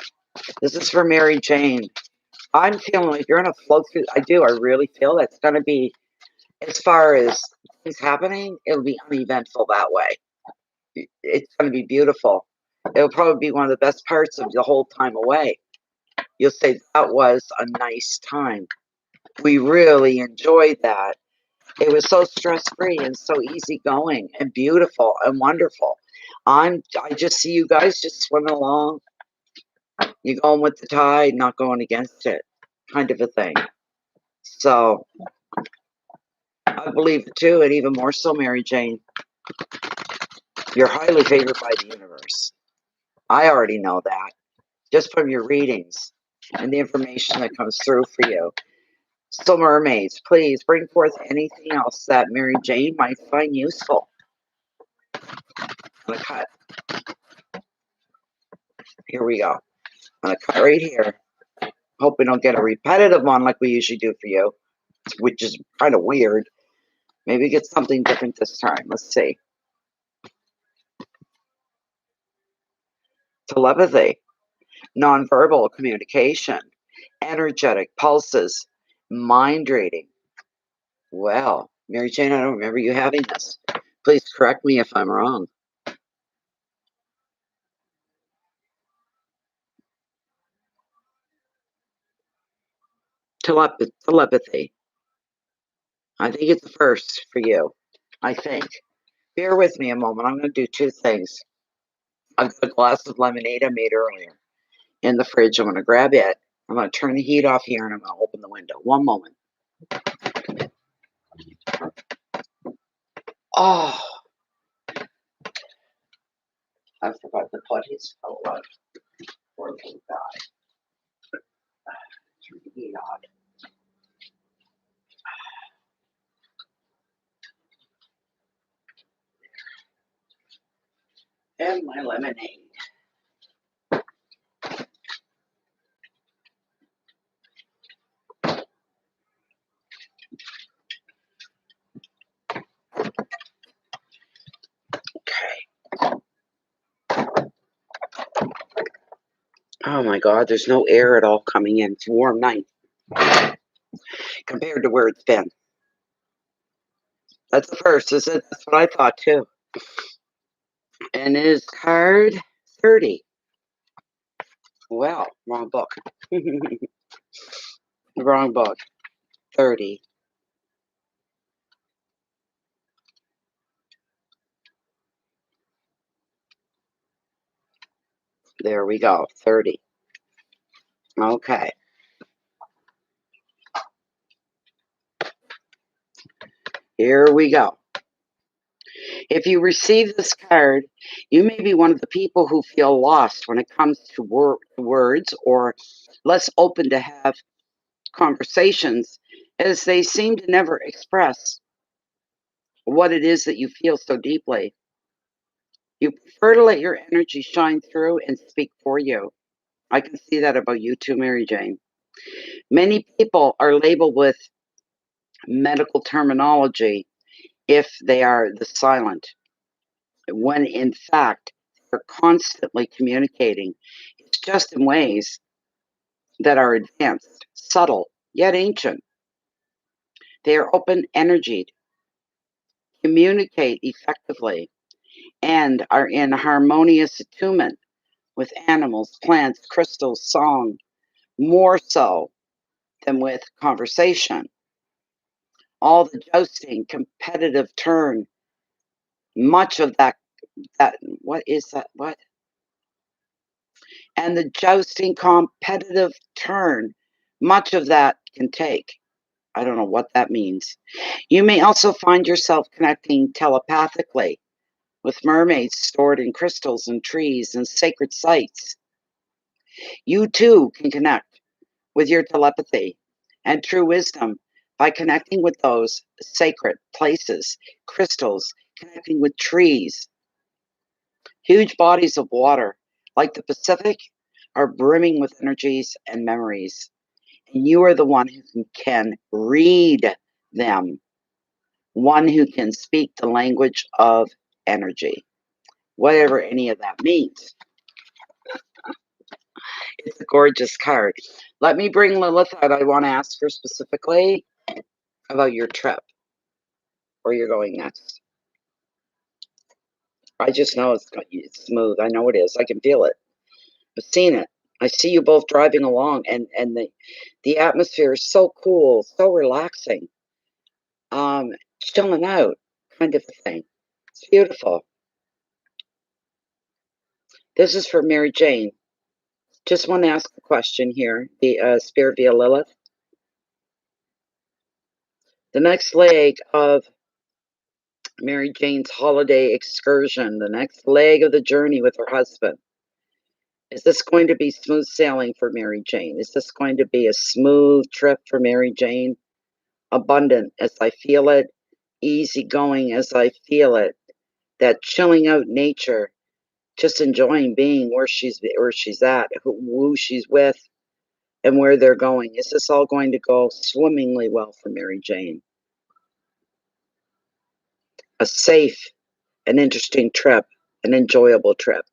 This is for Mary Jane. I'm feeling like you're going to float through. I really feel that's going to be, as far as things happening, it'll be uneventful that way. It's going to be beautiful. It'll probably be one of the best parts of the whole time away. You'll say, that was a nice time. We really enjoyed that. It was so stress-free and so easygoing and beautiful and wonderful. I just see you guys just swimming along. You're going with the tide, not going against it, kind of a thing. So I believe it too, and even more so, Mary Jane. You're highly favored by the universe. I already know that, just from your readings and the information that comes through for you. So mermaids, please bring forth anything else that Mary Jane might find useful. I'm gonna cut. Here we go. I'm gonna cut right here. Hope we don't get a repetitive one like we usually do for you, which is kind of weird. Maybe get something different this time. Let's see. Telepathy, nonverbal communication, energetic pulses, mind reading. Well, Mary Jane, I don't remember you having this. Please correct me if I'm wrong. Telepathy. I think it's the first for you. I think. Bear with me a moment. I'm going to do two things. I've got a glass of lemonade I made earlier in the fridge. I'm going to grab it. I'm going to turn the heat off here and I'm going to open the window. One moment. Oh, I forgot the putties. Oh, what? Poor little guy. Turn the heat on. And my lemonade. Okay. Oh my God, there's no air at all coming in. It's a warm night compared to where it's been. That's the first, is it? That's what I thought too. And it is card 30. Well, wrong book. Wrong book. 30. There we go. 30. Okay. Here we go. If you receive this card, you may be one of the people who feel lost when it comes to words or less open to have conversations, as they seem to never express what it is that you feel so deeply. You prefer to let your energy shine through and speak for you. I can see that about you too, Mary Jane. Many people are labeled with medical terminology if they are the silent, when in fact they're constantly communicating. It's just in ways that are advanced, subtle, yet ancient. They are open energied, communicate effectively, and are in harmonious attunement with animals, plants, crystals, song, more so than with conversation. All the jousting, competitive turn, much of that what is that? What? And the jousting competitive turn, much of that can take. I don't know what that means. You may also find yourself connecting telepathically with mermaids stored in crystals and trees and sacred sites. You too can connect with your telepathy and true wisdom by connecting with those sacred places, crystals, connecting with trees. Huge bodies of water, like the Pacific, are brimming with energies and memories. And you are the one who can read them, one who can speak the language of energy, whatever any of that means. It's a gorgeous card. Let me bring Lilith out. I want to ask her specifically about your trip, where you're going next. I just know it's smooth. I know it is. I can feel it. I've seen it. I see you both driving along, and the atmosphere is so cool, so relaxing, chilling out, kind of thing. It's beautiful. This is for Mary Jane. Just want to ask a question here. The Spirit via Lilith. The next leg of Mary Jane's holiday excursion, the next leg of the journey with her husband. Is this going to be smooth sailing for Mary Jane? Is this going to be a smooth trip for Mary Jane? Abundant as I feel it, easygoing as I feel it, that chilling out nature, just enjoying being where she's at, who she's with, and where they're going. Is this all going to go swimmingly well for Mary Jane? A safe, an interesting trip, an enjoyable trip.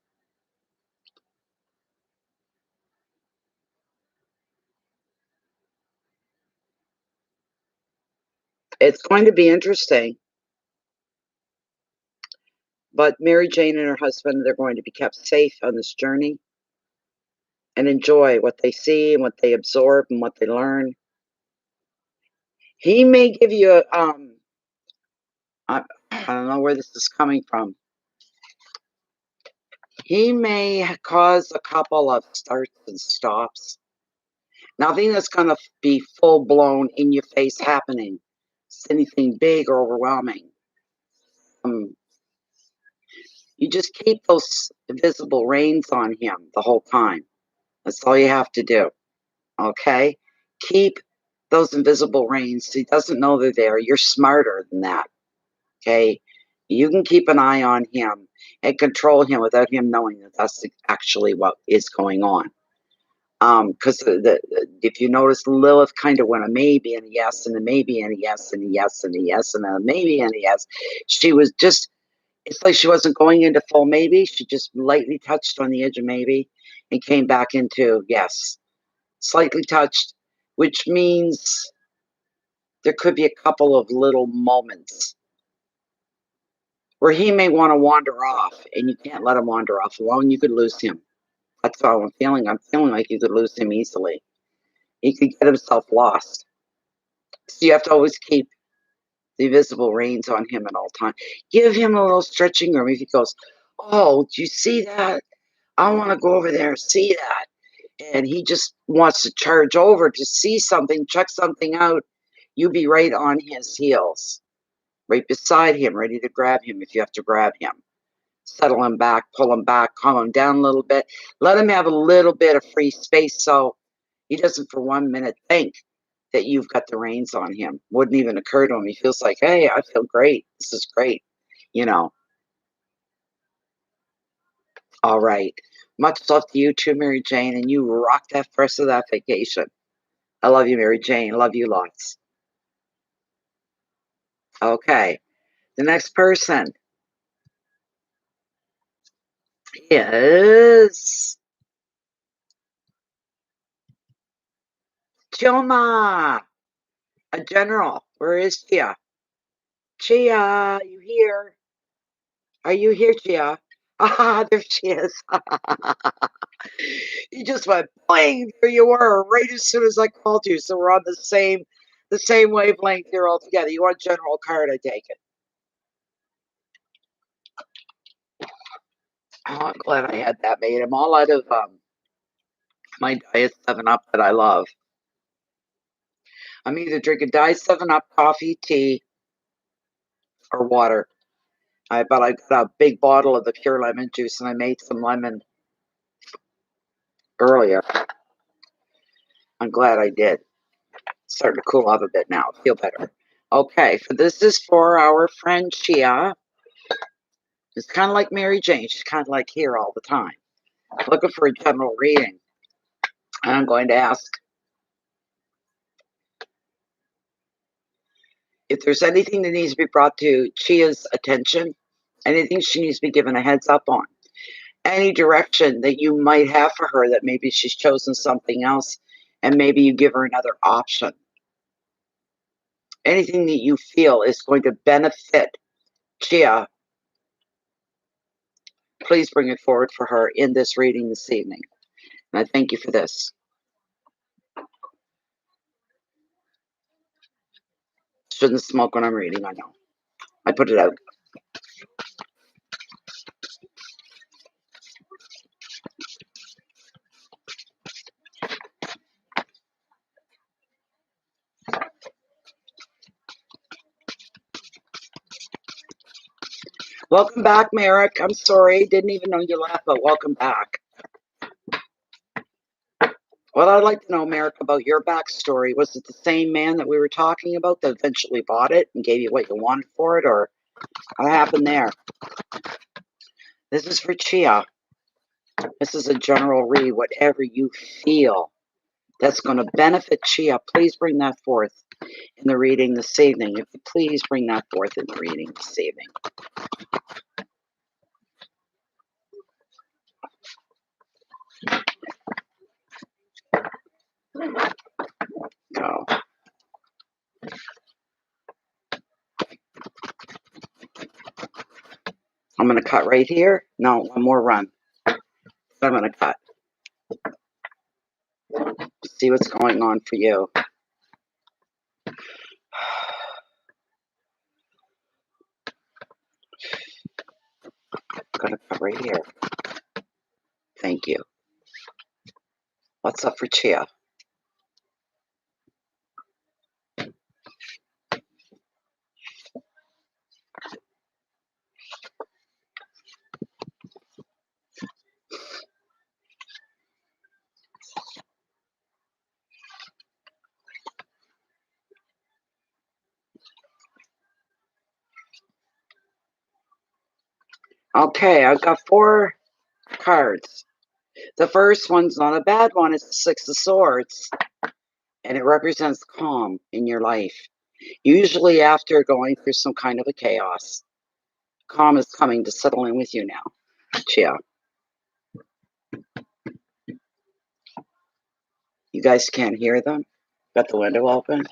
It's going to be interesting, but Mary Jane and her husband, they're going to be kept safe on this journey and enjoy what they see and what they absorb and what they learn. He may give you a, I don't know where this is coming from. He may cause a couple of starts and stops. Nothing that's going to be full blown in your face happening. It's anything big or overwhelming. You just keep those invisible reins on him the whole time. That's all you have to do. Okay? Keep those invisible reins. He doesn't know they're there. You're smarter than that. Okay? You can keep an eye on him and control him without him knowing that that's actually what is going on. Because if you notice, Lilith kind of went a maybe and a yes and a maybe and a yes and a yes and a yes and a maybe and a yes. She was just, it's like she wasn't going into full maybe. She just lightly touched on the edge of maybe and came back into yes. Slightly touched, which means there could be a couple of little moments where he may want to wander off, and you can't let him wander off alone. You could lose him. That's how I'm feeling. I'm feeling like you could lose him easily. He could get himself lost. So you have to always keep the visible reins on him at all times. Give him a little stretching room. If he goes, "Oh, do you see that? I want to go over there and see that. And he just wants to charge over to see something, check something out. You be right on his heels, right beside him, ready to grab him if you have to grab him. Settle him back, pull him back, calm him down a little bit. Let him have a little bit of free space so he doesn't for 1 minute think that you've got the reins on him. Wouldn't even occur to him. He feels like, hey, I feel great. This is great. You know. All right. Much love to you too, Mary Jane, and you rock that rest of that vacation. I love you, Mary Jane. Love you lots. Okay. The next person is Choma, a general. Where is Chia? Chia, you here? Are you here, Chia? Ah, there she is. You just went bling. There you were, right as soon as I called you. So we're on the same wavelength here all together. You want general card? I take it. Oh, I'm glad I had that made. I'm all out of my Diet 7-Up that I love. I'm either drinking Diet 7-Up, coffee, tea, or water. But I got a big bottle of the pure lemon juice, and I made some lemon earlier. I'm glad I did. It's starting to cool off a bit now. I feel better. Okay, this is for our friend Chia. It's kind of like Mary Jane. She's kind of like here all the time. Looking for a general reading. And I'm going to ask if there's anything that needs to be brought to Chia's attention, anything she needs to be given a heads up on, any direction that you might have for her that maybe she's chosen something else and maybe you give her another option. Anything that you feel is going to benefit Chia, please bring it forward for her in this reading this evening. And I thank you for this. Shouldn't smoke when I'm reading, I know. I put it out. Welcome back, Merrick. I'm sorry. Didn't even know you left, but welcome back. What I'd like to know, Merrick, about your backstory, was it the same man that we were talking about that eventually bought it and gave you what you wanted for it, or what happened there? This is for Chia. This is a general read. Whatever you feel that's going to benefit Chia, please bring that forth in the reading this evening. If you please bring that forth in the reading this evening. Go. I'm going to cut right here. No, one more run. I'm going to cut. See what's going on for you. I'm going to cut right here. Thank you. What's up for Chia? Okay, I've got 4 cards. The first one's not a bad one. It's the 6 of Swords. And it represents calm in your life. Usually after going through some kind of a chaos. Calm is coming to settle in with you now, Chia. You guys can't hear them? Got the window open?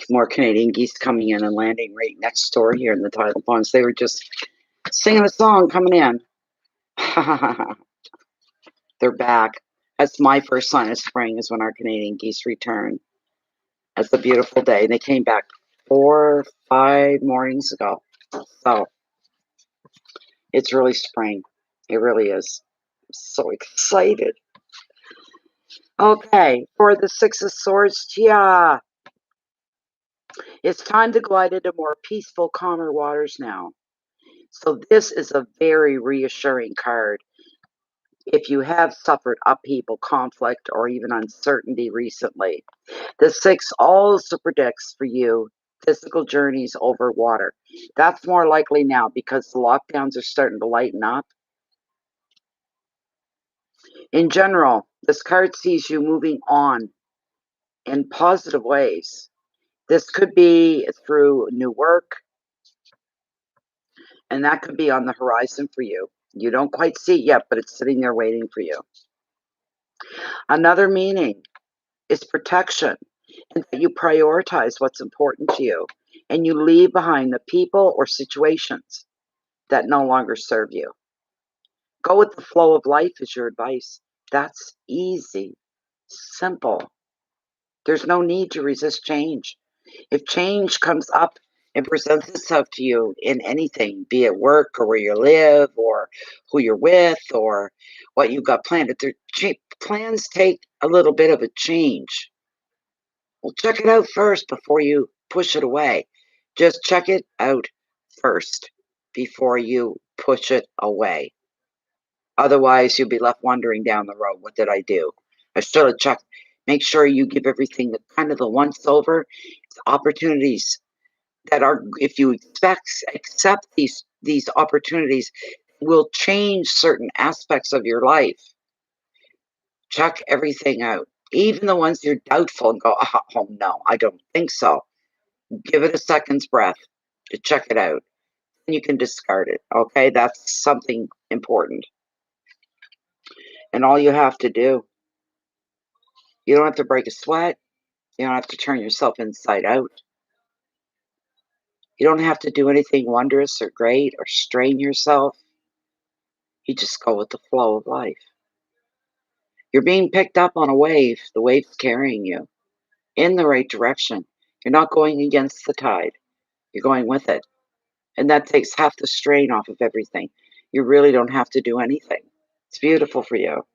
More Canadian geese coming in and landing right next door here in the tidal ponds. They were just singing a song coming in. They're back. That's my first sign of spring, is when our Canadian geese return. That's a beautiful day. They came back 4 or 5 mornings ago. So it's really spring. It really is. So excited. Okay, for the Six of Swords, yeah, it's time to glide into more peaceful, calmer waters now. So this is a very reassuring card. If you have suffered upheaval, conflict, or even uncertainty recently, the six also predicts for you physical journeys over water. That's more likely now because the lockdowns are starting to lighten up. In general, this card sees you moving on in positive ways. This could be through new work, and that could be on the horizon for you. You don't quite see it yet, but it's sitting there waiting for you. Another meaning is protection, and that you prioritize what's important to you, and you leave behind the people or situations that no longer serve you. Go with the flow of life is your advice. That's easy, simple. There's no need to resist change. If change comes up and presents itself to you in anything, be it work or where you live or who you're with or what you've got planned, if plans take a little bit of a change, well, check it out first before you push it away. Just check it out first before you push it away. Otherwise, you'll be left wondering down the road, what did I do? I should have checked. Make sure you give everything the kind of the once over opportunities that are, if you accept these opportunities, will change certain aspects of your life. Check everything out, even the ones you're doubtful and go, oh no, I don't think so. Give it a second's breath to check it out. And you can discard it. Okay, that's something important. And all you have to do, you don't have to break a sweat. You don't have to turn yourself inside out. You don't have to do anything wondrous or great or strain yourself. You just go with the flow of life. You're being picked up on a wave. The wave's carrying you in the right direction. You're not going against the tide. You're going with it. And that takes half the strain off of everything. You really don't have to do anything. It's beautiful for you.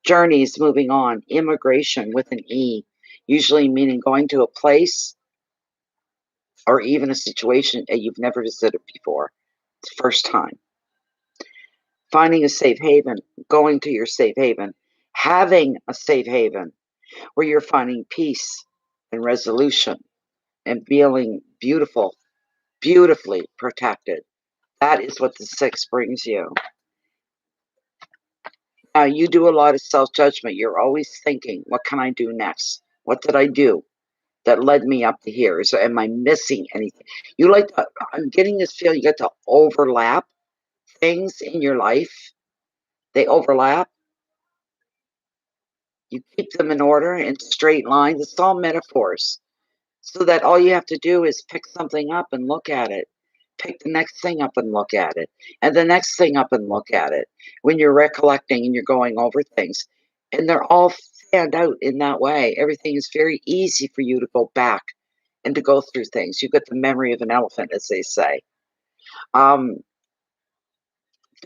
Journeys, moving on. Immigration with an E, usually meaning going to a place or even a situation that you've never visited before. It's first time. Finding a safe haven, going to your safe haven, having a safe haven where you're finding peace and resolution and feeling beautiful, beautifully protected. That is what the six brings you. Now, you do a lot of self-judgment. You're always thinking, what can I do next? What did I do that led me up to here? Am I missing anything? You like to, I'm getting this feel you get to overlap things in your life. They overlap. You keep them in order in straight lines. It's all metaphors. So that all you have to do is pick something up and look at it. Pick the next thing up and look at it. And the next thing up and look at it. When you're recollecting and you're going over things. And they're all stand out in that way. Everything is very easy for you to go back and to go through things. You've got the memory of an elephant, as they say. Um,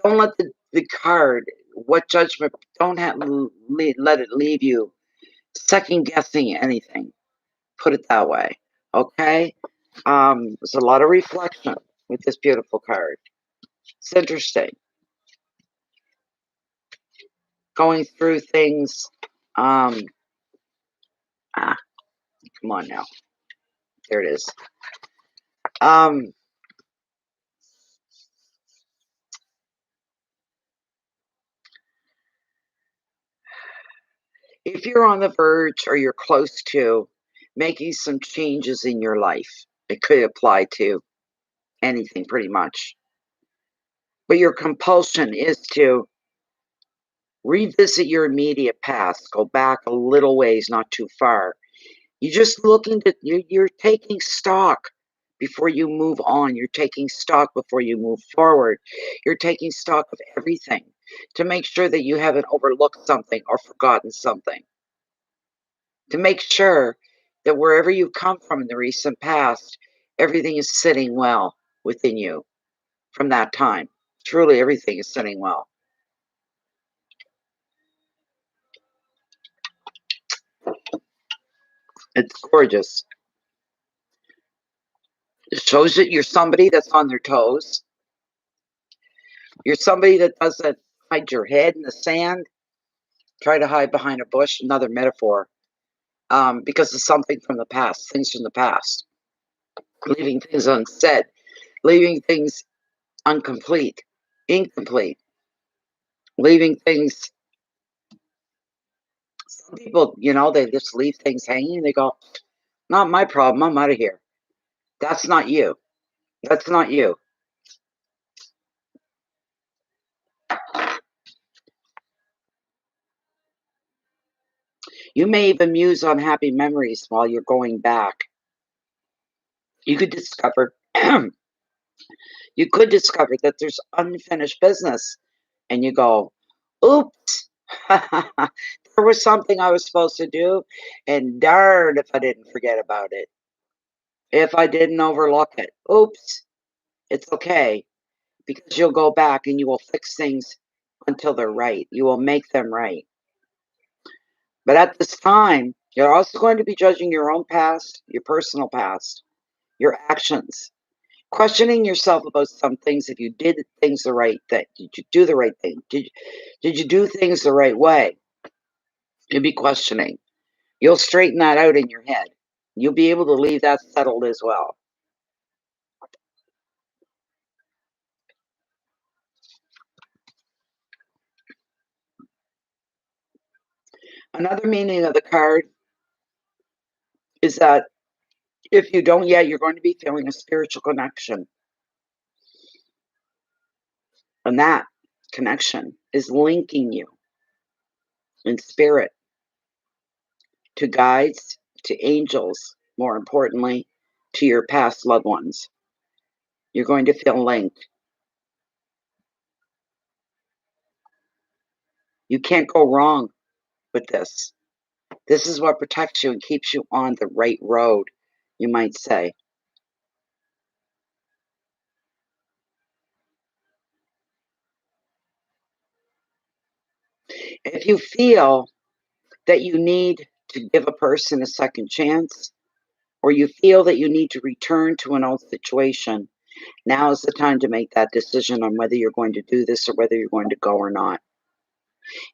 don't let the card, what judgment, don't let it leave you second guessing anything. Put it that way. Okay? There's a lot of reflection with this beautiful card. It's interesting. Going through things. Um, come on now. There it is. If you're on the verge or you're close to making some changes in your life, it could apply to anything pretty much. But your compulsion is to revisit your immediate past, go back a little ways, not too far. You're just looking to, you're taking stock before you move on. You're taking stock before you move forward. You're taking stock of everything to make sure that you haven't overlooked something or forgotten something. To make sure that wherever you've come from in the recent past, everything is sitting well within you from that time. Truly, everything is sitting well. It's gorgeous. It shows that you're somebody that's on their toes. You're somebody that doesn't hide your head in the sand, try to hide behind a bush, another metaphor, because of something from the past, things from the past, leaving things unsaid, leaving things incomplete, leaving things. Some people, they just leave things hanging. They go, not my problem. I'm out of here. That's not you. That's not you. You may even muse on happy memories while you're going back. You could discover that there's unfinished business, and you go, oops, there was something I was supposed to do, and darn if I didn't forget about it. If I didn't overlook it. Oops. It's okay, because you'll go back and you will fix things until they're right. You will make them right. But at this time, you're also going to be judging your own past, your personal past, your actions, questioning yourself about some things. If you did things the right thing, did you do the right thing? Did you do things the right way? You'll be questioning. You'll straighten that out in your head. You'll be able to leave that settled as well. Another meaning of the card is that if you don't yet, you're going to be feeling a spiritual connection. And that connection is linking you in spirit to guides, to angels, more importantly, to your past loved ones. You're going to feel linked. You can't go wrong with this. This is what protects you and keeps you on the right road, you might say. If you feel that you need to give a person a second chance, or you feel that you need to return to an old situation, now is the time to make that decision on whether you're going to do this or whether you're going to go or not.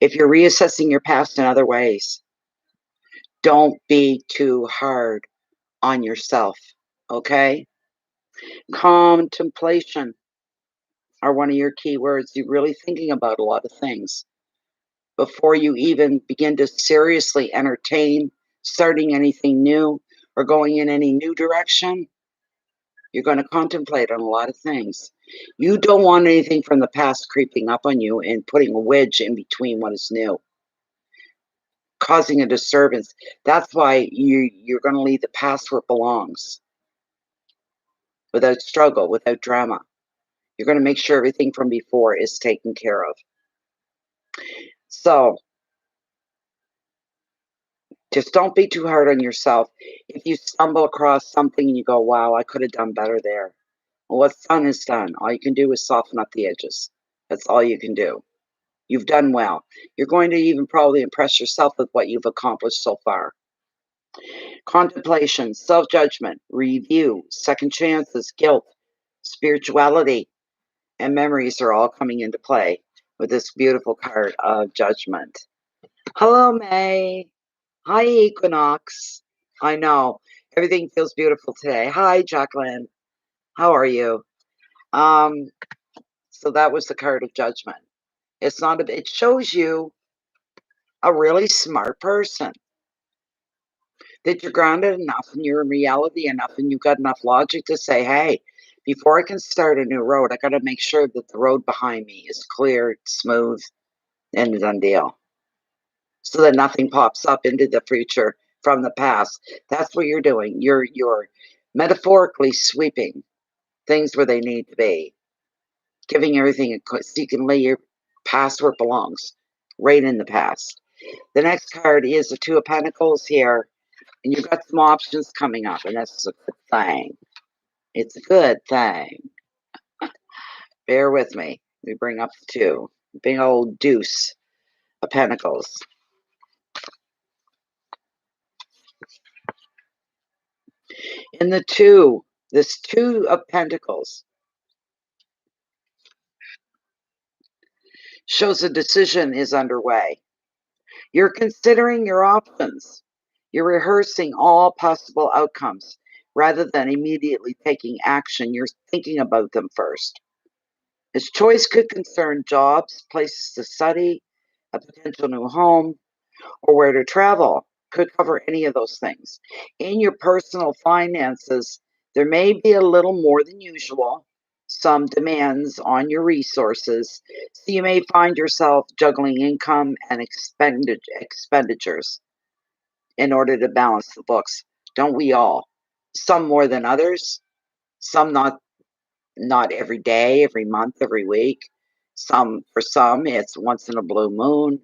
If you're reassessing your past in other ways, don't be too hard on yourself, okay? Contemplation are one of your key words. You're really thinking about a lot of things before you even begin to seriously entertain starting anything new or going in any new direction. You're going to contemplate on a lot of things. You don't want anything from the past creeping up on you and putting a wedge in between what is new, causing a disturbance. That's why you're going to leave the past where it belongs, without struggle, without drama. You're going to make sure everything from before is taken care of. So just don't be too hard on yourself. If you stumble across something and you go, wow, I could have done better there. Well, what's done is done. All you can do is soften up the edges. That's all you can do. You've done well. You're going to even probably impress yourself with what you've accomplished so far. Contemplation, self-judgment, review, second chances, guilt, spirituality, and memories are all coming into play with this beautiful card of Judgment. Hello, May. Hi, Equinox. I know. Everything feels beautiful today. Hi, Jacqueline. How are you? So that was the card of Judgment. It's not a, it shows you a really smart person, that you're grounded enough and you're in reality enough and you've got enough logic to say, hey, before I can start a new road, I got to make sure that the road behind me is clear, smooth, and a done deal, so that nothing pops up into the future from the past. That's what you're doing. You're metaphorically sweeping things where they need to be, giving everything so you can lay your past where it belongs, right in the past. The next card is the Two of Pentacles here, and you've got some options coming up, and that's a good thing. It's a good thing. Bear with me. We bring up the two. Big old deuce of Pentacles. In the two, this Two of Pentacles shows a decision is underway. You're considering your options. You're rehearsing all possible outcomes. Rather than immediately taking action, you're thinking about them first. This choice could concern jobs, places to study, a potential new home, or where to travel. Could cover any of those things. In your personal finances, there may be a little more than usual, some demands on your resources, so you may find yourself juggling income and expenditures in order to balance the books. Don't we all? Some more than others, some not every day, every month, every week. For some, it's once in a blue moon.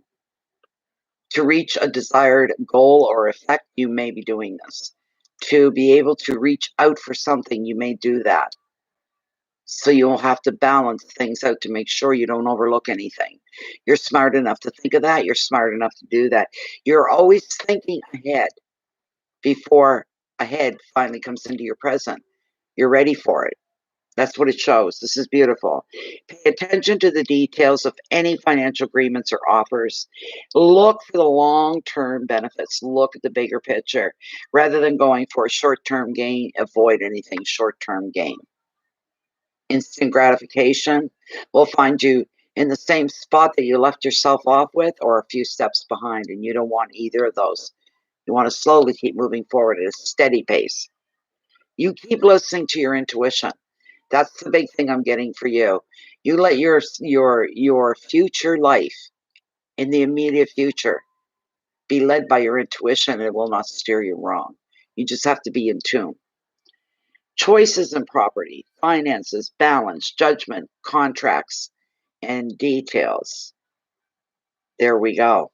To reach a desired goal or effect, you may be doing this. To be able to reach out for something, you may do that. So you'll have to balance things out to make sure you don't overlook anything. You're smart enough to think of that. You're smart enough to do that. You're always thinking ahead before ahead finally comes into your present. You're ready for it. That's what it shows. This is beautiful. Pay attention to the details of any financial agreements or offers. Look for the long-term benefits. Look at the bigger picture. Rather than going for a short-term gain, avoid anything short-term gain. Instant gratification will find you in the same spot that you left yourself off with or a few steps behind, and you don't want either of those. You want to slowly keep moving forward at a steady pace. You keep listening to your intuition. That's the big thing I'm getting for you. You let your future life in the immediate future be led by your intuition, and it will not steer you wrong. You just have to be in tune. Choices in property, finances, balance, judgment, contracts, and details. There we go.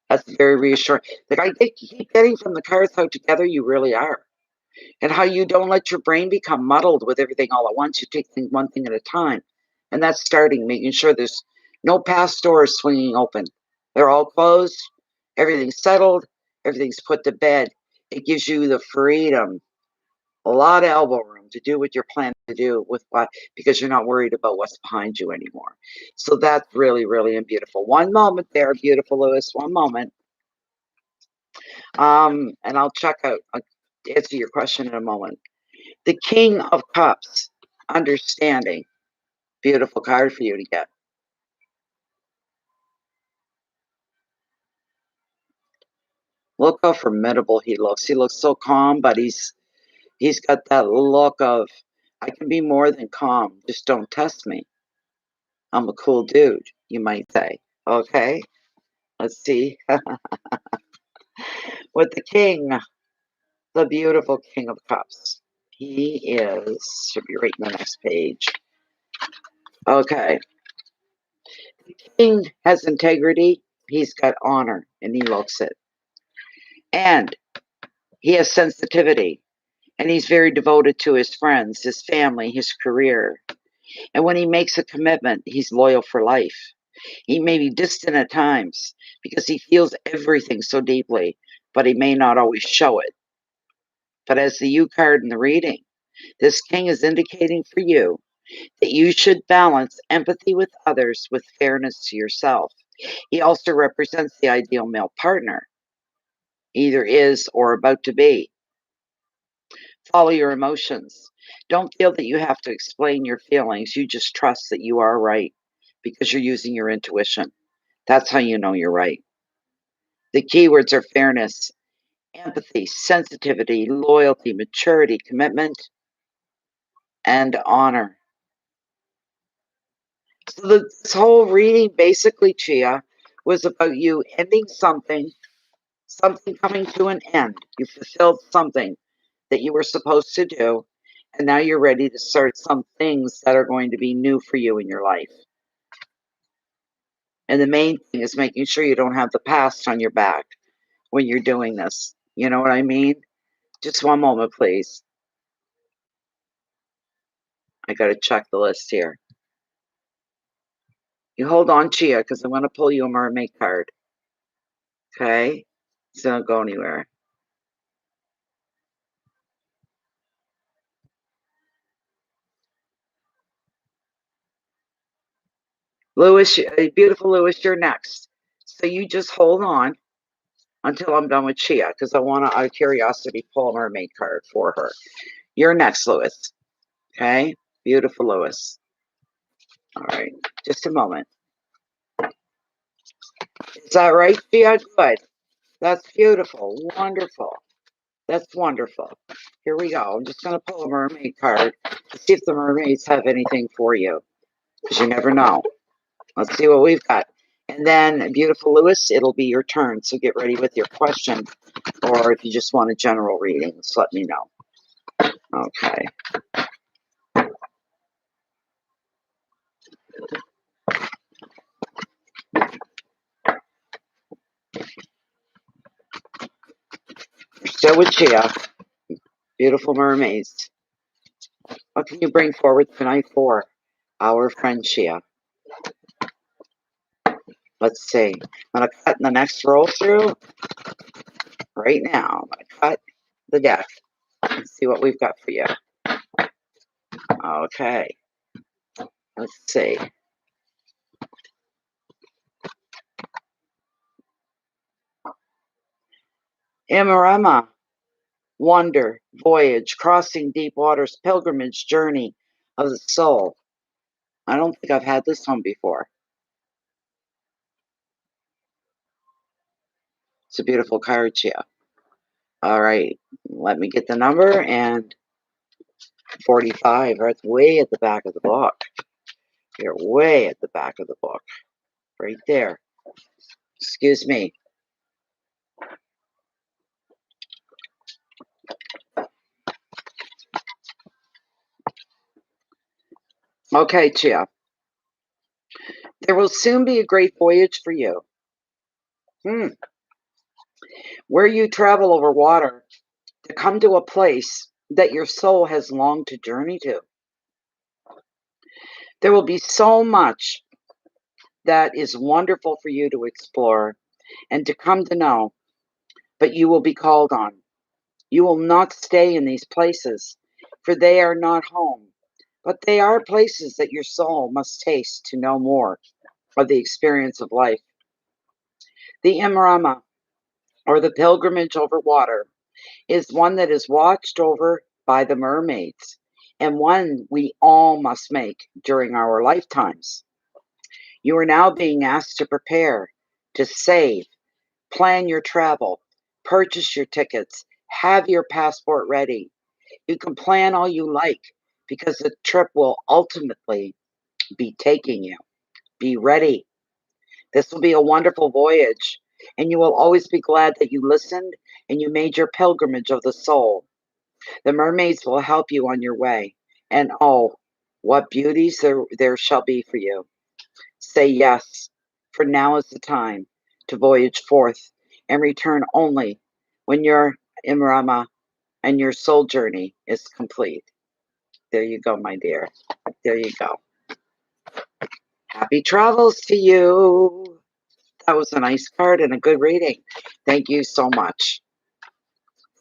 That's very reassuring. Like I keep getting from the cards how together you really are. And how you don't let your brain become muddled with everything all at once. You take one thing at a time. And that's starting, making sure there's no past doors swinging open. They're all closed, everything's settled, everything's put to bed. It gives you the freedom, a lot of elbow room to do what you're planning to do with what, because you're not worried about what's behind you anymore. So that's really, really beautiful. One moment there, beautiful Lewis, one moment. And I'll answer your question in a moment. The King of Cups, understanding. Beautiful card for you to get. Look how formidable he looks. He looks so calm, but he's got that look of, I can be more than calm. Just don't test me. I'm a cool dude, you might say. Okay, let's see. With the King, the beautiful King of Cups. He should be right in the next page. Okay. The King has integrity. He's got honor, and he looks it. And he has sensitivity, and he's very devoted to his friends, his family, his career. And when he makes a commitment, he's loyal for life. He may be distant at times because he feels everything so deeply, but he may not always show it. But as the U card in the reading, this King is indicating for you that you should balance empathy with others with fairness to yourself. He also represents the ideal male partner, either is or about to be. Follow your emotions. Don't feel that you have to explain your feelings. You just trust that you are right because you're using your intuition. That's how you know you're right. The keywords are fairness, empathy, sensitivity, loyalty, maturity, commitment, and honor. So this whole reading basically, Chia, was about you ending something coming to an end. You fulfilled something that you were supposed to do, and now you're ready to start some things that are going to be new for you in your life. And the main thing is making sure you don't have the past on your back when you're doing this. You know what I mean? Just one moment, please. I got to check the list here. You hold on, Chia, because I'm going to pull you a mermaid card. Okay? It's not go anywhere. Lewis, beautiful Lewis, you're next. So you just hold on until I'm done with Chia, because I want to, out of curiosity, pull a mermaid card for her. You're next, Lewis. Okay? Beautiful Lewis. All right. Just a moment. Is that right, Chia? Good. That's beautiful. Wonderful. That's wonderful. Here we go. I'm just going to pull a mermaid card to see if the mermaids have anything for you, because you never know. Let's see what we've got. And then, beautiful Lewis, it'll be your turn. So get ready with your question, or if you just want a general reading, just let me know. Okay. Still with Chia. Beautiful mermaids. What can you bring forward tonight for our friend Chia? Let's see. I'm going to cut in the next roll through right now. I'm going to cut the deck and see what we've got for you. Okay. Let's see. Imarama. Wonder, voyage, crossing deep waters, pilgrimage, journey of the soul. I don't think I've had this one before. It's a beautiful card, Chia. All right, let me get the number, and 45. That's way at the back of the book. You're way at the back of the book. Right there. Excuse me. Okay, Chia. There will soon be a great voyage for you. Where you travel over water to come to a place that your soul has longed to journey to. There will be so much that is wonderful for you to explore and to come to know, but you will be called on. You will not stay in these places, for they are not home, but they are places that your soul must taste to know more of the experience of life. The Imrama, or the pilgrimage over water, is one that is watched over by the mermaids, and one we all must make during our lifetimes. You are now being asked to prepare, to save, plan your travel, purchase your tickets, have your passport ready. You can plan all you like, because the trip will ultimately be taking you. Be ready. This will be a wonderful voyage, and you will always be glad that you listened and you made your pilgrimage of the soul. The mermaids will help you on your way, and oh, what beauties there shall be for you. Say yes, for now is the time to voyage forth and return only when your Imrama and your soul journey is complete. There you go, my dear. There you go. Happy travels to you. That was a nice card and a good reading. Thank you so much.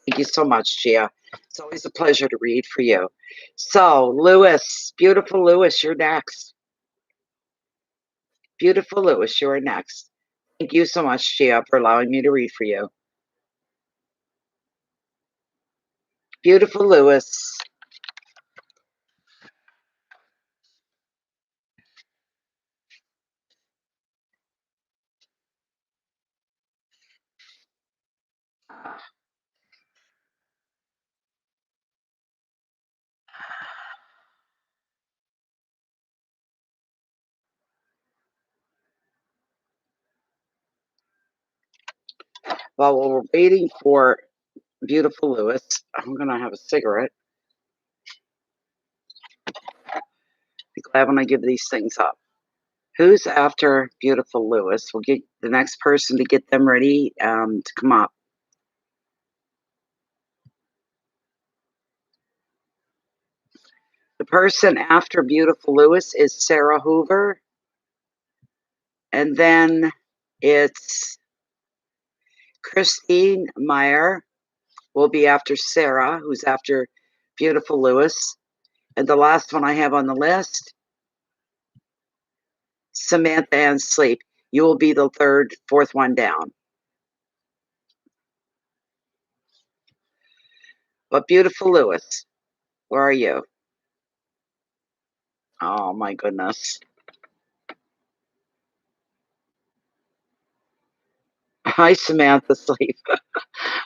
Thank you so much, Chia. It's always a pleasure to read for you. So, Lewis, beautiful Lewis, you're next. Beautiful Lewis, you're next. Thank you so much, Chia, for allowing me to read for you. Beautiful Lewis. While we're waiting for beautiful Lewis, I'm going to have a cigarette. Be glad when I give these things up. Who's after beautiful Lewis? We'll get the next person to get them ready to come up. The person after beautiful Lewis is Sarah Hoover. And then it's Christine Meyer will be after Sarah, who's after beautiful Lewis. And the last one I have on the list, Samantha and sleep. You will be the fourth one down. But beautiful Lewis, where are you? Oh my goodness. Hi, Samantha, sleep.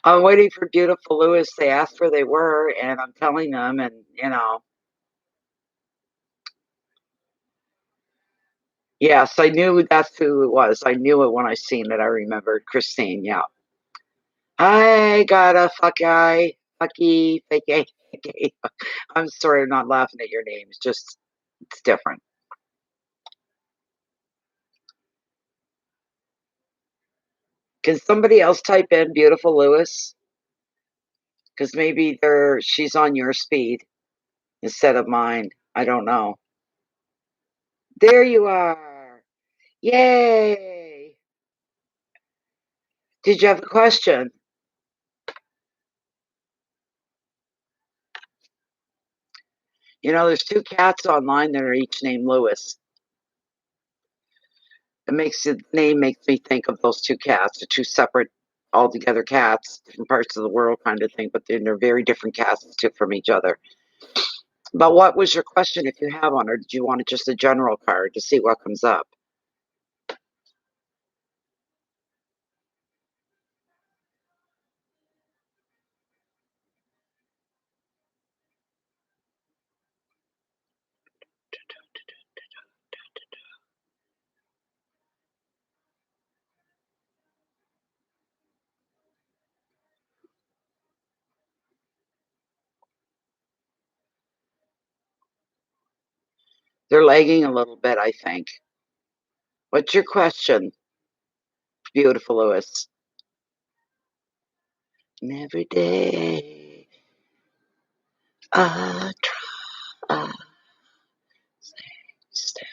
I'm waiting for beautiful Lewis. They asked where they were, and I'm telling them, and yes, I knew that's who it was. I knew it when I seen it. I remembered Christine. Yeah. I got a fucky, fake. I'm sorry, I'm not laughing at your name. It's just, it's different. Can somebody else type in beautiful Lewis? Because maybe she's on your speed instead of mine. I don't know. There you are. Yay. Did you have a question? You know, there's two cats online that are each named Lewis. The name makes me think of those two cats, the two separate, altogether cats, different parts of the world kind of thing, but they're very different cats from each other. But what was your question if you have one, or did you want just a general card to see what comes up? They're lagging a little bit, I think. What's your question, beautiful Lewis? And every day I try, stay.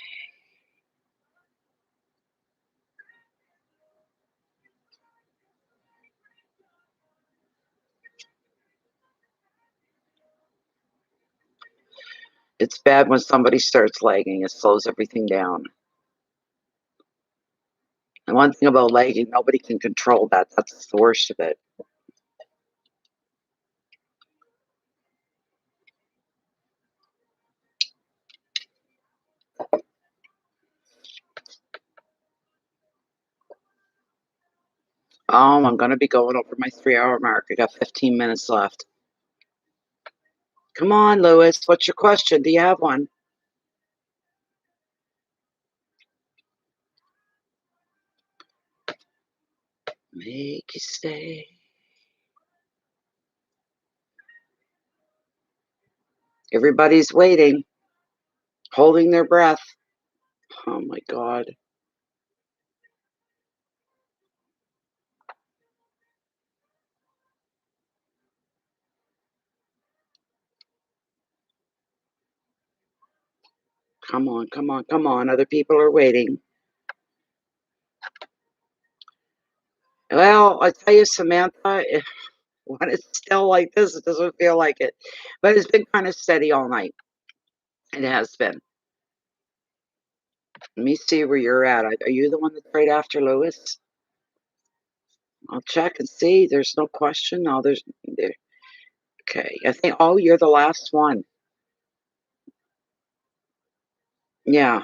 It's bad when somebody starts lagging. It slows everything down. And one thing about lagging, nobody can control that. That's the worst of it. I'm going to be going over my 3-hour mark. I got 15 minutes left. Come on, Lewis. What's your question? Do you have one? Make you stay. Everybody's waiting, holding their breath. Oh my God. Come on, come on, come on. Other people are waiting. Well, I tell you, Samantha, when it's still like this, it doesn't feel like it. But it's been kind of steady all night. It has been. Let me see where you're at. Are you the one that's right after Lewis? I'll check and see. There's no question. No, there. Okay. I think, oh, you're the last one. Yeah.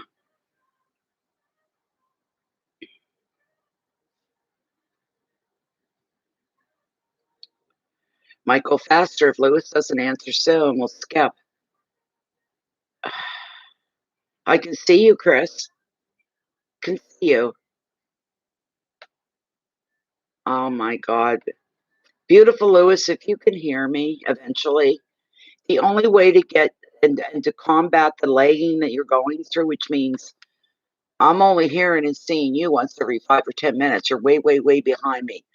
Might go faster if Lewis doesn't answer soon. We'll skip. I can see you, Chris. Can see you. Oh my God. Beautiful Lewis, if you can hear me eventually, the only way to get and to combat the lagging that you're going through, which means I'm only hearing and seeing you once every 5 or 10 minutes. You're way, way, way behind me.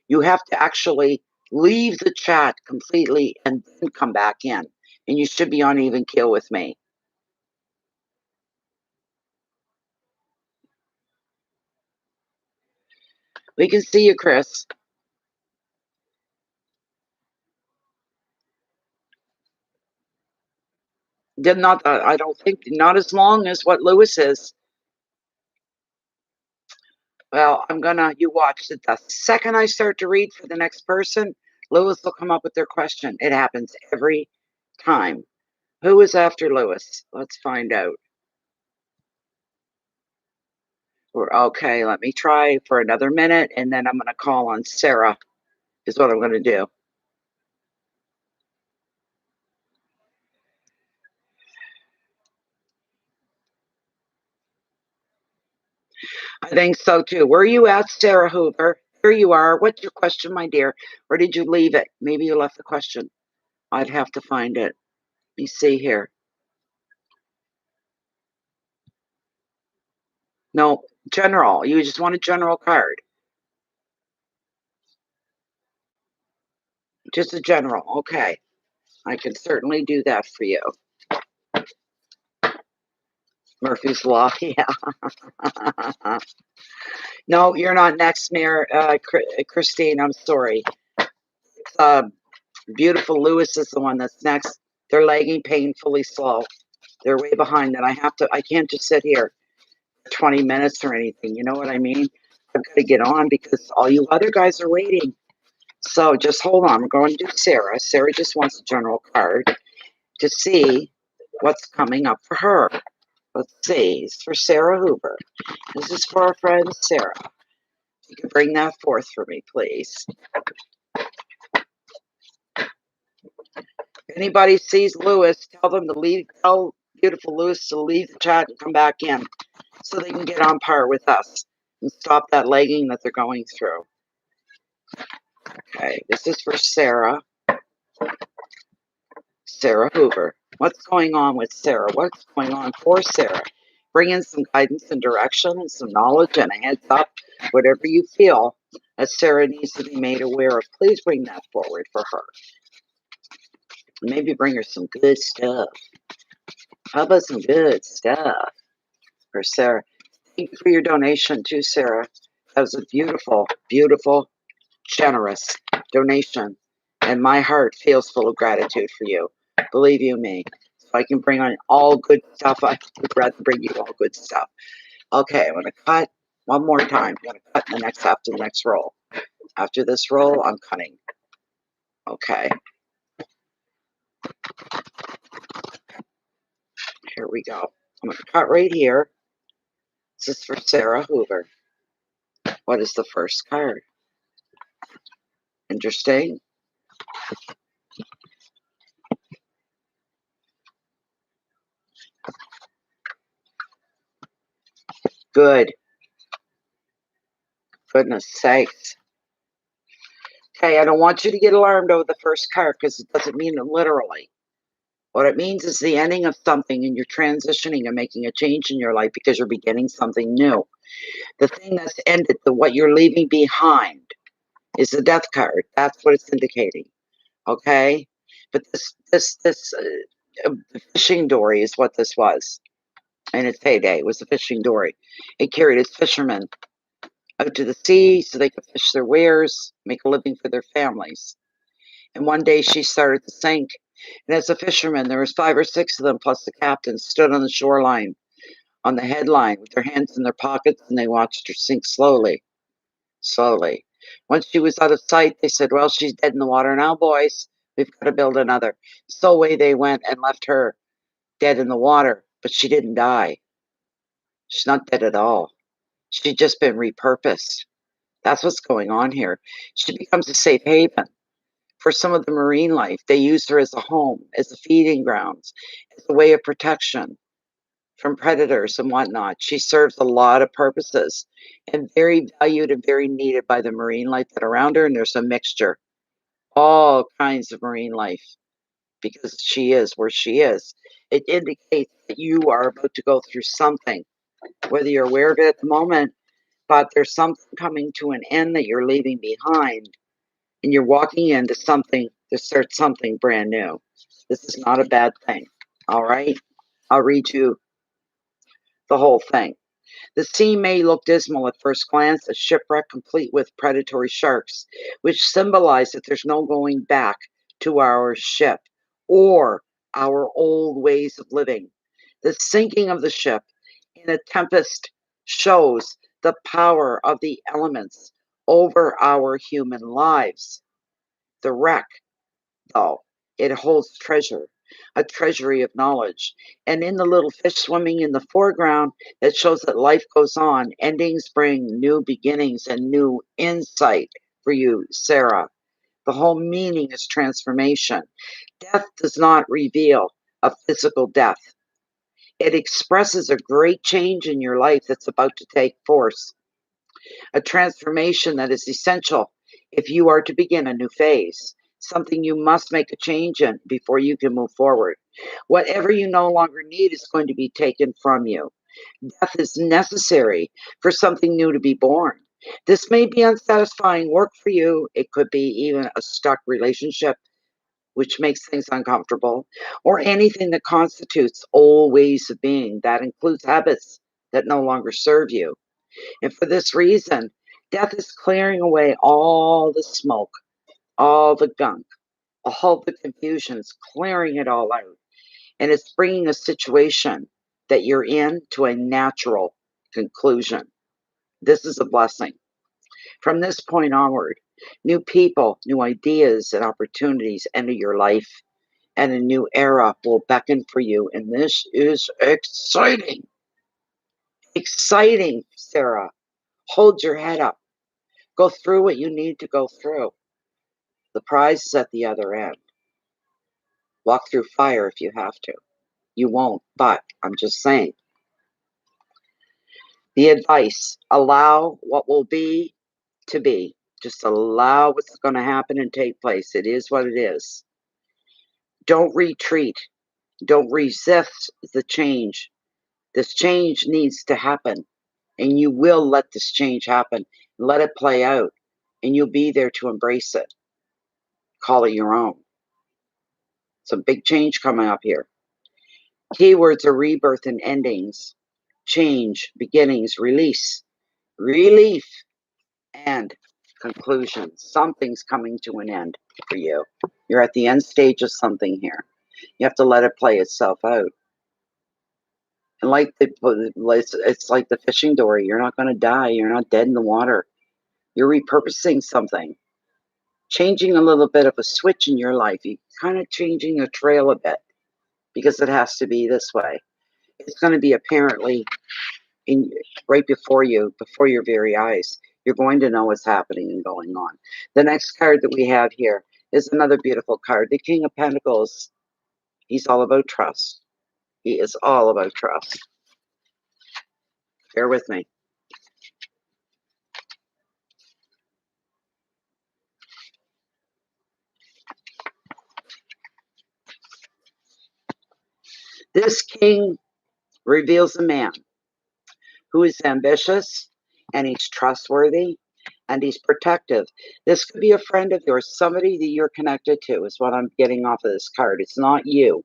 You have to actually leave the chat completely and then come back in. And you should be on even keel with me. We can see you, Chris. Did not I don't think not as long as what Lewis is. Well, you watch it. The second I start to read for the next person, Lewis will come up with their question. It happens every time. Who is after Lewis? Let's find out. Okay, let me try for another minute, and then I'm going to call on Sarah, is what I'm going to do. I think so too. Where are you at, Sarah Hoover? Here you are. What's your question, my dear? Where did you leave it? Maybe you left the question. I'd have to find it. Let me see here. No, general. You just want a general card. Just a general. Okay. I can certainly do that for you. Murphy's Law. Yeah. No, you're not next, Mayor Christine. I'm sorry. Beautiful Lewis is the one that's next. They're lagging painfully slow. They're way behind, and I can't just sit here 20 minutes or anything. You know what I mean? I've got to get on because all you other guys are waiting. So just hold on. We're going to do Sarah. Sarah just wants a general card to see what's coming up for her. Let's see. It's for Sarah Hoover. This is for our friend Sarah. You can bring that forth for me, please. If anybody sees Lewis, tell them to leave. Tell beautiful Lewis to leave the chat and come back in so they can get on par with us and stop that lagging that they're going through. Okay, this is for Sarah. Sarah Hoover. What's going on with Sarah? What's going on for Sarah? Bring in some guidance and direction and some knowledge and a heads up, whatever you feel that Sarah needs to be made aware of. Please bring that forward for her. Maybe bring her some good stuff. How about some good stuff for Sarah? Thank you for your donation too, Sarah. That was a beautiful, beautiful, generous donation. And my heart feels full of gratitude for you. Believe you me. If I can bring on all good stuff, I would rather bring you all good stuff. Okay, I'm going to cut one more time. I'm going to cut after the next roll. After this roll, I'm cutting. Okay. Here we go. I'm going to cut right here. This is for Sarah Hoover. What is the first card? Interesting. Good. Goodness sakes. Okay, I don't want you to get alarmed over the first card because it doesn't mean it literally. What it means is the ending of something and you're transitioning and making a change in your life because you're beginning something new. The thing that's ended, what you're leaving behind is the death card. That's what it's indicating. Okay? But this fishing dory is what this was. In its heyday, it was a fishing dory. It carried its fishermen out to the sea so they could fish their wares, make a living for their families. And one day she started to sink. And as a fisherman, there was 5 or 6 of them, plus the captain, stood on the shoreline, on the headline, with their hands in their pockets, and they watched her sink slowly, slowly. Once she was out of sight, they said, well, she's dead in the water now, boys. We've got to build another. So away they went and left her dead in the water, but she didn't die. She's not dead at all. She'd just been repurposed. That's what's going on here. She becomes a safe haven for some of the marine life. They used her as a home, as a feeding grounds, as a way of protection from predators and whatnot. She serves a lot of purposes and very valued and very needed by the marine life that are around her. And there's a mixture, all kinds of marine life, because she is where she is. It indicates that you are about to go through something, whether you're aware of it at the moment, but there's something coming to an end that you're leaving behind, and you're walking into something to start something brand new. This is not a bad thing. All right? I'll read you the whole thing. The sea may look dismal at first glance, a shipwreck complete with predatory sharks, which symbolize that there's no going back to our ship or our old ways of living. The sinking of the ship in a tempest shows the power of the elements over our human lives. The wreck, though, it holds treasure, a treasury of knowledge. And in the little fish swimming in the foreground, it shows that life goes on. Endings bring new beginnings and new insight for you, Sarah. The whole meaning is transformation. Death does not reveal a physical death. It expresses a great change in your life that's about to take force, a transformation that is essential if you are to begin a new phase, something you must make a change in before you can move forward. Whatever you no longer need is going to be taken from you. Death is necessary for something new to be born. This may be unsatisfying work for you. It could be even a stuck relationship, which makes things uncomfortable, or anything that constitutes old ways of being. That includes habits that no longer serve you. And for this reason, death is clearing away all the smoke, all the gunk, all the confusion. It's clearing it all out. And it's bringing a situation that you're in to a natural conclusion. This is a blessing. From this point onward, new people, new ideas, and opportunities enter your life, and a new era will beckon for you. And this is exciting. Exciting, Sarah. Hold your head up. Go through what you need to go through. The prize is at the other end. Walk through fire if you have to. You won't, but I'm just saying. The advice, allow what will be to be. Just allow what's going to happen and take place. It is what it is. Don't retreat. Don't resist the change. This change needs to happen, and you will let this change happen. Let it play out, and you'll be there to embrace it. Call it your own. Some big change coming up here. Keywords are rebirth and endings, change, beginnings, release, relief, and conclusion. Something's coming to an end for you. You're at the end stage of something here. You have to let it play itself out. And it's like the fishing dory. You're not going to die. You're not dead in the water. You're repurposing something, changing a little bit of a switch in your life. You're kind of changing the trail a bit because it has to be this way. It's going to be apparently in right before you, before your very eyes. You're going to know what's happening and going on. The next card that we have here is another beautiful card, the King of Pentacles. He's all about trust. He is all about trust. Bear with me. This king reveals a man who is ambitious, and he's trustworthy, and he's protective. This could be a friend of yours, somebody that you're connected to, is what I'm getting off of this card. It's not you.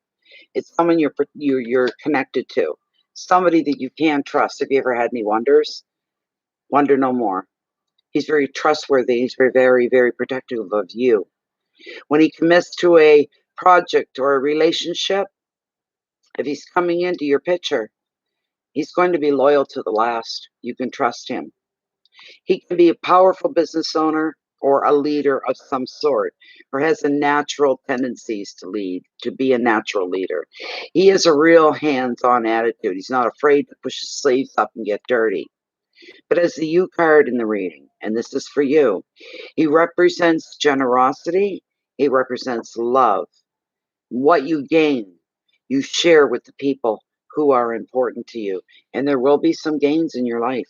It's someone you're connected to, somebody that you can trust. Have you ever had any wonders? Wonder no more. He's very trustworthy. He's very, very protective of you. When he commits to a project or a relationship, if he's coming into your picture, he's going to be loyal to the last. You can trust him. He can be a powerful business owner or a leader of some sort, or has a natural tendencies to lead, to be a natural leader. He has a real hands-on attitude. He's not afraid to push his sleeves up and get dirty. But as the U card in the reading, and this is for you, he represents generosity. He represents love. What you gain, you share with the people who are important to you. And there will be some gains in your life.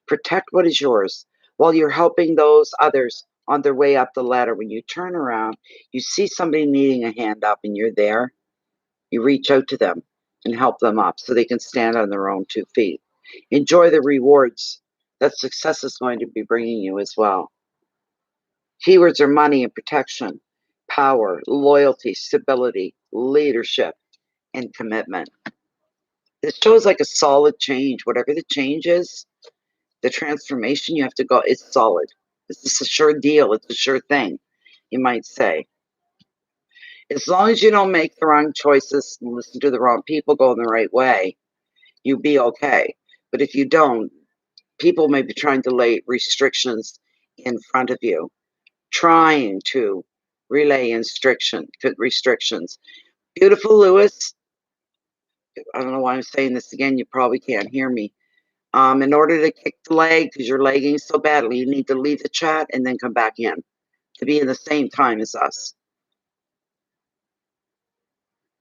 Protect what is yours while you're helping those others on their way up the ladder. When you turn around, you see somebody needing a hand up and you're there, you reach out to them and help them up so they can stand on their own 2 feet. Enjoy the rewards that success is going to be bringing you as well. Keywords are money and protection, power, loyalty, stability, leadership, and commitment. This shows like a solid change. Whatever the change is, the transformation you have to go, it's solid. It's a sure deal. It's a sure thing, you might say. As long as you don't make the wrong choices, listen to the wrong people, go in the right way, you'll be okay. But if you don't, People may be trying to lay restrictions in front of you, trying to relay restrictions. Beautiful Lewis, I don't know why I'm saying this again. You probably can't hear me. In order to kick the leg, because you're lagging so badly, you need to leave the chat and then come back in to be in the same time as us.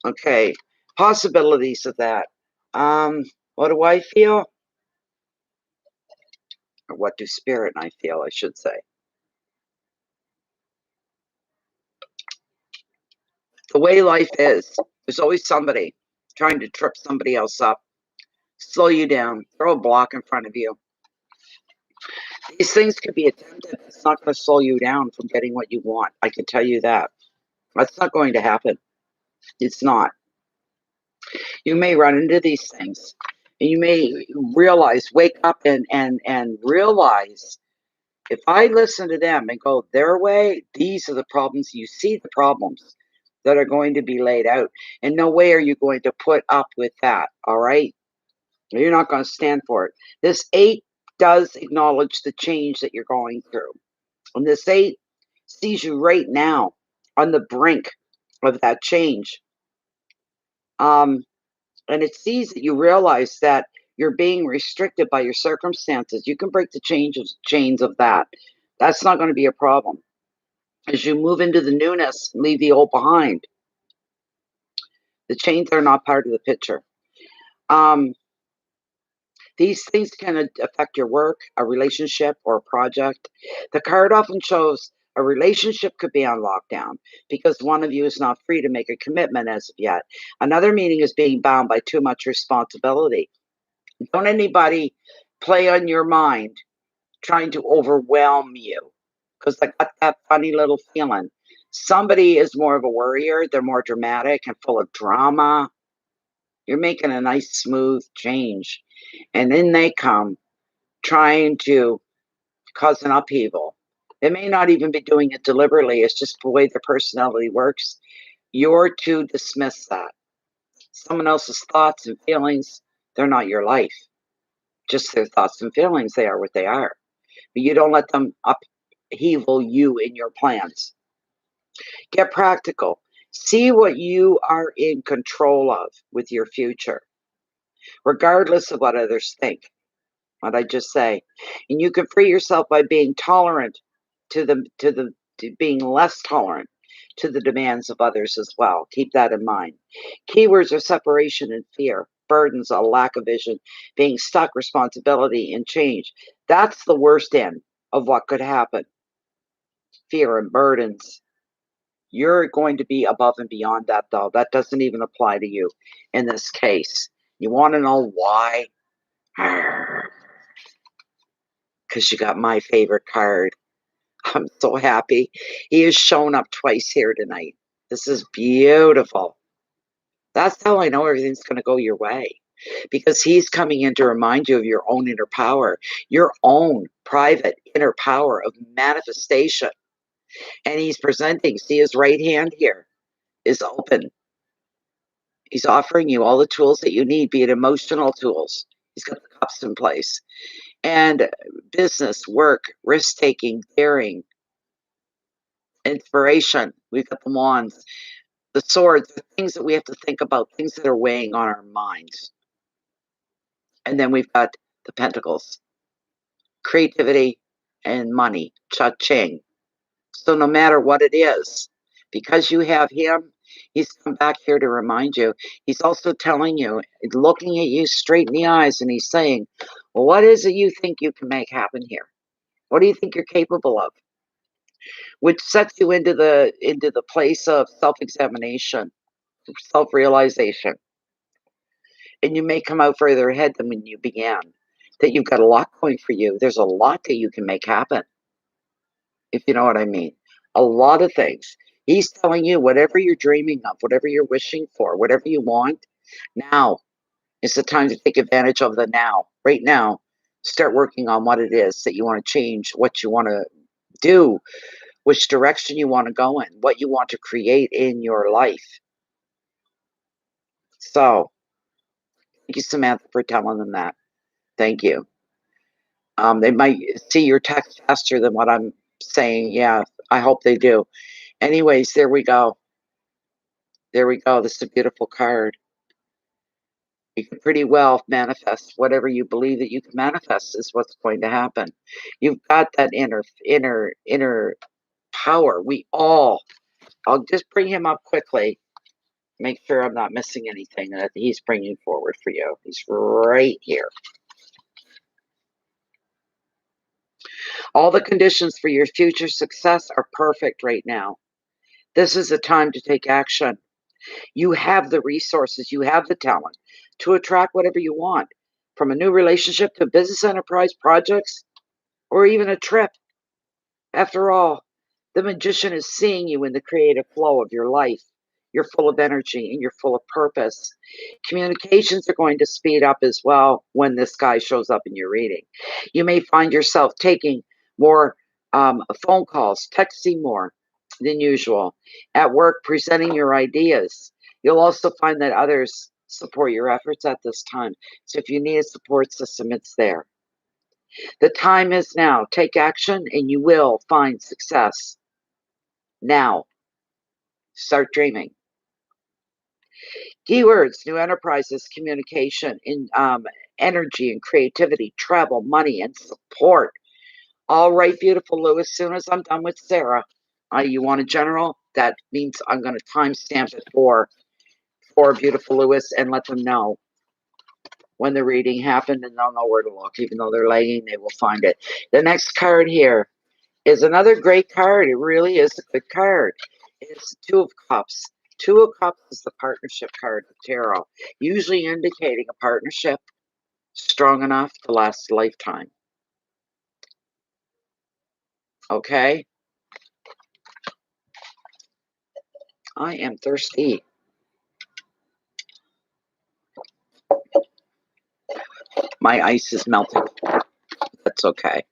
Okay, possibilities of that. What do I feel? Or what do spirit and I feel, I should say. The way life is, there's always somebody trying to trip somebody else up, slow you down, throw a block in front of you. These things could be attempted. It's not going to slow you down from getting what you want. I can tell you that. That's not going to happen. It's not. You may run into these things. And you may realize, wake up and realize, if I listen to them and go their way, these are the problems. You see the problems that are going to be laid out. And no way are you going to put up with that, all right? You're not going to stand for it. This 8 does acknowledge the change that you're going through. And this 8 sees you right now on the brink of that change. And it sees that you realize that you're being restricted by your circumstances. You can break the chains of that. That's not going to be a problem. As you move into the newness, leave the old behind. The chains are not part of the picture. These things can affect your work, a relationship, or a project. The card often shows a relationship could be on lockdown because one of you is not free to make a commitment as of yet. Another meaning is being bound by too much responsibility. Don't anybody play on your mind trying to overwhelm you, because I got that funny little feeling. Somebody is more of a worrier, they're more dramatic and full of drama. You're making a nice, smooth change. And then they come trying to cause an upheaval. They may not even be doing it deliberately, it's just the way their personality works. You're to dismiss that. Someone else's thoughts and feelings, they're not your life. Just their thoughts and feelings, they are what they are. But you don't let them upheaval you in your plans. Get practical. See what you are in control of with your future, regardless of what others think. What I just say. And you can free yourself by being tolerant to being less tolerant to the demands of others as well. Keep that in mind. Keywords are separation and fear, burdens, a lack of vision, being stuck, responsibility, and change. That's the worst end of what could happen. Fear and burdens. You're going to be above and beyond that, though. That doesn't even apply to you in this case. You want to know why? Because you got my favorite card. I'm so happy. He has shown up twice here tonight. This is beautiful. That's how I know everything's going to go your way, because he's coming in to remind you of your own inner power, your own private inner power of manifestation. And he's presenting, see his right hand here is open. He's offering you all the tools that you need, be it emotional tools. He's got the cups in place. And business, work, risk taking, daring, inspiration. We've got the wands, the swords, the things that we have to think about, things that are weighing on our minds. And then we've got the pentacles, creativity and money, cha-ching. So no matter what it is, because you have him, he's come back here to remind you. He's also telling you, looking at you straight in the eyes, and he's saying, well, what is it you think you can make happen here? What do you think you're capable of? Which sets you into the place of self-examination, self-realization. And you may come out further ahead than when you began. That you've got a lot going for you. There's a lot that you can make happen, if you know what I mean. A lot of things. He's telling you whatever you're dreaming of, whatever you're wishing for, whatever you want, now is the time to take advantage of the now. Right now, start working on what it is that you want to change, what you want to do, which direction you want to go in, what you want to create in your life. So, thank you, Samantha, for telling them that. Thank you. They might see your text faster than what I'm saying. Yeah, I hope they do. Anyways, there we go. There we go. This is a beautiful card. You can pretty well manifest whatever you believe that you can manifest is what's going to happen. You've got that inner power. We all. I'll just bring him up quickly. Make sure I'm not missing anything that he's bringing forward for you. He's right here. All the conditions for your future success are perfect right now. This is a time to take action. You have the resources, you have the talent to attract whatever you want, from a new relationship to business enterprise projects or even a trip. After all, the magician is seeing you in the creative flow of your life. You're full of energy and you're full of purpose. Communications are going to speed up as well when this guy shows up in your reading. You may find yourself taking more phone calls, texting more than usual. At work, presenting your ideas. You'll also find that others support your efforts at this time. So if you need a support system, it's there. The time is now. Take action and you will find success. Now, start dreaming. Keywords, new enterprises, communication, energy and creativity, travel, money, and support. All right, beautiful Lou. As soon as I'm done with Sarah, you want a general? That means I'm going to timestamp it for beautiful Lewis and let them know when the reading happened, and they'll know where to look. Even though they're lagging, they will find it. The next card here is another great card. It really is a good card. It's Two of Cups. Two of Cups is the partnership card of tarot, usually indicating a partnership strong enough to last a lifetime. Okay? I am thirsty. My ice is melting. That's okay.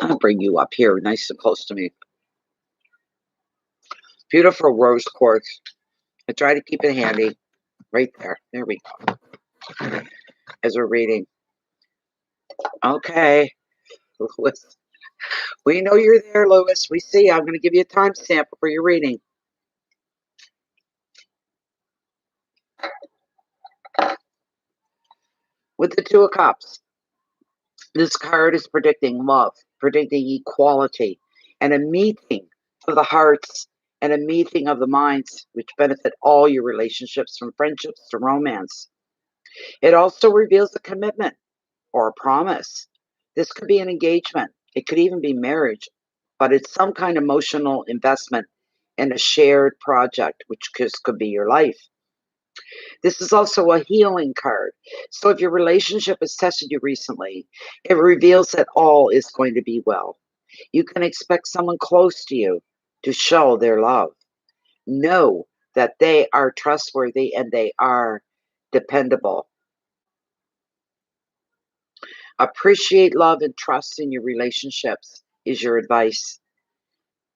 I'll bring you up here, nice and close to me. Beautiful rose quartz. I try to keep it handy. Right there. There we go. As we're reading. Okay. Lewis. We know you're there, Lewis. We see. I'm going to give you a timestamp for your reading. With the Two of Cups, this card is predicting love, predicting equality, and a meeting of the hearts and a meeting of the minds, which benefit all your relationships, from friendships to romance. It also reveals a commitment or a promise. This could be an engagement. It could even be marriage, but it's some kind of emotional investment in a shared project, which could be your life. This is also a healing card. So if your relationship has tested you recently, it reveals that all is going to be well. You can expect someone close to you to show their love. Know that they are trustworthy and they are dependable. Appreciate love and trust in your relationships is your advice.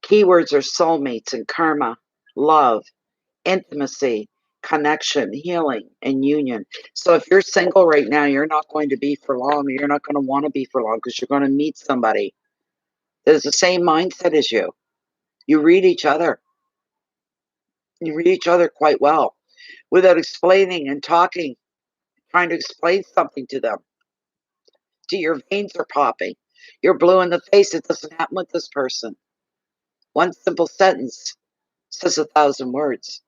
Keywords are soulmates and karma, love, intimacy, connection, healing, and union. So if you're single right now, you're not going to be for long. You're not going to want to be for long because you're going to meet somebody that has the same mindset as you. You read each other. You read each other quite well without explaining and talking, trying to explain something to them. Your veins are popping. You're blue in the face. It doesn't happen with this person. One simple sentence says 1,000 words.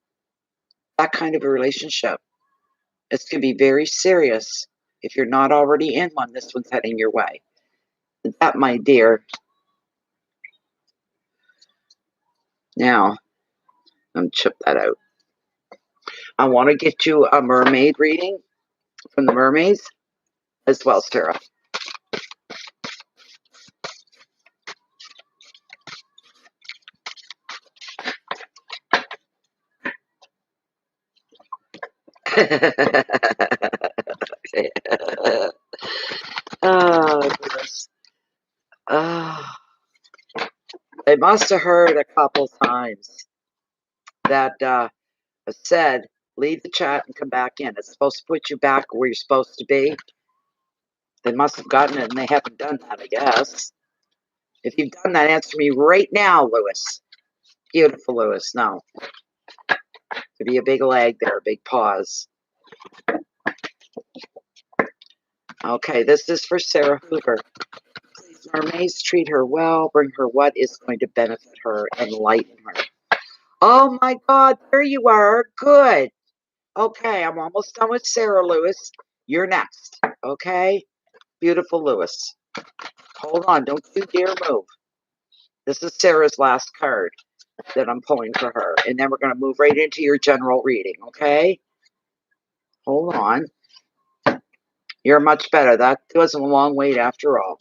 That kind of a relationship. It's going to be very serious. If you're not already in one, this one's heading your way. That, my dear. Now, I'm going to chip that out. I want to get you a mermaid reading from the mermaids as well, Sarah. Oh, goodness. Oh. They must have heard a couple times that said, leave the chat and come back in. It's supposed to put you back where you're supposed to be. They must have gotten it and they haven't done that, I guess. If you've done that, answer me right now, Lewis. Beautiful, Lewis. No. Could be a big leg there, a big pause. Okay, this is for Sarah Hoover. Please, mermaids, treat her well, bring her what is going to benefit her, enlighten her. Oh my God, there you are. Good. Okay, I'm almost done with Sarah, Lewis. You're next. Okay? Beautiful, Lewis. Hold on, don't you dare move. This is Sarah's last card that I'm pulling for her. And then we're going to move right into your general reading, okay? Hold on. You're much better. That wasn't a long wait after all.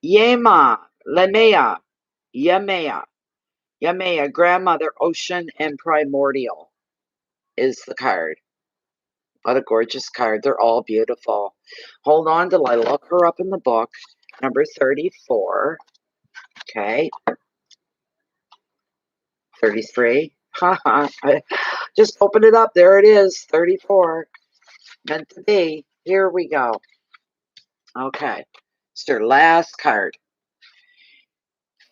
Yema, Lemea, Yamea, Yamea, grandmother, ocean, and primordial is the card. What a gorgeous card. They're all beautiful. Hold on till I look her up in the book. Number 34. Okay. 33. Haha. Just open it up. There it is. 34. Meant to be. Here we go. Okay. It's your last card.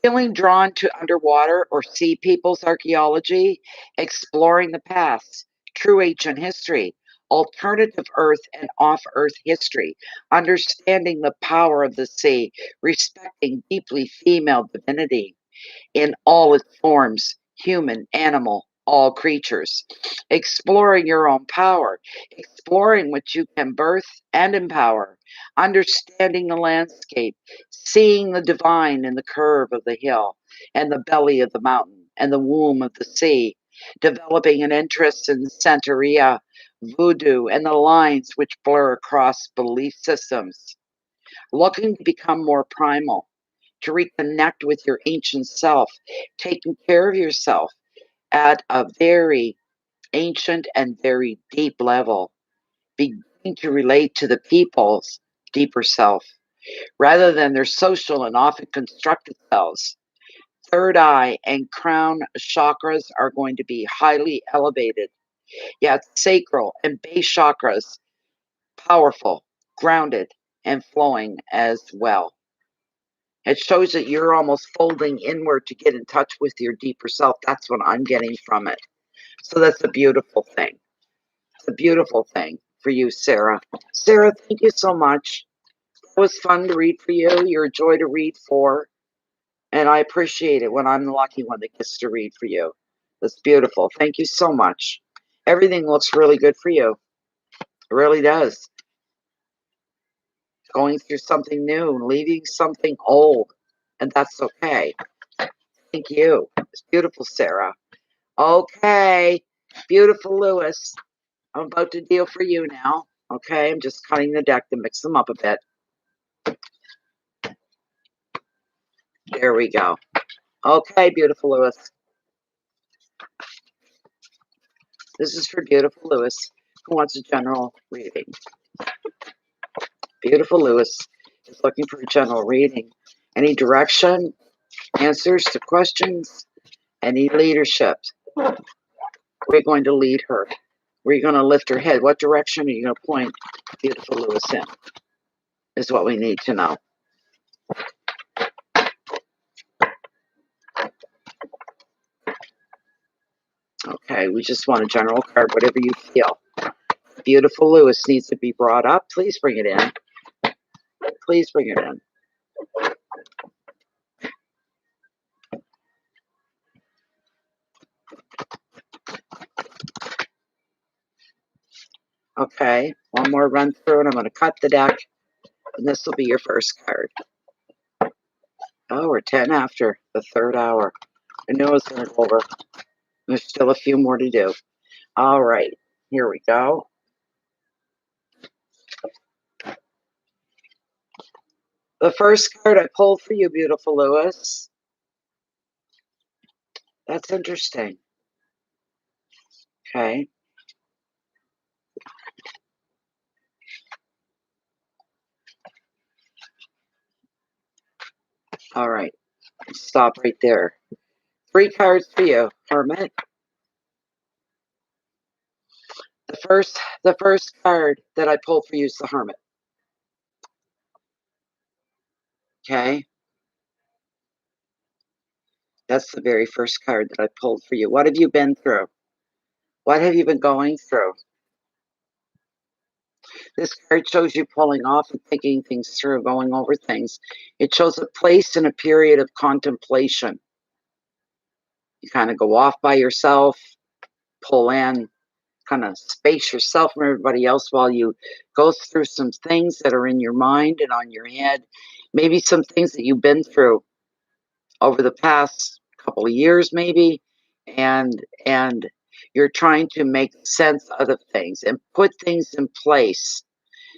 Feeling drawn to underwater or sea people's archaeology, exploring the past, true ancient history, alternative Earth and off-Earth history, understanding the power of the sea, respecting deeply female divinity in all its forms, human, animal, all creatures, exploring your own power, exploring what you can birth and empower, understanding the landscape, seeing the divine in the curve of the hill and the belly of the mountain and the womb of the sea, developing an interest in Santeria, voodoo, and the lines which blur across belief systems, looking to become more primal, to reconnect with your ancient self, taking care of yourself at a very ancient and very deep level, beginning to relate to the people's deeper self rather than their social and often constructed selves. Third eye and crown chakras are going to be highly elevated, yet sacral and base chakras powerful, grounded, and flowing as well. It shows that you're almost folding inward to get in touch with your deeper self. That's what I'm getting from it. So that's a beautiful thing. It's a beautiful thing for you, Sarah. Sarah, thank you so much. It was fun to read for you. You're a joy to read for. And I appreciate it when I'm the lucky one that gets to read for you. That's beautiful. Thank you so much. Everything looks really good for you. It really does. Going through something new, leaving something old. And that's okay. Thank you. It's beautiful, Sarah. Okay. Beautiful, Lewis. I'm about to deal for you now. Okay. I'm just cutting the deck to mix them up a bit. There we go. Okay, beautiful Lewis. This is for beautiful Lewis, who wants a general reading. Beautiful Lewis is looking for a general reading. Any direction, answers to questions, any leadership. We're going to lead her. We're going to lift her head. What direction are you going to point beautiful Lewis in? Is what we need to know. Okay, we just want a general card, whatever you feel. Beautiful Lewis needs to be brought up. Please bring it in. Please bring it in. Okay, one more run through and I'm going to cut the deck. And this will be your first card. Oh, we're 10 after the third hour. I knew it was going to go over. There's still a few more to do. All right, here we go. The first card I pulled for you, beautiful Lewis. That's interesting. Okay. All right. Stop right there. 3 cards for you, Hermit. The first card that I pulled for you is the Hermit. Okay? That's the very first card that I pulled for you. What have you been through? What have you been going through? This card shows you pulling off and thinking things through, going over things. It shows a place in a period of contemplation. You kind of go off by yourself, pull in, kind of space yourself from everybody else while you go through some things that are in your mind and on your head. Maybe some things that you've been through over the past couple of years, maybe, and you're trying to make sense out of things and put things in place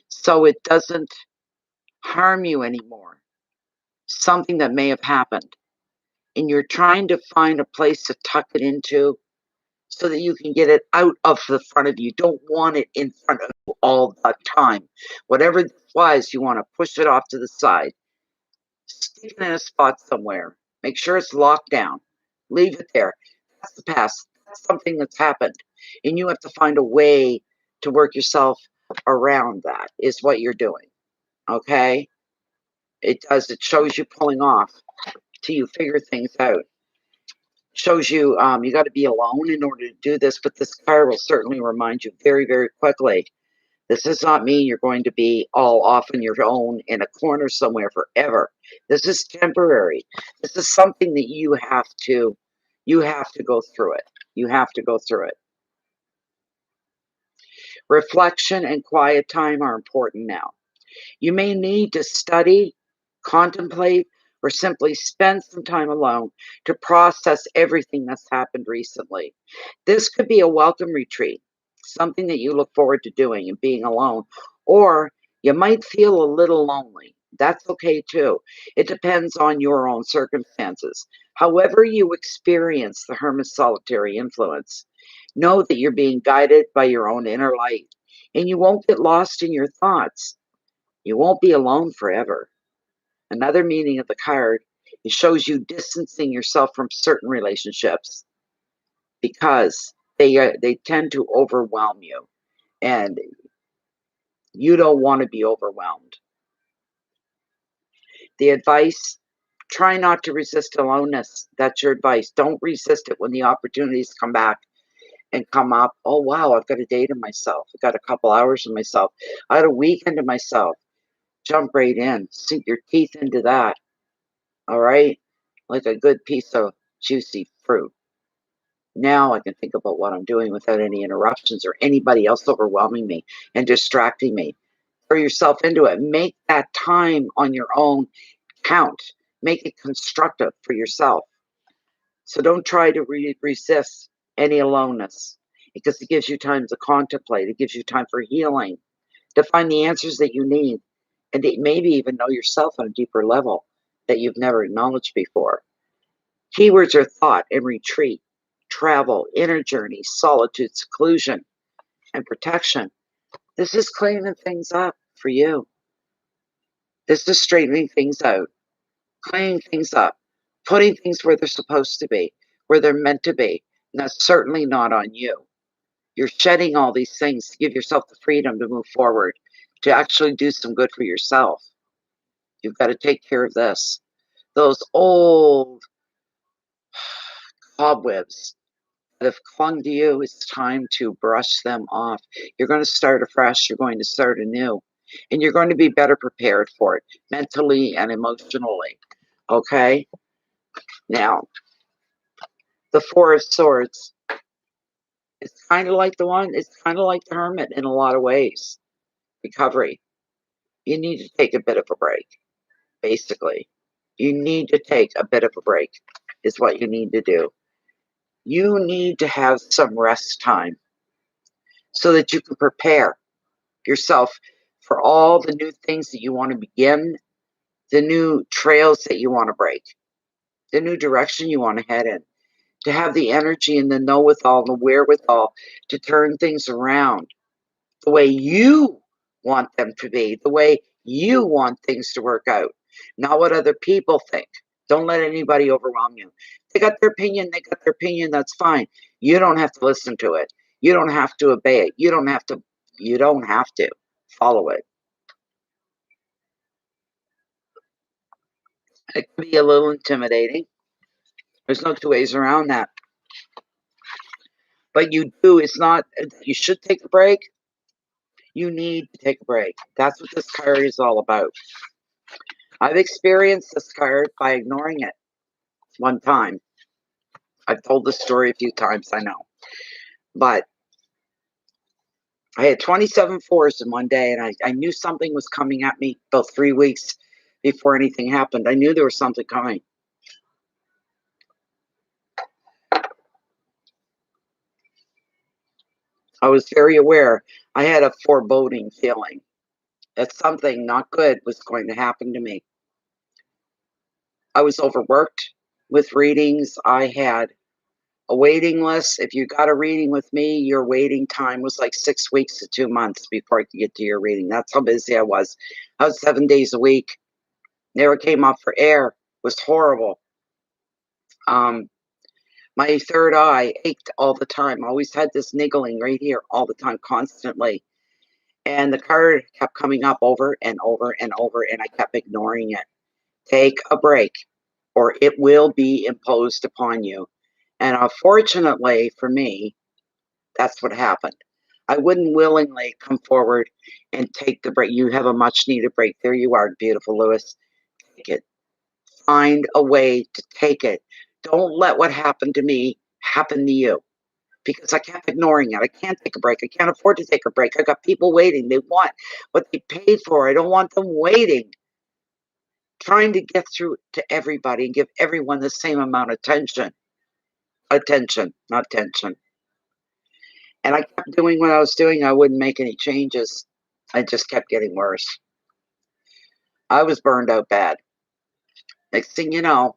so it doesn't harm you anymore. Something that may have happened, and you're trying to find a place to tuck it into so that you can get it out of the front of you. Don't want it in front of you all the time. Whatever this was, you want to push it off to the side. Stick it in a spot somewhere. Make sure it's locked down. Leave it there. That's the past. That's something that's happened. And you have to find a way to work yourself around that, is what you're doing. Okay? It does. It shows you pulling off till you figure things out. Shows you you got to be alone in order to do this, but this card will certainly remind you very, very quickly. This does not mean you're going to be all off on your own in a corner somewhere forever. This is temporary. This is something that you have to go through it. You have to go through it. Reflection and quiet time are important now. You may need to study, contemplate, or simply spend some time alone to process everything that's happened recently. This could be a welcome retreat, something that you look forward to doing and being alone, or you might feel a little lonely. That's okay too. It depends on your own circumstances. However, you experience the hermit solitary influence, know that you're being guided by your own inner light, and you won't get lost in your thoughts. You won't be alone forever. Another meaning of the card, it shows you distancing yourself from certain relationships because they tend to overwhelm you, and you don't want to be overwhelmed. The advice, try not to resist aloneness. That's your advice. Don't resist it when the opportunities come back and come up. Oh wow, I've got a day to myself. I've got a couple hours to myself. I had a weekend to myself. Jump right in. Sink your teeth into that. All right? Like a good piece of juicy fruit. Now I can think about what I'm doing without any interruptions or anybody else overwhelming me and distracting me. Throw yourself into it. Make that time on your own count. Make it constructive for yourself. So don't try to resist any aloneness because it gives you time to contemplate. It gives you time for healing, to find the answers that you need, and to maybe even know yourself on a deeper level that you've never acknowledged before. Keywords are thought and retreat, travel, inner journey, solitude, seclusion, and protection. This is cleaning things up for you. This is straightening things out, cleaning things up, putting things where they're supposed to be, where they're meant to be. And that's certainly not on you. You're shedding all these things to give yourself the freedom to move forward, to actually do some good for yourself. You've got to take care of this. Those old cobwebs that have clung to you, it's time to brush them off. You're going to start afresh. You're going to start anew. And you're going to be better prepared for it mentally and emotionally. Okay? Now, the Four of Swords. It's kind of like it's kind of like the Hermit in a lot of ways. Recovery. You need to take a bit of a break, basically. You need to take a bit of a break, is what you need to do. You need to have some rest time so that you can prepare yourself for all the new things that you want to begin, the new trails that you want to break, the new direction you want to head in, to have the energy and the know-withal, the wherewithal to turn things around the way you want them to be, the way you want things to work out, not what other people think. Don't let anybody overwhelm you. They got their opinion, that's fine. You don't have to listen to it. You don't have to obey it. You don't have to follow it. It can be a little intimidating. There's no two ways around that. But it's not, you should take a break. You need to take a break. That's what this card is all about. I've experienced this card by ignoring it one time. I've told the story a few times, I know. But I had 27 fours in one day, and I knew something was coming at me about 3 weeks before anything happened. I knew there was something coming. I was very aware. I had a foreboding feeling that something not good was going to happen to me. I was overworked with readings. I had a waiting list. If you got a reading with me, your waiting time was like 6 weeks to 2 months before I could get to your reading. That's how busy I was. I was 7 days a week. Never came up for air. It was horrible. My third eye ached all the time. I always had this niggling right here all the time, constantly. And the card kept coming up over and over and over, and I kept ignoring it. Take a break, or it will be imposed upon you. And unfortunately for me, that's what happened. I wouldn't willingly come forward and take the break. You have a much needed break. There you are, beautiful Lewis. Take it. Find a way to take it. Don't let what happened to me happen to you, because I kept ignoring it. I can't take a break. I can't afford to take a break. I got people waiting. They want what they paid for. I don't want them waiting. Trying to get through to everybody and give everyone the same amount of attention. Attention, not tension. And I kept doing what I was doing. I wouldn't make any changes. I just kept getting worse. I was burned out bad. Next thing you know,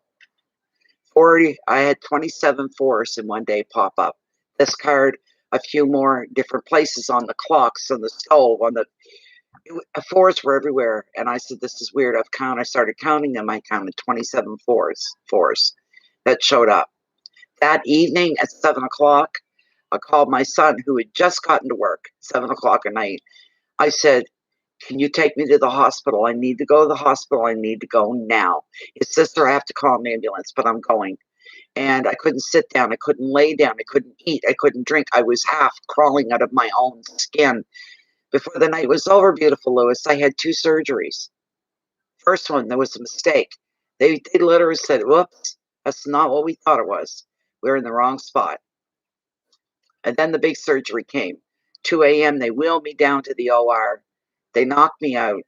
I had 27 fours in one day pop up. This card, a few more different places on the clocks, on the stove, on the fours were everywhere. And I said, this is weird. I started counting them. I counted 27 fours that showed up. That evening at 7 o'clock, I called my son, who had just gotten to work, 7 o'clock at night. I said, can you take me to the hospital? I need to go to the hospital. I need to go now. His sister, I have to call an ambulance, but I'm going. And I couldn't sit down. I couldn't lay down. I couldn't eat. I couldn't drink. I was half crawling out of my own skin. Before the night was over, beautiful Lewis, I had 2 surgeries. First one, there was a mistake. They literally said, whoops, that's not what we thought it was. We were in the wrong spot. And then the big surgery came. 2 a.m., they wheeled me down to the OR. They knocked me out.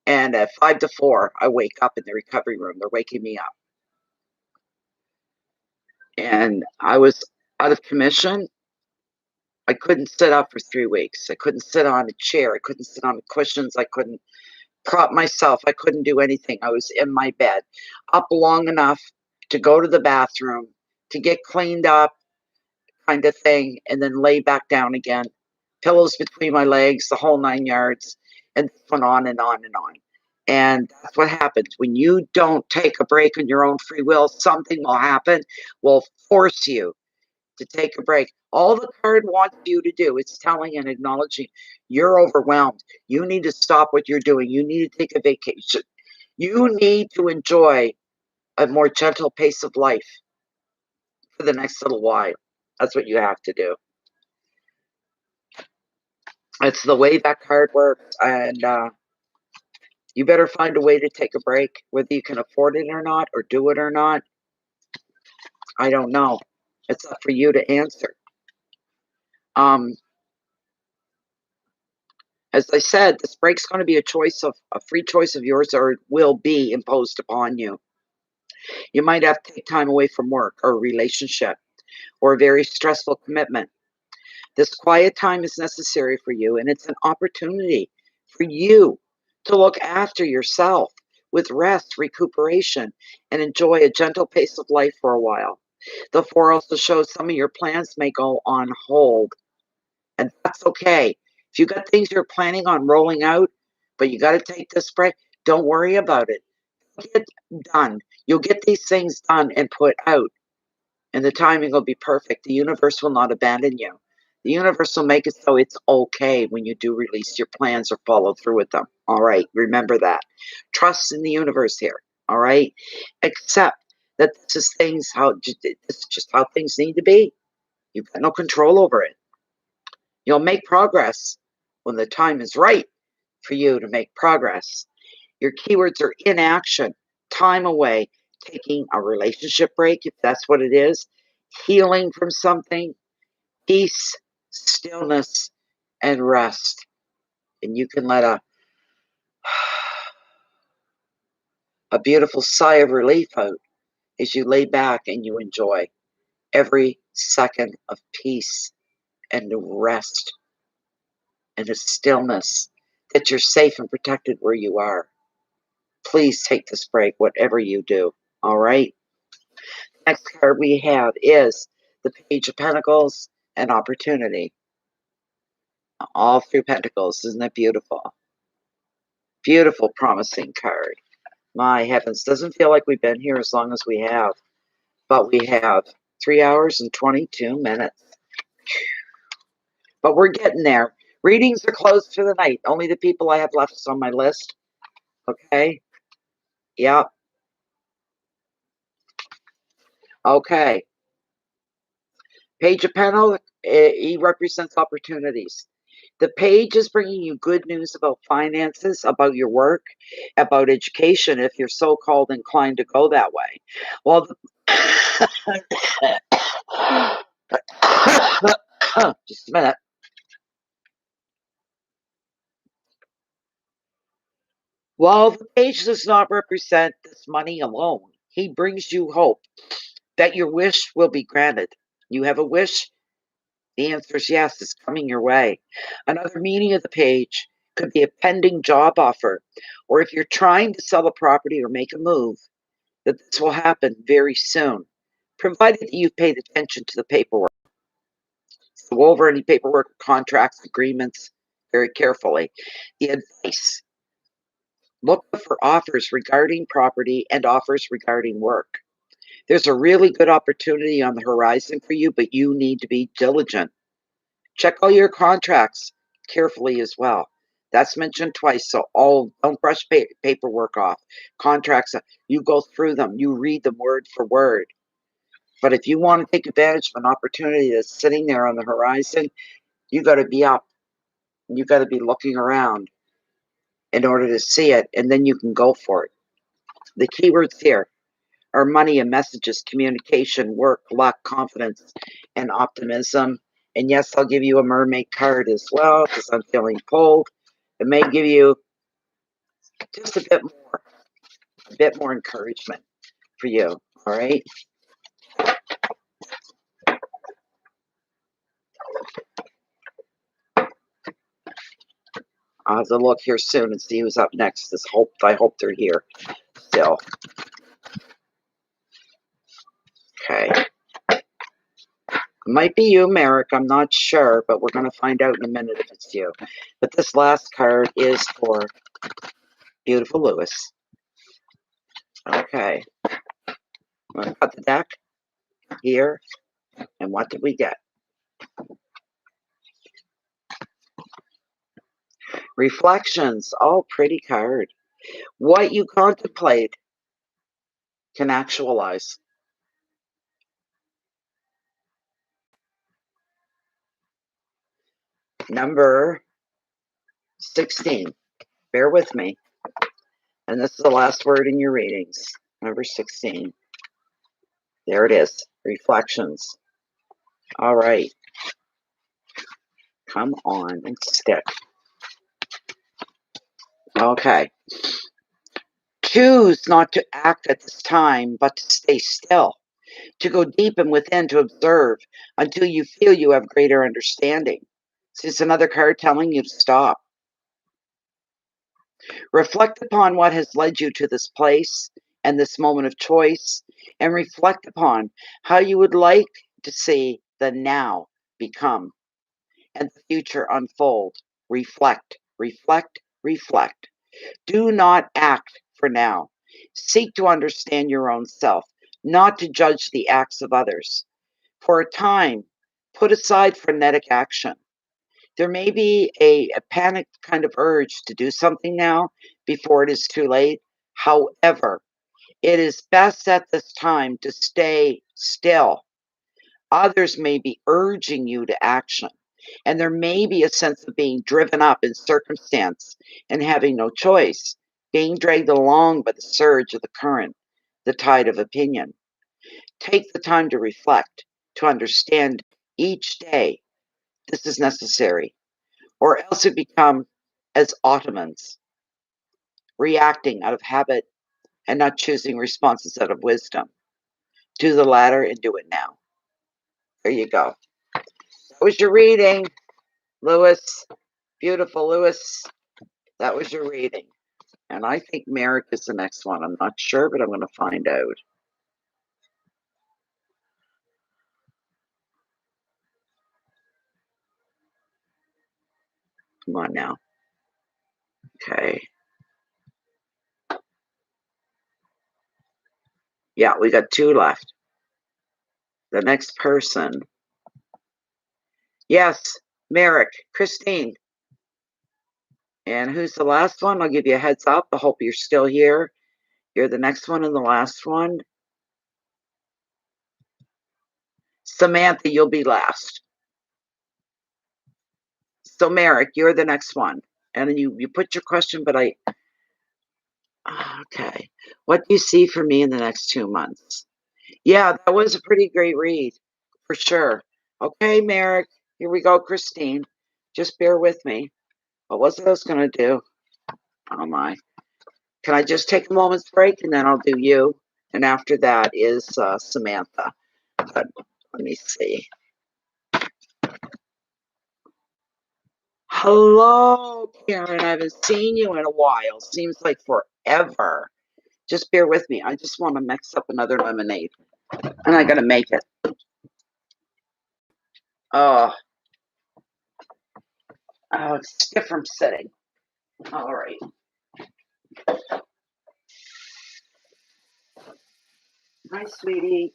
And at 5 to 4, I wake up in the recovery room. They're waking me up. And I was out of commission. I couldn't sit up for 3 weeks. I couldn't sit on a chair. I couldn't sit on the cushions. I couldn't prop myself. I couldn't do anything. I was in my bed, up long enough to go to the bathroom, to get cleaned up, kind of thing, and then lay back down again. Pillows between my legs, the whole 9 yards, and this went on and on and on. And that's what happens when you don't take a break on your own free will. Something will happen, will force you to take a break. All the card wants you to do is telling and acknowledging you're overwhelmed. You need to stop what you're doing. You need to take a vacation. You need to enjoy a more gentle pace of life for the next little while. That's what you have to do. It's the way that card works, and you better find a way to take a break, whether you can afford it or not, or do it or not. I don't know. It's up for you to answer. As I said, this break's going to be a free choice of yours, or it will be imposed upon you. You might have to take time away from work or a relationship or a very stressful commitment. This quiet time is necessary for you, and it's an opportunity for you to look after yourself with rest, recuperation, and enjoy a gentle pace of life for a while. The 4 also shows some of your plans may go on hold, and that's okay. If you got things you're planning on rolling out, but you got to take this break, don't worry about it. Get done. You'll get these things done and put out, and the timing will be perfect. The universe will not abandon you. The universe will make it so it's okay when you do release your plans or follow through with them. All right, remember that. Trust in the universe here. all right? Accept that this is this is just how things need to be. You've got no control over it. You'll make progress when the time is right for you to make progress. Your keywords are inaction, time away, taking a relationship break, if that's what it is, healing from something, peace, stillness, and rest. And you can let a beautiful sigh of relief out as you lay back and you enjoy every second of peace and rest and a stillness that you're safe and protected where you are. Please take this break, whatever you do. All right. Next card we have is the Page of Pentacles and Opportunity. All through Pentacles. Isn't that beautiful? Beautiful, promising card. My heavens, doesn't feel like we've been here as long as we have, but we have 3 hours and 22 minutes. But we're getting there. Readings are closed for the night. Only the people I have left is on my list. Okay. Yep. Okay. Page of Pentacles, he represents opportunities. The page is bringing you good news about finances, about your work, about education, if you're so-called inclined to go that way. Well, just a minute. While the page does not represent this money alone, he brings you hope that your wish will be granted. You have a wish? The answer is yes, it's coming your way. Another meaning of the page could be a pending job offer, or if you're trying to sell a property or make a move, that this will happen very soon, provided that you've paid attention to the paperwork. So go over any paperwork, contracts, agreements very carefully. The advice: look for offers regarding property and offers regarding work. There's a really good opportunity on the horizon for you, but you need to be diligent. Check all your contracts carefully as well. That's mentioned twice, so don't brush paperwork off. Contracts, you go through them, you read them word for word. But if you want to take advantage of an opportunity that's sitting there on the horizon, you got to be up. You got to be looking around in order to see it, and then you can go for it. The keywords here are money and messages, communication, work, luck, confidence, and optimism. And yes, I'll give you a mermaid card as well because I'm feeling pulled. It may give you just a bit more encouragement for you. All right. I'll have to look here soon and see who's up next. I hope they're here still. Okay. Might be you, Merrick. I'm not sure, but we're going to find out in a minute if it's you. But this last card is for beautiful Lewis. Okay. I'm going to cut the deck here. And what did we get? Reflections. Oh, pretty card. What you contemplate can actualize. Number 16. Bear with me. And this is the last word in your readings. Number 16. There it is. Reflections. All right. Come on and stick. Okay. Choose not to act at this time, but to stay still, to go deep and within, to observe until you feel you have greater understanding. So it's another card telling you to stop. Reflect upon what has led you to this place and this moment of choice, and reflect upon how you would like to see the now become and the future unfold. Reflect, reflect, reflect. Do not act for now. Seek to understand your own self, not to judge the acts of others. For a time, put aside frenetic action. There may be a panicked kind of urge to do something now before it is too late. However, It is best at this time to stay still. Others may be urging you to action, and there may be a sense of being driven up in circumstance and having no choice, being dragged along by the surge of the current, the tide of opinion. Take the time to reflect, to understand each day this is necessary, or else it become as Ottomans, reacting out of habit and not choosing responses out of wisdom. Do the latter and do it now. There you go. That was your reading, Lewis. Beautiful, Lewis. That was your reading. And I think Merrick is the next one. I'm not sure, but I'm going to find out. Come on now. Okay. Yeah, we got 2 left. The next person. Yes, Merrick, Christine. And who's the last one? I'll give you a heads up. I hope you're still here. You're the next one and the last one. Samantha, you'll be last. So Merrick, you're the next one. And then you put your question, but okay. What do you see for me in the next 2 months? Yeah, that was a pretty great read, for sure. Okay, Merrick, here we go, Christine. Just bear with me. What was it I was going to do? Oh, my. Can I just take a moment's break, and then I'll do you? And after that is Samantha. But let me see. Hello, Karen. I haven't seen you in a while. Seems like forever. Just bear with me. I just want to mix up another lemonade. And I got to make it. Oh, it's stiff from sitting. All right. Hi, sweetie.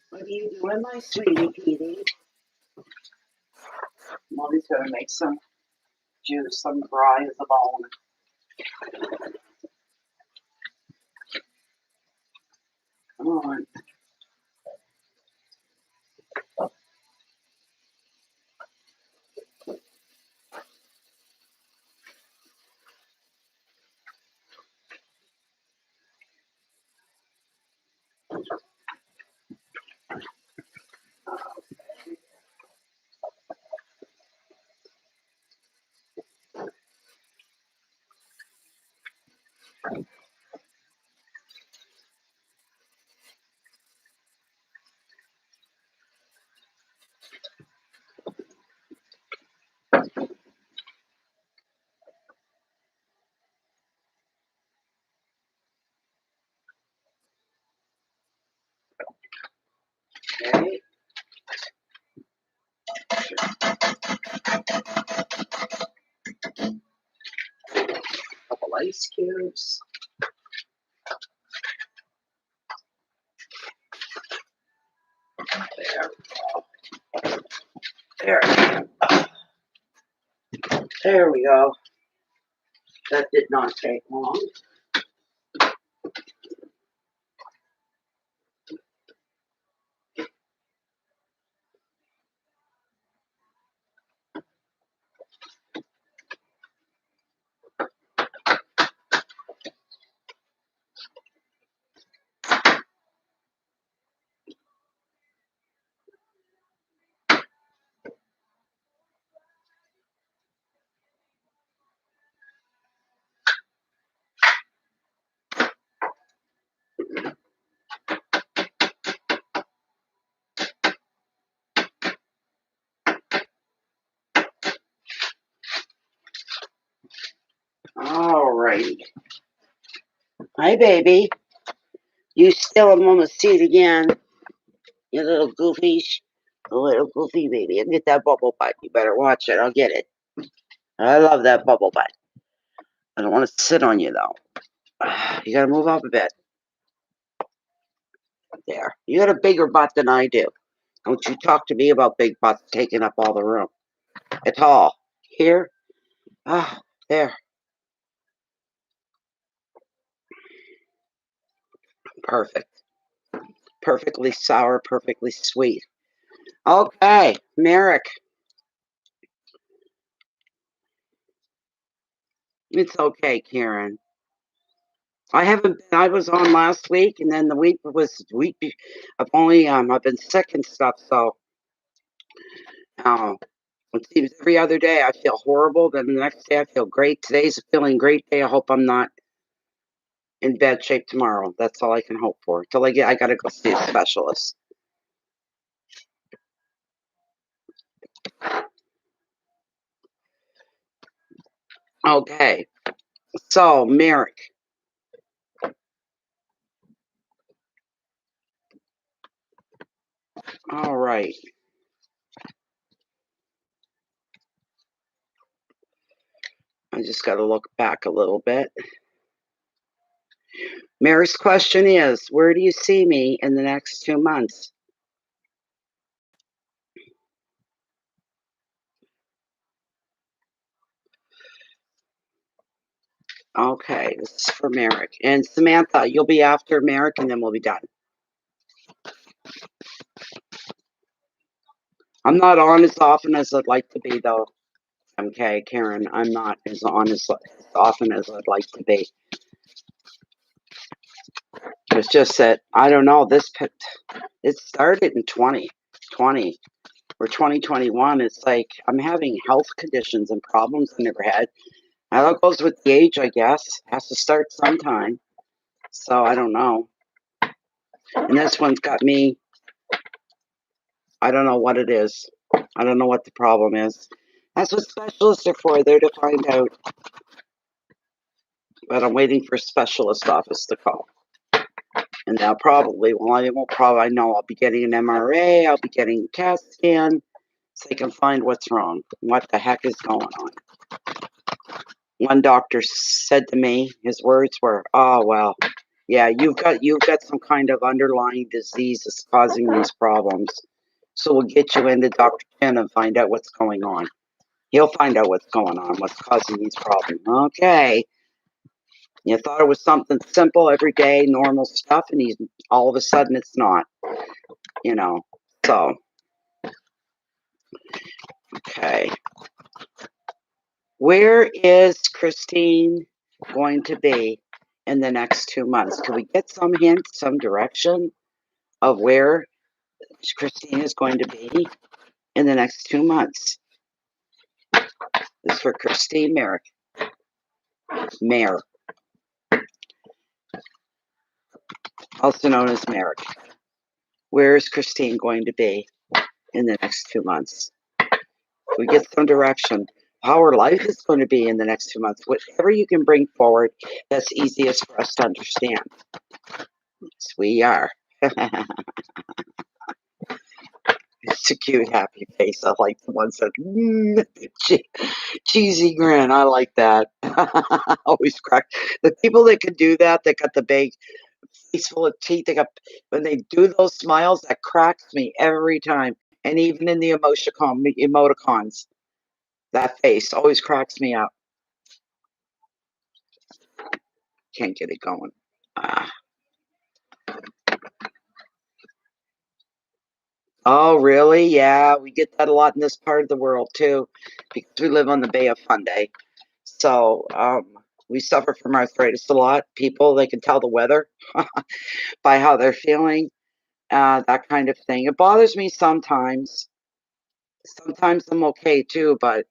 What are you doing, my sweetie Petey? Mommy's gonna make some juice. I'm dry as a bone. Come on. Okay. Couple ice cubes. There. There. There we go. That did not take long. All right. Hi, baby. You still a mama seat again. You little goofies. A little goofy baby. And get that bubble butt. You better watch it. I'll get it. I love that bubble butt. I don't want to sit on you, though. You got to move up a bit. There. You got a bigger butt than I do. Don't you talk to me about big butts taking up all the room. At all. Here. There. Perfect. Perfectly sour, perfectly sweet. Okay, Merrick. It's okay, Karen. I haven't been, I was on last week, and then the week was I've only I've been sick and stuff, so it seems every other day I feel horrible, then the next day I feel great. Today's a feeling great day. I hope I'm not in bad shape tomorrow. That's all I can hope for. Till I gotta go see a specialist. Okay. So, Merrick. All right. I just got to look back a little bit. Mary's question is, where do you see me in the next 2 months? Okay, this is for Merrick. And Samantha, you'll be after Merrick, and then we'll be done. I'm not on as often as I'd like to be, though. Okay, Karen, I'm not as on as often as I'd like to be. It's just that I don't know. It started in 2020 or 2021. It's like I'm having health conditions and problems I never had. Now that goes with the age, I guess. Has to start sometime. So I don't know. And this one's got me. I don't know what it is. I don't know what the problem is. That's what specialists are for. They're to find out. But I'm waiting for specialist office to call. And they'll probably, well, I won't probably, I know I'll be getting an MRA. I'll be getting a CAT scan so they can find what's wrong. What the heck is going on? One doctor said to me, his words were, "Oh well, yeah, you've got some kind of underlying disease that's causing these problems. So we'll get you into Dr. Ken and find out what's going on. He'll find out what's going on, what's causing these problems." Okay. You thought it was something simple, everyday, normal stuff, and he's all of a sudden it's not. You know. So okay. Where is Christine going to be in the next 2 months? Can we get some hint, some direction of where Christine is going to be in the next 2 months? This is for Christine Merrick. Mayor, also known as Merrick. Where is Christine going to be in the next 2 months? Can we get some direction? How her life is going to be in the next 2 months. Whatever you can bring forward that's easiest for us to understand. Yes, we are. It's a cute, happy face. I like the ones that cheesy grin. I like that. Always crack. The people that can do that, that got the big face full of teeth, they got when they do those smiles, that cracks me every time. And even in the emoticons, that face always cracks me up. Can't get it going. Ah. Oh, really? Yeah, we get that a lot in this part of the world too, because we live on the Bay of Fundy. So we suffer from arthritis a lot. People, they can tell the weather by how they're feeling, that kind of thing. It bothers me sometimes. Sometimes I'm okay too, but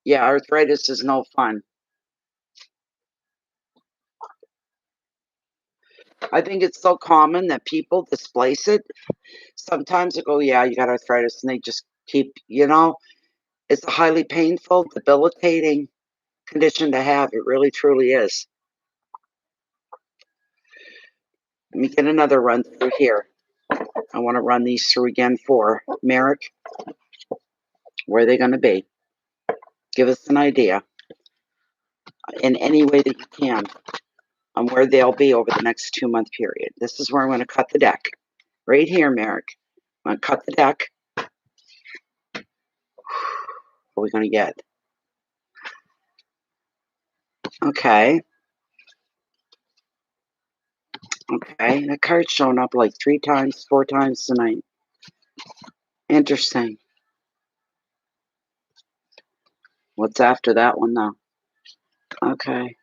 yeah, arthritis is no fun. I think it's so common that people displace it. Sometimes they go, yeah, you got arthritis, and they just keep, it's a highly painful, debilitating condition to have. It really, truly is. Let me get another run through here. I want to run these through again for Merrick. Where are they going to be? Give us an idea in any way that you can on where they'll be over the next 2-month period. This is where I'm going to cut the deck. Right here, Merrick. I'm going to cut the deck. What are we going to get? Okay. Okay, the card's shown up like 3 times, 4 times tonight. Interesting. What's after that one, though? Okay.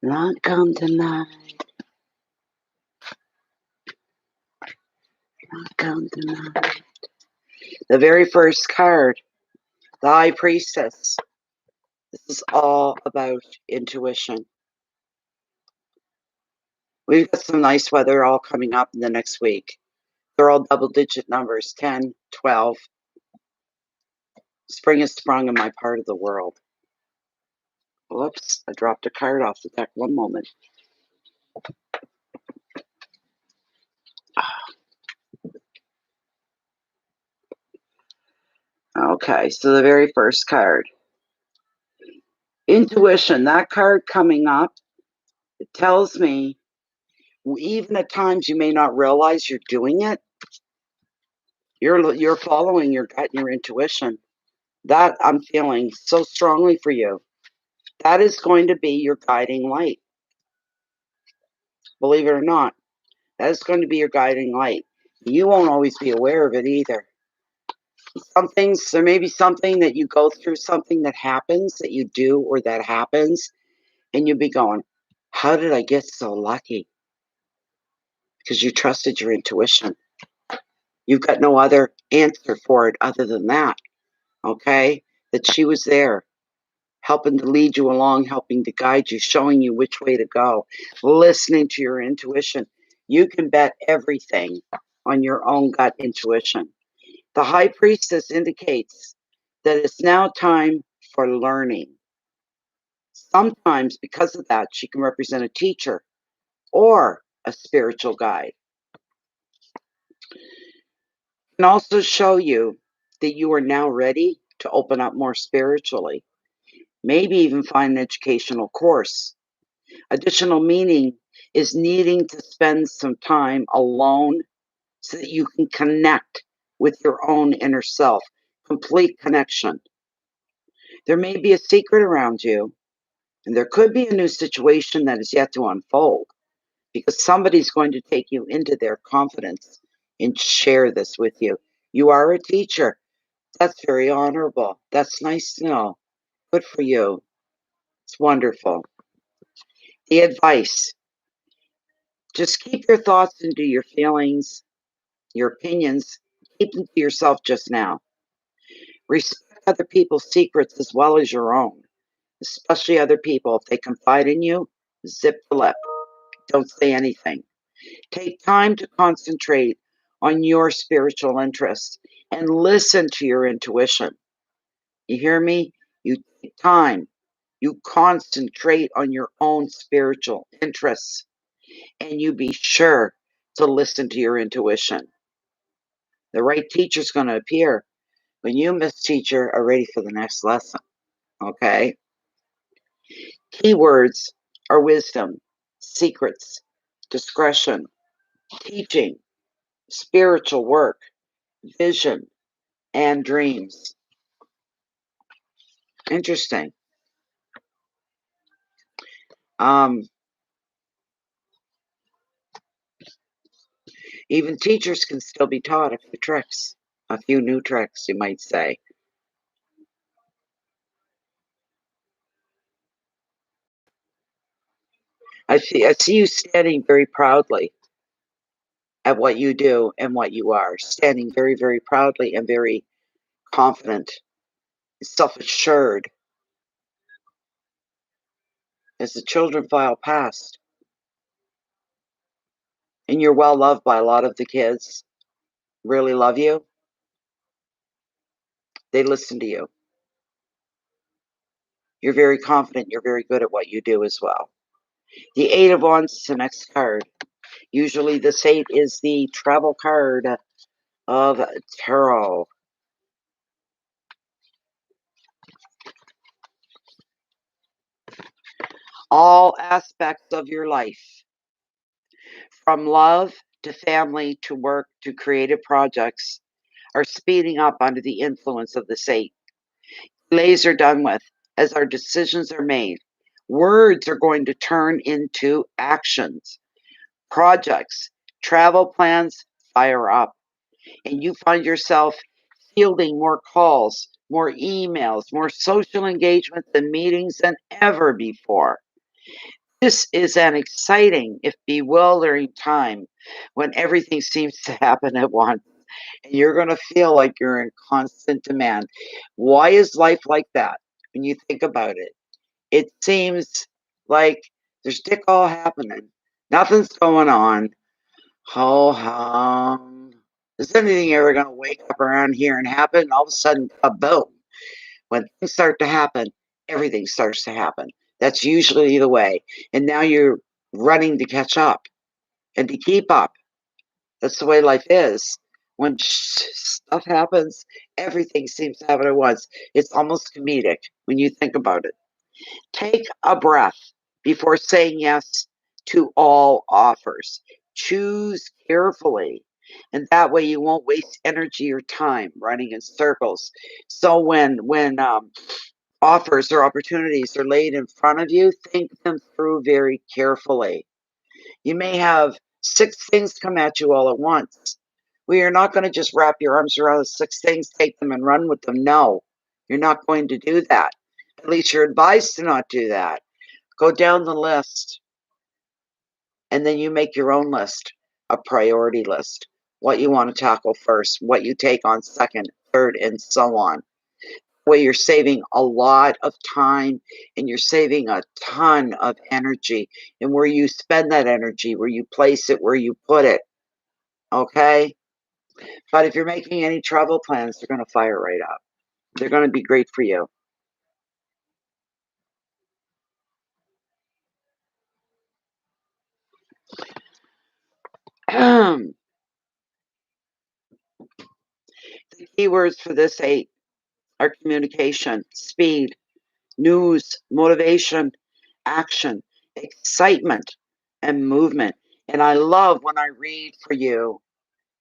Not come tonight. Not come tonight. The very first card, the High Priestess. This is all about intuition. We've got some nice weather all coming up in the next week. They're all double-digit numbers, 10, 12. Spring has sprung in my part of the world. Whoops, I dropped a card off the deck. One moment. Okay, so the very first card. Intuition, that card coming up, it tells me, even at times you may not realize you're doing it, you're following your gut and your intuition. That I'm feeling so strongly for you. That is going to be your guiding light. Believe it or not, that is going to be your guiding light. You won't always be aware of it either. Some things, there may be something that you go through, something that happens that you do or that happens, and you'll be going, how did I get so lucky? Because you trusted your intuition. You've got no other answer for it other than that, okay? That she was there, helping to lead you along, helping to guide you, showing you which way to go, listening to your intuition. You can bet everything on your own gut intuition. The High Priestess indicates that it's now time for learning. Sometimes, because of that, she can represent a teacher or a spiritual guide. It can also show you that you are now ready to open up more spiritually. Maybe even find an educational course. Additional meaning is needing to spend some time alone so that you can connect with your own inner self. Complete connection. There may be a secret around you, and there could be a new situation that is yet to unfold because somebody's going to take you into their confidence and share this with you. You are a teacher. That's very honorable. That's nice to know. Good for you. It's wonderful. The advice, just keep your thoughts and do your feelings, your opinions, keep them to yourself just now. Respect other people's secrets as well as your own, especially other people. If they confide in you, zip the lip. Don't say anything. Take time to concentrate on your spiritual interests and listen to your intuition. You hear me? You take time. You concentrate on your own spiritual interests and you be sure to listen to your intuition. The right teacher's going to appear when you, Miss Teacher, are ready for the next lesson. Okay? Keywords are wisdom, secrets, discretion, teaching, spiritual work, vision, and dreams. Interesting. Even teachers can still be taught a few tricks, a few new tricks, you might say. I see you standing very proudly at what you do and what you are, standing very, very proudly and very confident, self-assured as the children file past. And you're well loved by a lot of the kids, really love you. They listen to you. You're very confident, you're very good at what you do as well. The Eight of Wands is the next card. Usually this 8 is the travel card of tarot. All aspects of your life, from love to family to work to creative projects, are speeding up under the influence of this 8. Delays are done with as our decisions are made. Words are going to turn into actions. Projects, travel plans fire up, and you find yourself fielding more calls, more emails, more social engagement and meetings than ever before. This is an exciting, if bewildering time when everything seems to happen at once, and you're going to feel like you're in constant demand. Why is life like that when you think about it? It seems like there's dick all happening. Nothing's going on. Ho hum. Is anything ever going to wake up around here and happen? All of a sudden, kaboom. When things start to happen, everything starts to happen. That's usually the way. And now you're running to catch up and to keep up. That's the way life is. When stuff happens, everything seems to happen at once. It's almost comedic when you think about it. Take a breath before saying yes to all offers. Choose carefully, and that way you won't waste energy or time running in circles. So when offers or opportunities are laid in front of you, think them through very carefully. You may have 6 things come at you all at once. Well, you're not gonna just wrap your arms around the 6 things, take them and run with them. No, you're not going to do that. At least you're advised to not do that. Go down the list, and then you make your own list, a priority list. What you wanna tackle first, what you take on second, third, and so on. Where you're saving a lot of time and you're saving a ton of energy, and where you spend that energy, where you place it, where you put it, okay? But if you're making any travel plans, they're gonna fire right up. They're gonna be great for you. The keywords for this 8 are communication, speed, news, motivation, action, excitement, and movement. And I love when I read for you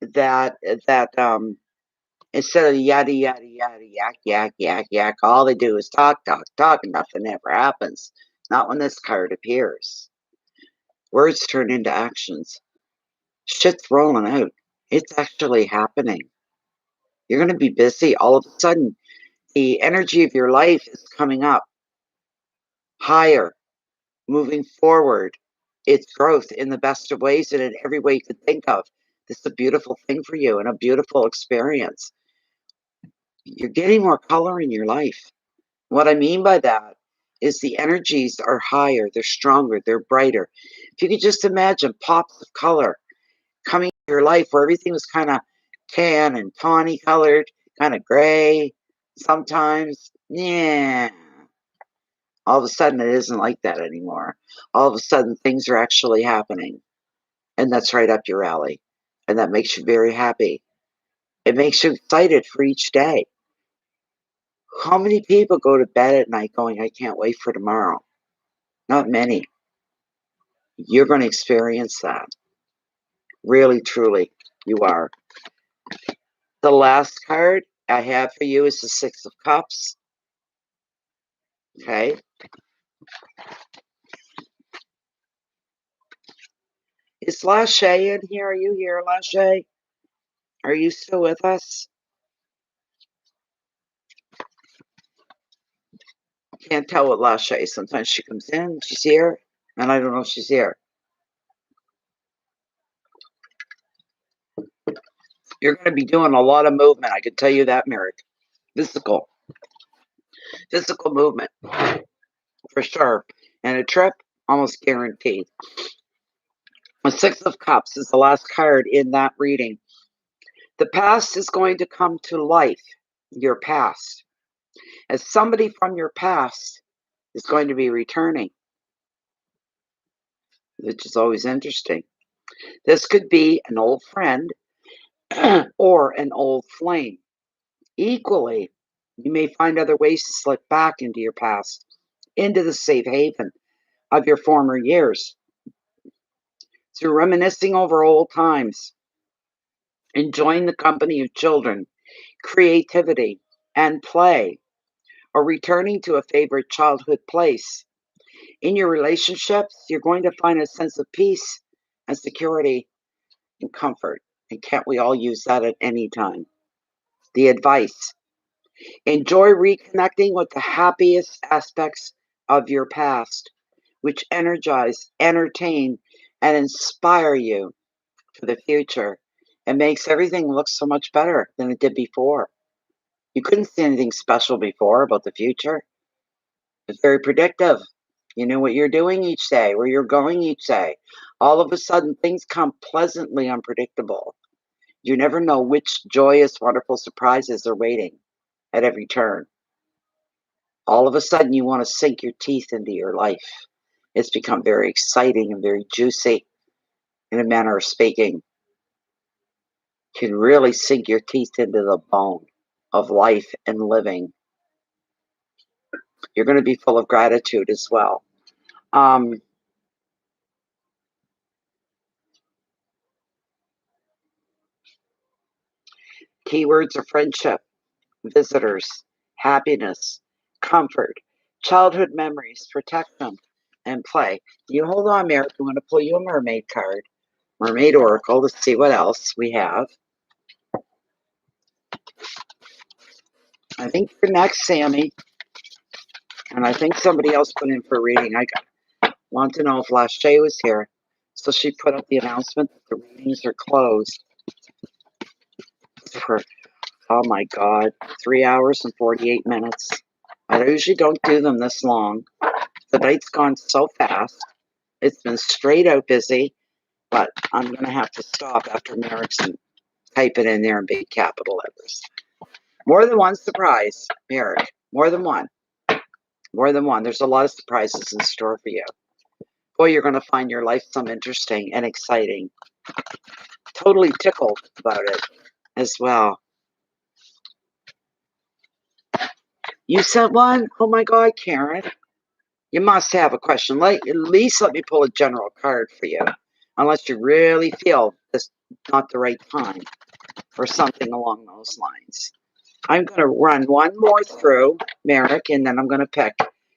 that instead of yada yada yada yak yak yak yak, all they do is talk talk talk, and nothing ever happens. Not when this card appears. Words turn into actions. Shit's rolling out. It's actually happening. You're gonna be busy. All of a sudden, the energy of your life is coming up higher, moving forward. It's growth in the best of ways and in every way you could think of. This is a beautiful thing for you and a beautiful experience. You're getting more color in your life. What I mean by that is the energies are higher, they're stronger, they're brighter. If you could just imagine pops of color coming to your life where everything was kind of tan and tawny colored, kind of gray sometimes. Yeah. All of a sudden, it isn't like that anymore. All of a sudden, things are actually happening. And that's right up your alley. And that makes you very happy. It makes you excited for each day. How many people go to bed at night going, I can't wait for tomorrow? Not many. You're going to experience that. Really, truly, you are. The last card I have for you is the Six of Cups. Okay. Is Lachey in here? Are you here, Lachey? Are you still with us? Can't tell with Lachey. Sometimes she comes in, she's here, and I don't know if she's here. You're going to be doing a lot of movement. I can tell you that, Merrick. Physical movement for sure. And a trip, almost guaranteed. The Six of Cups is the last card in that reading. The past is going to come to life, your past, as somebody from your past is going to be returning, which is always interesting. This could be an old friend or an old flame. Equally, you may find other ways to slip back into your past, into the safe haven of your former years, through reminiscing over old times, enjoying the company of children, creativity, and play, or returning to a favorite childhood place. In your relationships, you're going to find a sense of peace and security and comfort. And can't we all use that at any time? The advice: enjoy reconnecting with the happiest aspects of your past, which energize, entertain, and inspire you for the future. It makes everything look so much better than it did before. You couldn't see anything special before about the future. It's very predictive. You know what you're doing each day, where you're going each day. All of a sudden, things come pleasantly unpredictable. You never know which joyous, wonderful surprises are waiting at every turn. All of a sudden, you want to sink your teeth into your life. It's become very exciting and very juicy, in a manner of speaking. You can really sink your teeth into the bone of life and living. You're going to be full of gratitude as well. Keywords are friendship, visitors, happiness, comfort, childhood memories, protection, and play. You hold on, Merrick. I'm going to pull you a mermaid card, Mermaid Oracle, to see what else we have. I think you're next, Sammy. And I think somebody else put in for a reading. I want to know if Lachey was here. So she put up the announcement that the readings are closed for, oh my God, 3 hours and 48 minutes. I usually don't do them this long. The night's gone so fast. It's been straight out busy, but I'm going to have to stop after Merrick's and type it in there in big capital letters. More than one surprise, Merrick. More than one. More than one. There's a lot of surprises in store for you. Boy, you're going to find your life some interesting and exciting. Totally tickled about it as well. You sent one? Oh my God, Karen. You must have a question. At least let me pull a general card for you. Unless you really feel this not the right time or something along those lines. I'm going to run one more through, Merrick, and then I'm going to pick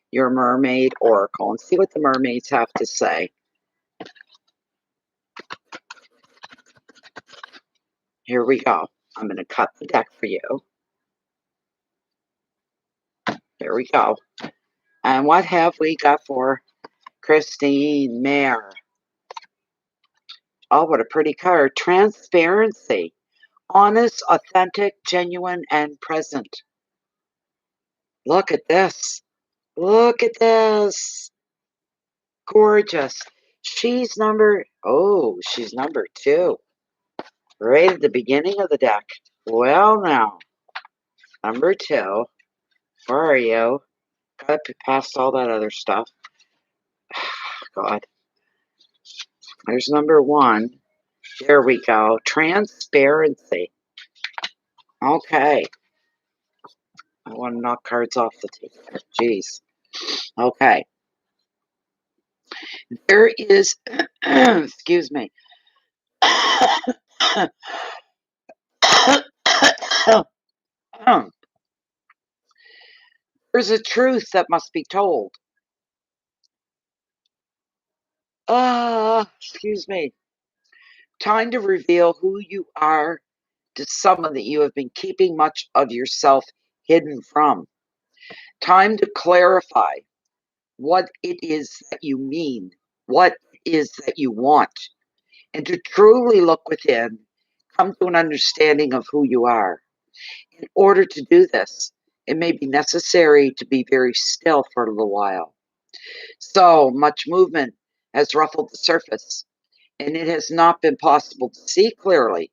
your Mermaid Oracle and see what the mermaids have to say. Here we go. I'm going to cut the deck for you. There we go. And what have we got for Christine Mayer? Oh, what a pretty card. Transparency. Honest, authentic, genuine, and present. Look at this. Look at this. Gorgeous. She's number 2. Right at the beginning of the deck. Well, now, number 2. Where are you? Got past all that other stuff. God. There's number 1. There we go. Transparency. Okay. I want to knock cards off the table. Jeez. Okay. There is, excuse me. There's a truth that must be told. Excuse me. Time to reveal who you are to someone that you have been keeping much of yourself hidden from. Time to clarify what it is that you mean, what it is that you want, and to truly look within, come to an understanding of who you are. In order to do this, it may be necessary to be very still for a little while. So much movement has ruffled the surface, and it has not been possible to see clearly.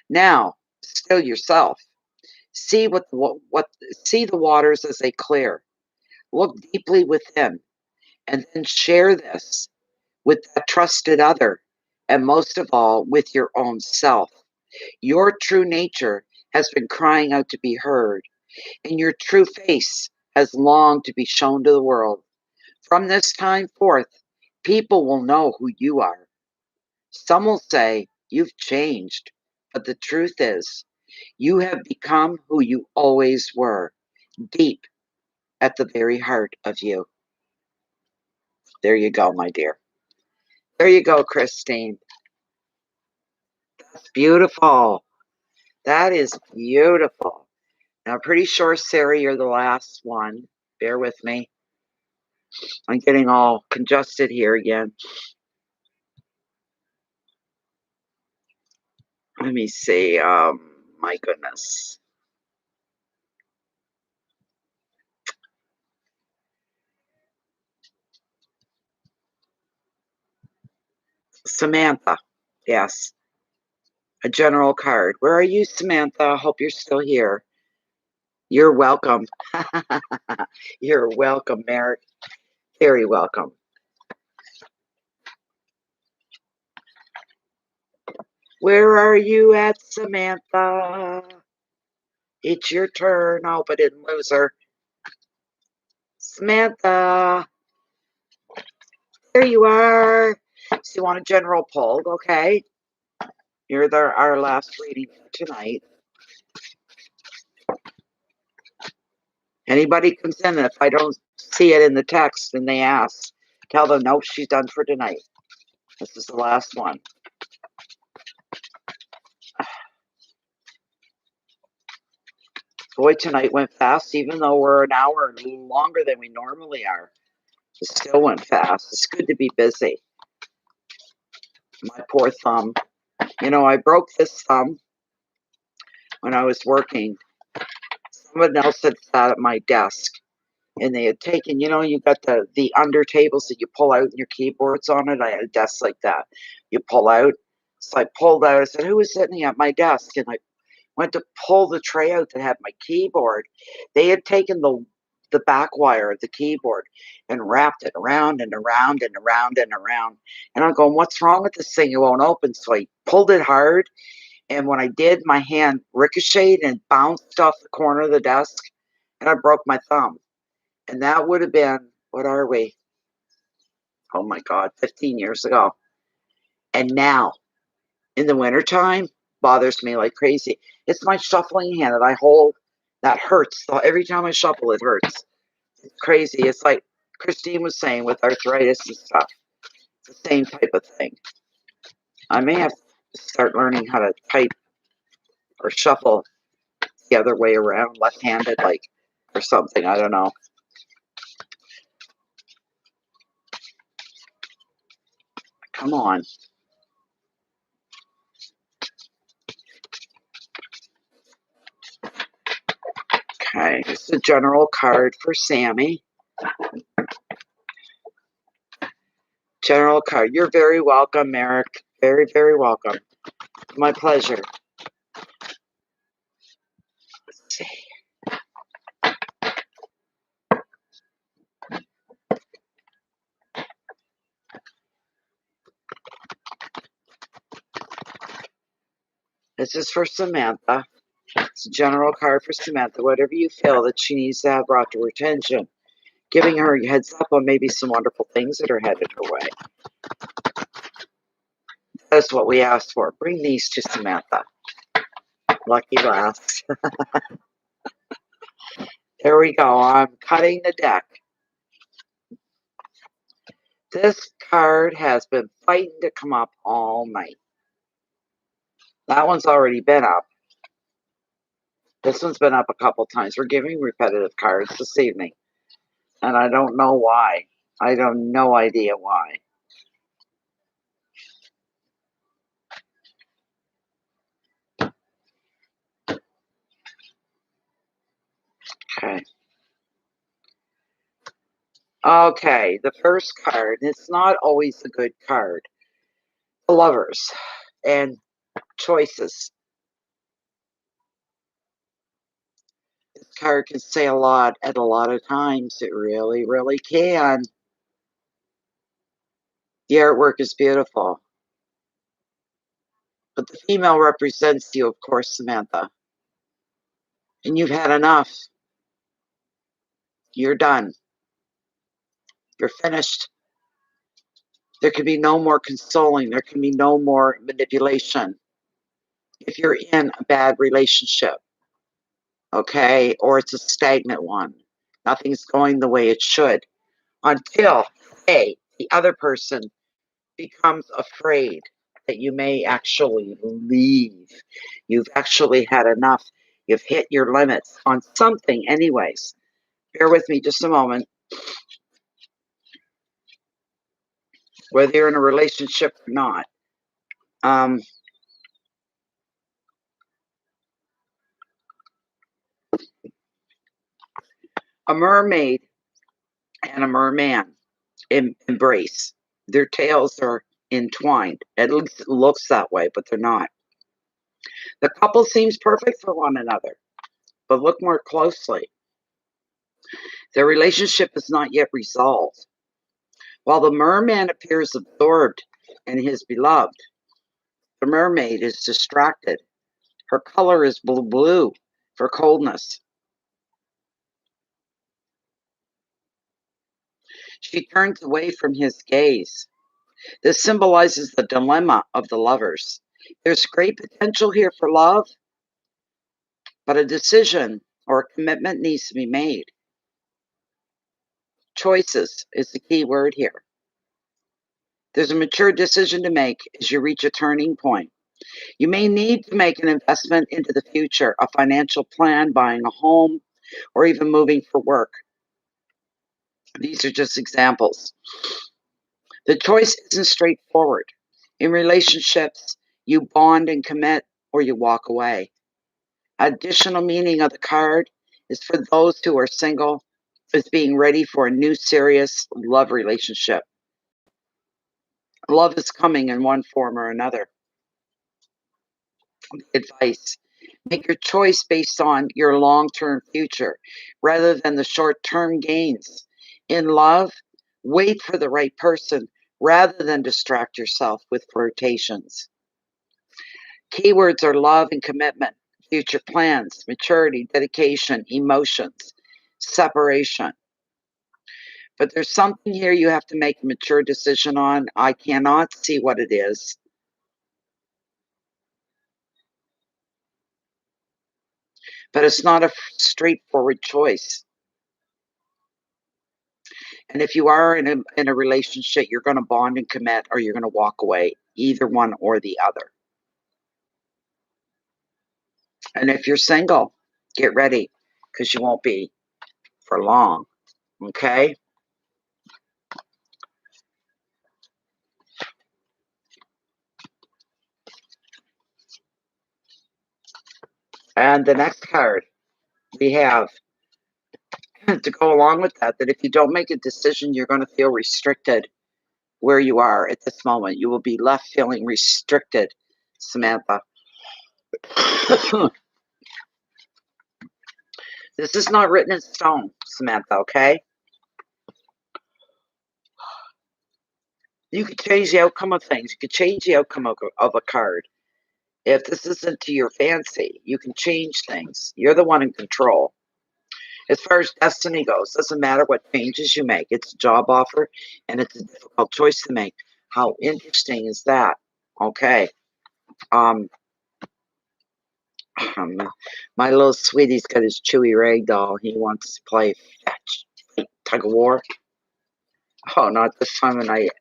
Now, still yourself. See see the waters as they clear. Look deeply within, and then share this with a trusted other, and most of all, with your own self. Your true nature has been crying out to be heard, and your true face has longed to be shown to the world. From this time forth, people will know who you are. Some will say, you've changed, but the truth is, you have become who you always were, deep at the very heart of you. There you go, my dear. There you go, Christine. That's beautiful. That is beautiful. Now, I'm pretty sure, Sarah, you're the last one. Bear with me. I'm getting all congested here again. Let me see. My goodness. Samantha. Yes. A general card. Where are you, Samantha? Hope you're still here. You're welcome. You're welcome, Merrick. Very welcome. Where are you at, Samantha? It's your turn. I hope I didn't lose her. Samantha. There you are. So you want a general poll, okay? You're our last reading for tonight. Anybody comes in, if I don't see it in the text and they ask, tell them, nope, she's done for tonight. This is the last one. Boy, tonight went fast, even though we're an hour a little longer than we normally are. It still went fast. It's good to be busy. My poor thumb. You know, I broke this thumb when I was working. Someone else had sat at my desk and they had taken, you know, you got the under tables that you pull out and your keyboards on it. I had a desk like that. You pull out. So I pulled out. I said, who was sitting at my desk? And I went to pull the tray out that had my keyboard. They had taken the back wire of the keyboard and wrapped it around and around and around and around. And I'm going, what's wrong with this thing? It won't open. So I pulled it hard. And when I did, my hand ricocheted and bounced off the corner of the desk. And I broke my thumb. And that would have been, what are we? Oh my God, 15 years ago. And now, in the wintertime, bothers me like crazy. It's my shuffling hand that I hold that hurts. So every time I shuffle, it hurts. It's crazy. It's like Christine was saying with arthritis and stuff. It's the same type of thing. I may have to start learning how to type or shuffle the other way around, left-handed, like, or something. I don't know. Come on. Okay, it's a general card for Sammy. General card. You're very welcome, Merrick. Very, very welcome. My pleasure. Let's see. This is for Samantha. It's a general card for Samantha. Whatever you feel that she needs to have brought to her attention, giving her a heads up on maybe some wonderful things that are headed her way. That's what we asked for. Bring these to Samantha. Lucky last. There we go. I'm cutting the deck. This card has been fighting to come up all night. That one's already been up. This one's been up a couple times. We're giving repetitive cards this evening. And I don't know why. I have no idea why. Okay. Okay, the first card. It's not always a good card. The Lovers and choices. This card can say a lot at a lot of times. It really, really can. The artwork is beautiful. But the female represents you, of course, Samantha. And you've had enough. You're done. You're finished. There can be no more consoling. There can be no more manipulation. If you're in a bad relationship, okay, or it's a stagnant one, nothing's going the way it should until, hey, the other person becomes afraid that you may actually leave. You've actually had enough. You've hit your limits on something anyways. Bear with me just a moment. Whether you're in a relationship or not. A mermaid and a merman embrace. Their tails are entwined. At least it looks that way, but they're not. The couple seems perfect for one another, but look more closely. Their relationship is not yet resolved. While the merman appears absorbed in his beloved, the mermaid is distracted. Her color is blue for coldness. She turns away from his gaze. This symbolizes the dilemma of the lovers. There's great potential here for love, but a decision or a commitment needs to be made. Choices is the key word here. There's a mature decision to make as you reach a turning point. You may need to make an investment into the future, a financial plan, buying a home, or even moving for work. These are just examples. The choice isn't straightforward. In relationships, you bond and commit, or you walk away. Additional meaning of the card is for those who are single, is being ready for a new serious love relationship. Love is coming in one form or another. Advice: make your choice based on your long-term future rather than the short-term gains. In love, wait for the right person rather than distract yourself with flirtations. Keywords are love and commitment, future plans, maturity, dedication, emotions, separation. But there's something here you have to make a mature decision on. I cannot see what it is. But it's not a straightforward choice. And if you are in a relationship, you're going to bond and commit, or you're going to walk away, either one or the other. And if you're single, get ready, because you won't be for long. Okay? And the next card we have to go along with that if you don't make a decision, you're going to feel restricted where you are at this moment. You will be left feeling restricted, Samantha. This is not written in stone, Samantha, okay? You could change the outcome of things. You could change the outcome of a card. If this isn't to your fancy, you can change things. You're the one in control. As far as destiny goes, doesn't matter what changes you make. It's a job offer, and it's a difficult choice to make. How interesting is that? Okay. My little sweetie's got his Chewy rag doll. He wants to play fetch, tug of war. Oh, not this time of night.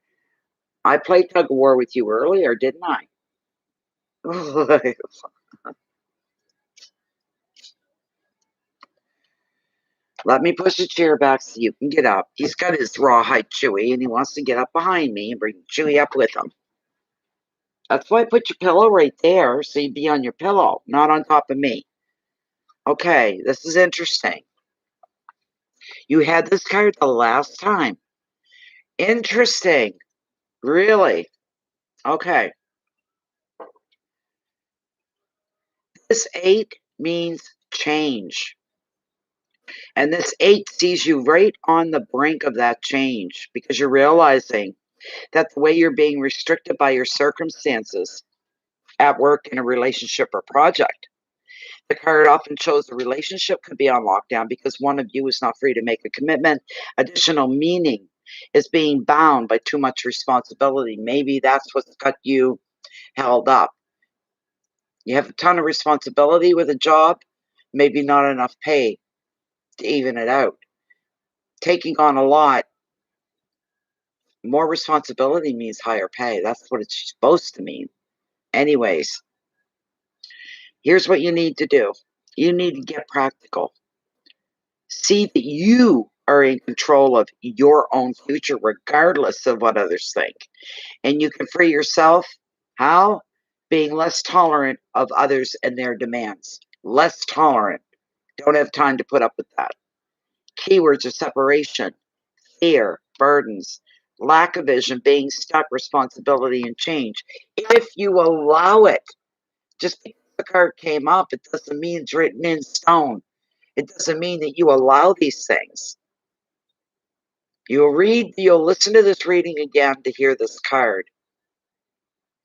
I played tug of war with you earlier, didn't I? Let me push the chair back so you can get up. He's got his rawhide Chewy, and he wants to get up behind me and bring Chewy up with him. That's why I put your pillow right there, so you'd be on your pillow, not on top of me. Okay, this is interesting. You had this card the last time. Interesting. Really? Okay. This 8 means change. And this 8 sees you right on the brink of that change because you're realizing that the way you're being restricted by your circumstances at work, in a relationship, or project. The card often shows a relationship could be on lockdown because one of you is not free to make a commitment. Additional meaning is being bound by too much responsibility. Maybe that's what's got you held up. You have a ton of responsibility with a job, maybe not enough pay to even it out. Taking on a lot More responsibility means higher pay. That's what it's supposed to mean. Anyways, here's what you need to do. You need to get practical. See that you are in control of your own future, regardless of what others think. And you can free yourself. How? Being less tolerant of others and their demands. Less tolerant. Don't have time to put up with that. Keywords are separation, fear, burdens, lack of vision, being stuck, responsibility, and change. If you allow it, just because the card came up, it doesn't mean it's written in stone. It doesn't mean that you allow these things. You'll listen to this reading again to hear this card.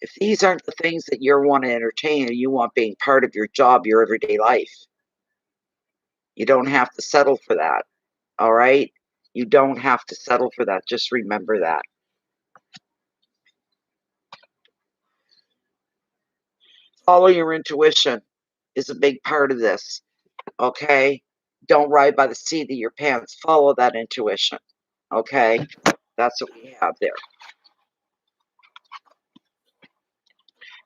If these aren't the things that you want to entertain or you want being part of your job, your everyday life, you don't have to settle for that. All right? You don't have to settle for that. Just remember that. Follow your intuition is a big part of this. Okay? Don't ride by the seat of your pants. Follow that intuition. Okay? That's what we have there.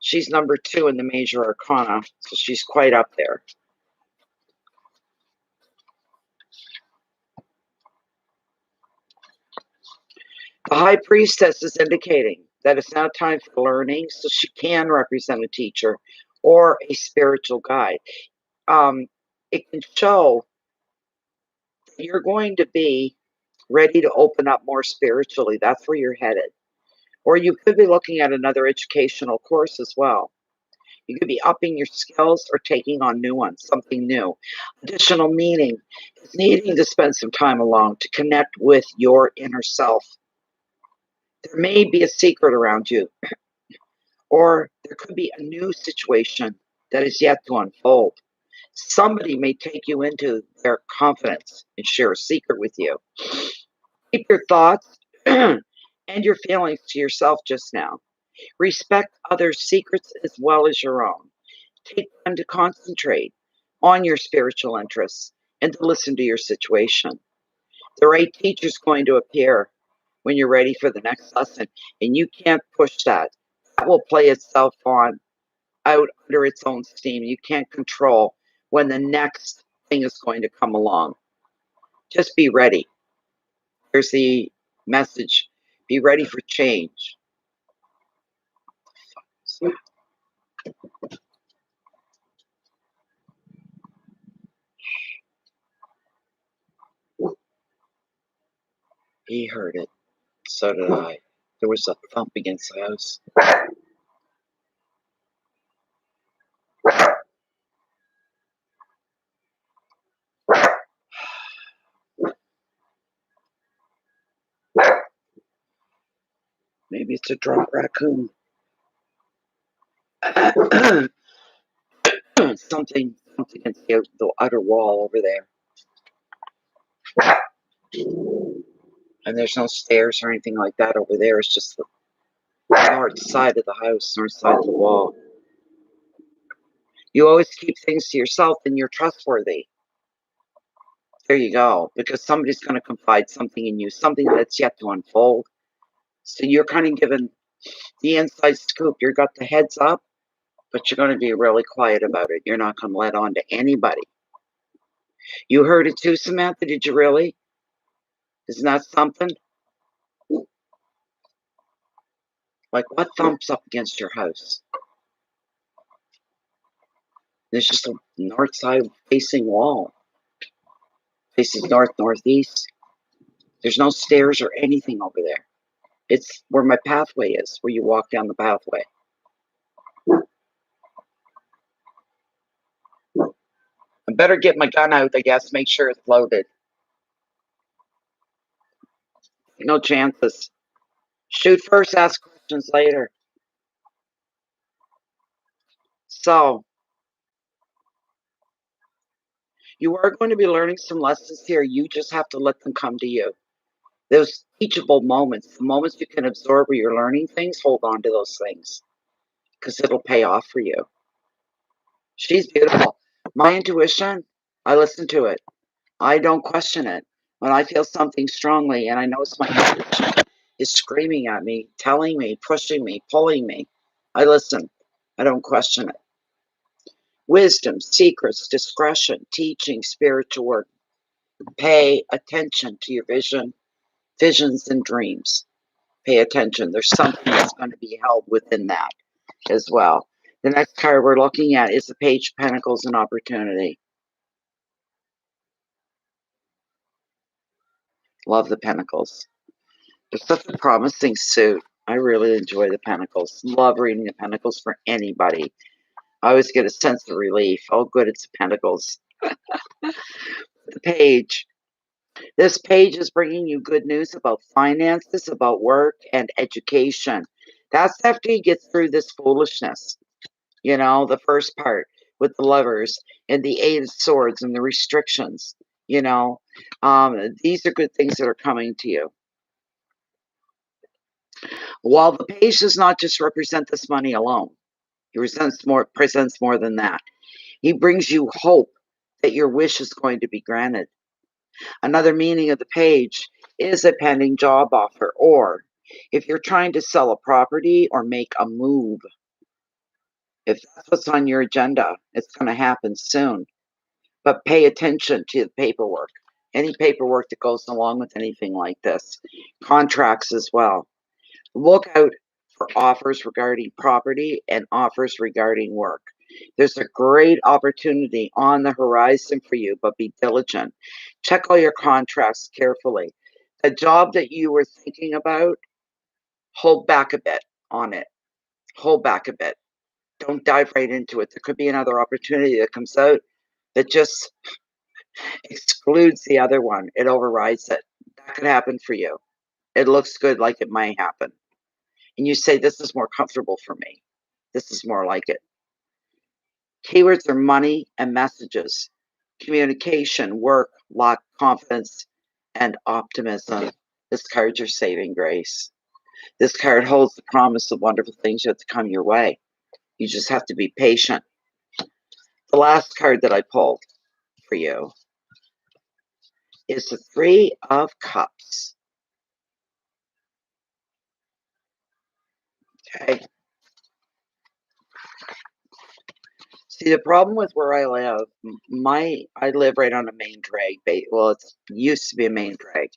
She's number 2 in the major arcana, so she's quite up there. The High Priestess is indicating that it's now time for learning, so she can represent a teacher or a spiritual guide. It can show that you're going to be ready to open up more spiritually. That's where you're headed. Or you could be looking at another educational course as well. You could be upping your skills or taking on new ones, something new. Additional meaning is needing to spend some time alone to connect with your inner self. There may be a secret around you, or there could be a new situation that is yet to unfold. Somebody may take you into their confidence and share a secret with you. Keep your thoughts and your feelings to yourself just now. Respect others' secrets as well as your own. Take time to concentrate on your spiritual interests and to listen to your situation. The right teacher is going to appear when you're ready for the next lesson, and you can't push that. That will play itself out under its own steam. You can't control when the next thing is going to come along. Just be ready. Here's the message. Be ready for change. He heard it. So did I. There was a thump against the house. Maybe it's a drunk raccoon. something against the outer wall over there. And there's no stairs or anything like that over there. It's just the north side of the house, north side of the wall. You always keep things to yourself and you're trustworthy. There you go. Because somebody's going to confide something in you, something that's yet to unfold. So you're kind of given the inside scoop. You got the heads up, but you're going to be really quiet about it. You're not going to let on to anybody. You heard it too, Samantha? Did you really? Isn't that something? Like, what thumps up against your house? There's just a north side facing wall. Faces north, northeast. There's no stairs or anything over there. It's where my pathway is, where you walk down the pathway. I better get my gun out, I guess, make sure it's loaded. No chances. Shoot first, ask questions later. So, you are going to be learning some lessons here. You just have to let them come to you. Those teachable moments, the moments you can absorb where you're learning things, hold on to those things because it'll pay off for you. She's beautiful. My intuition, I listen to it. I don't question it. When I feel something strongly and I know it's my intuition, is screaming at me, telling me, pushing me, pulling me. I listen. I don't question it. Wisdom, secrets, discretion, teaching, spiritual work. Pay attention to your visions and dreams. Pay attention. There's something that's going to be held within that as well. The next card we're looking at is the Page of Pentacles and Opportunity. Love the Pentacles. It's such a promising suit. I really enjoy the Pentacles. Love reading the Pentacles for anybody. I always get a sense of relief. Oh, good, it's Pentacles. The Page. This page is bringing you good news about finances, about work, and education. That's after you get through this foolishness. You know, the first part with the Lovers and the Eight of Swords and the restrictions. You know, these are good things that are coming to you. While the page does not just represent this money alone, he presents more than that. He brings you hope that your wish is going to be granted. Another meaning of the page is a pending job offer, or if you're trying to sell a property or make a move, if that's what's on your agenda, it's going to happen soon. But pay attention to the paperwork. Any paperwork that goes along with anything like this. Contracts as well. Look out for offers regarding property and offers regarding work. There's a great opportunity on the horizon for you, but be diligent. Check all your contracts carefully. The job that you were thinking about, hold back a bit on it. Hold back a bit. Don't dive right into it. There could be another opportunity that comes out that just excludes the other one. It overrides it. That could happen for you. It looks good, like it might happen. And you say, this is more comfortable for me. This is more like it. Keywords are money and messages, communication, work, luck, confidence, and optimism. This card's your saving grace. This card holds the promise of wonderful things yet to come your way. You just have to be patient. The last card that I pulled for you is the Three of Cups. Okay. See, the problem with where I live, I live right on a main drag. Well, it used to be a main drag,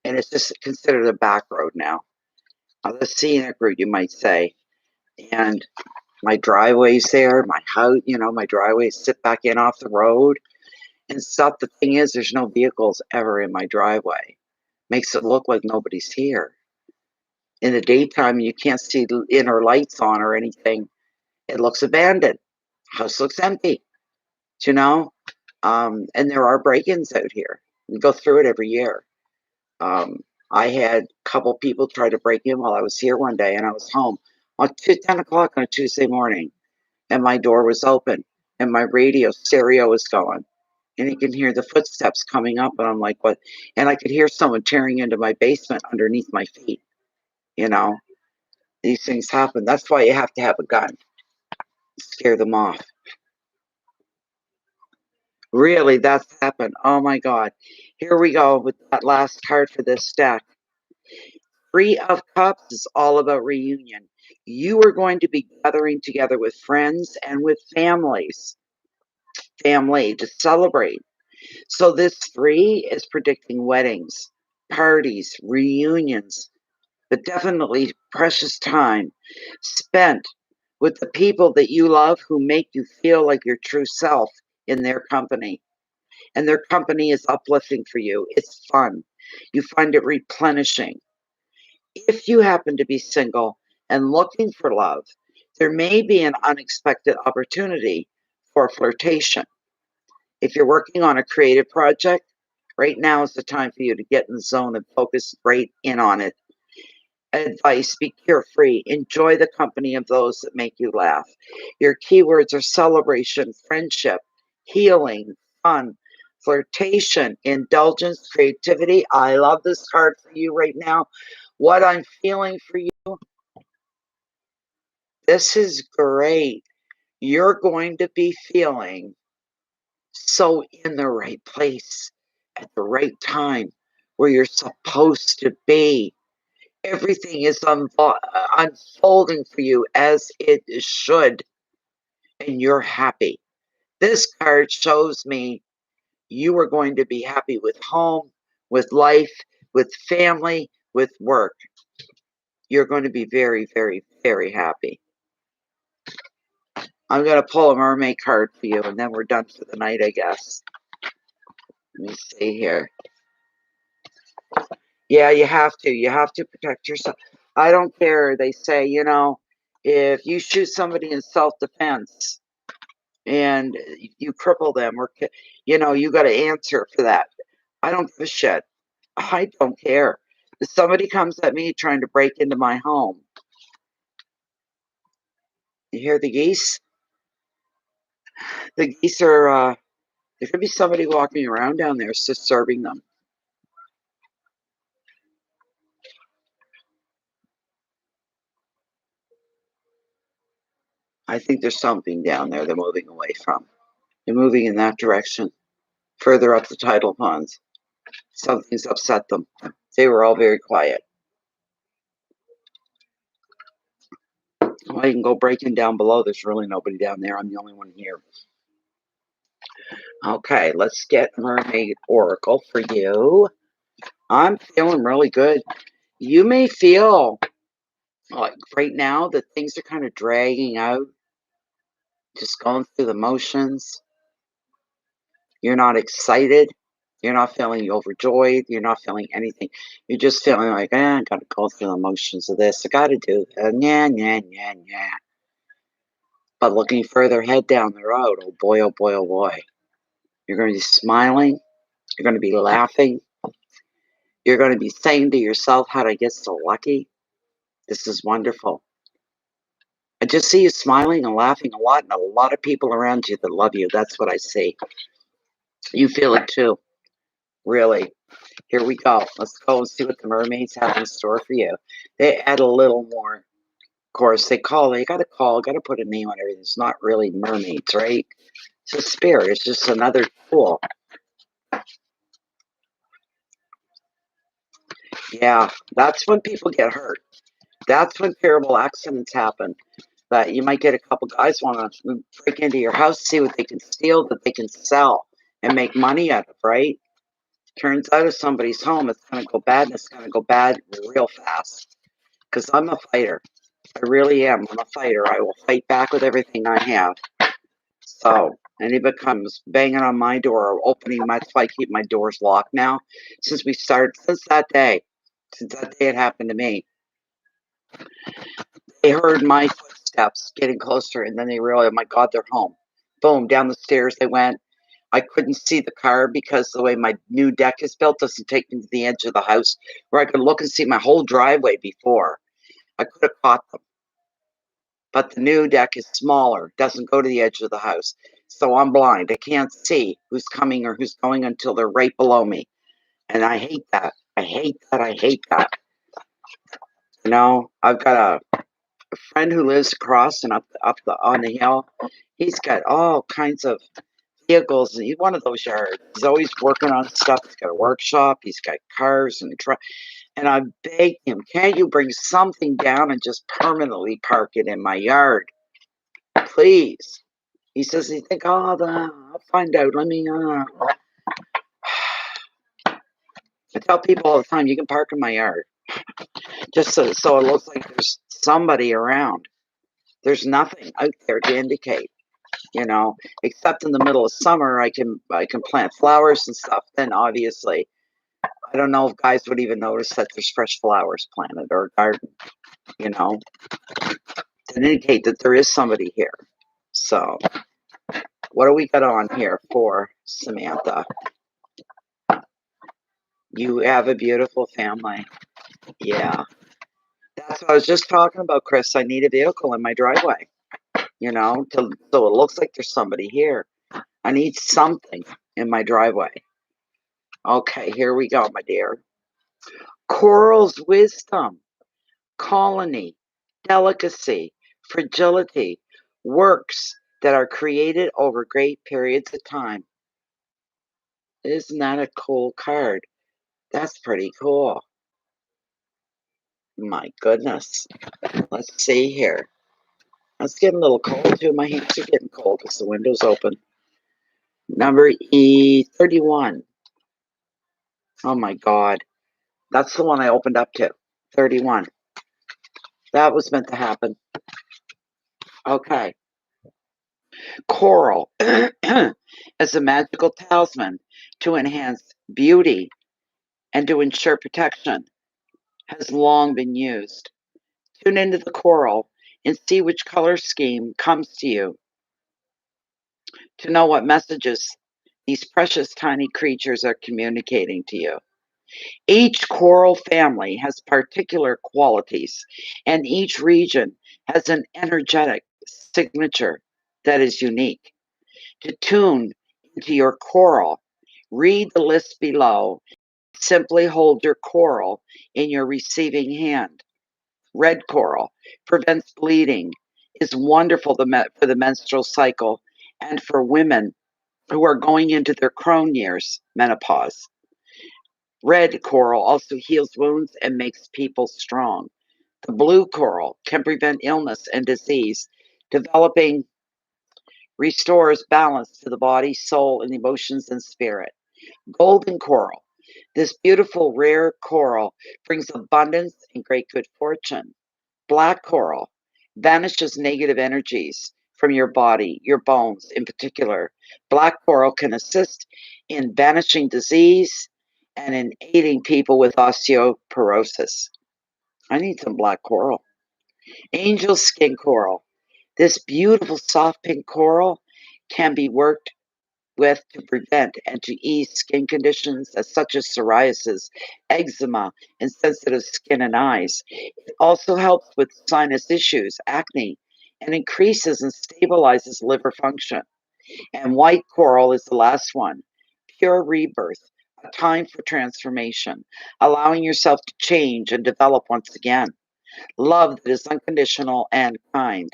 and it's just considered a back road now. The scenic route, you might say. And my driveway's there, my house, my driveway sit back in off the road and stuff. The thing is, there's no vehicles ever in my driveway. Makes it look like nobody's here. In the daytime, you can't see the inner lights on or anything. It looks abandoned. House looks empty, you know? And there are break-ins out here. We go through it every year. I had a couple people try to break in while I was here one day, and I was home on 10 o'clock on a Tuesday morning, and my door was open, and my radio stereo was going, and you can hear the footsteps coming up, and I'm like, what? And I could hear someone tearing into my basement underneath my feet. You know, these things happen. That's why you have to have a gun. Scare them off. Really, that's happened. Oh my God. Here we go with that last card for this deck. Three of Cups is all about reunion. You are going to be gathering together with friends and with family to celebrate. So this three is predicting weddings, parties, reunions, but definitely precious time spent with the people that you love who make you feel like your true self in their company. And their company is uplifting for you. It's fun. You find it replenishing. If you happen to be single and looking for love, there may be an unexpected opportunity for flirtation. If you're working on a creative project, right now is the time for you to get in the zone and focus right in on it. Advice, be carefree. Enjoy the company of those that make you laugh. Your keywords are celebration, friendship, healing, fun, flirtation, indulgence, creativity. I love this card for you right now. What I'm feeling for you, this is great. You're going to be feeling so in the right place at the right time where you're supposed to be. Everything is unfolding for you as it should, and you're happy. This card shows me you are going to be happy with home, with life, with family, with work. You're going to be very, very, very happy. I'm going to pull a mermaid card for you, and then we're done for the night, I guess. Let me see here. Yeah, you have to. You have to protect yourself. I don't care. They say, if you shoot somebody in self-defense and you cripple them, or you got to answer for that. I don't give a shit. I don't care. If somebody comes at me trying to break into my home, you hear the geese? The geese are, there could be somebody walking around down there disturbing them. I think there's something down there they're moving away from. They're moving in that direction, further up the tidal ponds. Something's upset them. They were all very quiet. Well, I can go breaking down below. There's really nobody down there. I'm the only one here. Okay, let's get Mermaid Oracle for you. I'm feeling really good. You may feel like right now that things are kind of dragging out, just going through the motions. You're not excited. You're not feeling overjoyed. You're not feeling anything. You're just feeling like, I got to go through the motions of this. I got to do that. Yeah, yeah, yeah, yeah. But looking further ahead down the road, oh boy, oh boy, oh boy. You're going to be smiling. You're going to be laughing. You're going to be saying to yourself, how did I get so lucky? This is wonderful. I just see you smiling and laughing a lot, and a lot of people around you that love you. That's what I see. You feel it too. Really. Here we go. Let's go and see what the mermaids have in store for you. They add a little more. Of course, they got to put a name on everything. It's not really mermaids, right? It's a spirit. It's just another tool. Yeah, that's when people get hurt. That's when terrible accidents happen. That you might get a couple guys want to break into your house, see what they can steal, that they can sell and make money out of, right? Turns out if somebody's home, it's going to go bad, and it's going to go bad real fast. Because I'm a fighter. I really am. I'm a fighter. I will fight back with everything I have. So anybody comes banging on my door or opening my, that's why I keep my doors locked now. Since that day it happened to me, they heard my footsteps getting closer, and then they realized, oh my God, they're home. Boom, down the stairs they went. I couldn't see the car because the way my new deck is built doesn't take me to the edge of the house where I could look and see my whole driveway before. I could have caught them. But the new deck is smaller, doesn't go to the edge of the house. So I'm blind. I can't see who's coming or who's going until they're right below me. And I hate that. I hate that. I hate that. I've got a friend who lives across and on the hill. He's got all kinds of vehicles. He's one of those yards. He's always working on stuff. He's got a workshop. He's got cars and trucks. And I begged him, can't you bring something down and just permanently park it in my yard? Please. He says, you think, I'll find out. Let me, I tell people all the time, you can park in my yard. Just so it looks like there's somebody around. There's nothing out there to indicate, except in the middle of summer, I can plant flowers and stuff. Then obviously, I don't know if guys would even notice that there's fresh flowers planted or a garden, to indicate that there is somebody here. So, what do we got on here for Samantha? You have a beautiful family. Yeah. That's what I was just talking about, Chris. I need a vehicle in my driveway, so it looks like there's somebody here. I need something in my driveway. Okay, here we go, my dear. Coral's wisdom, colony, delicacy, fragility, works that are created over great periods of time. Isn't that a cool card? That's pretty cool. My goodness. Let's see here. It's getting a little cold too. My hands are getting cold because the window's open. Number E31. Oh my God. That's the one I opened up to. 31. That was meant to happen. Okay. Coral as a magical talisman to enhance beauty and to ensure protection has long been used. Tune into the coral and see which color scheme comes to you to know what messages these precious tiny creatures are communicating to you. Each coral family has particular qualities, and each region has an energetic signature that is unique. To tune into your coral, read the list below. Simply hold your coral in your receiving hand. Red coral prevents bleeding, is wonderful for the menstrual cycle, and for women who are going into their crone years, menopause. Red coral also heals wounds and makes people strong. The blue coral can prevent illness and disease. Developing restores balance to the body, soul, and emotions and spirit. Golden coral. This beautiful, rare coral brings abundance and great good fortune. Black coral vanishes negative energies from your body, your bones in particular. Black coral can assist in banishing disease and in aiding people with osteoporosis. I need some black coral. Angel skin coral. This beautiful soft pink coral can be worked with to prevent and to ease skin conditions such as psoriasis, eczema, and sensitive skin and eyes. It also helps with sinus issues, acne, and increases and stabilizes liver function. And white coral is the last one. Pure rebirth, a time for transformation, allowing yourself to change and develop once again. Love that is unconditional and kind.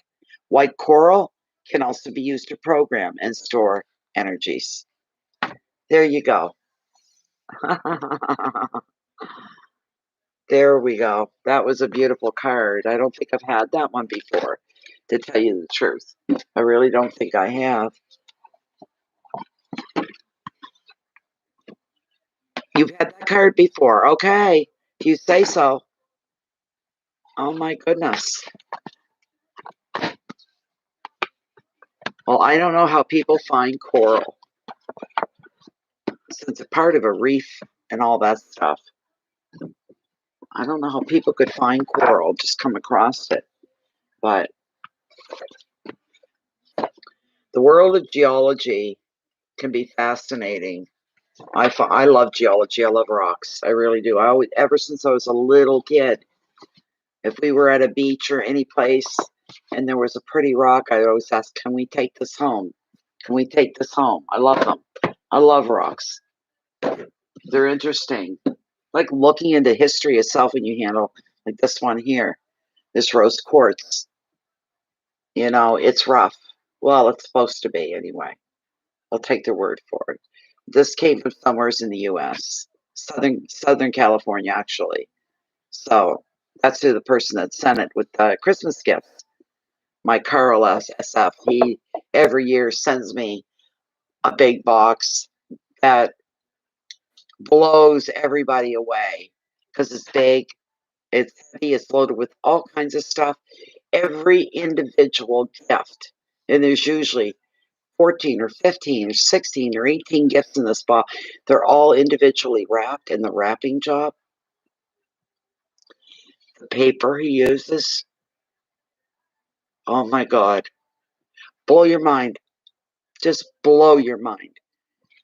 White coral can also be used to program and store energies. There you go. There we go. That was a beautiful card. I don't think I've had that one before, to tell you the truth. I really don't think I have. You've had that card before. Okay. If you say so. Oh my goodness. Well, I don't know how people find coral. Since it's part of a reef and all that stuff. I don't know how people could find coral, just come across it. But the world of geology can be fascinating. I love geology. I love rocks. I really do. I always, ever since I was a little kid, if we were at a beach or any place and there was a pretty rock, I always ask, "Can we take this home? Can we take this home?" I love them. I love rocks. They're interesting. Like looking into history itself when you handle like this one here, this rose quartz. You know, it's rough. Well, it's supposed to be anyway. I'll take their word for it. This came from somewheres in the U.S., Southern California, actually. So that's who the person that sent it with the Christmas gifts. My Carl SF. He every year sends me a big box that blows everybody away because it's big, it's heavy, it's loaded with all kinds of stuff. Every individual gift, and there's usually 14 or 15 or 16 or 18 gifts in this box. They're all individually wrapped in the wrapping job. The paper he uses, oh my God, blow your mind. Just blow your mind.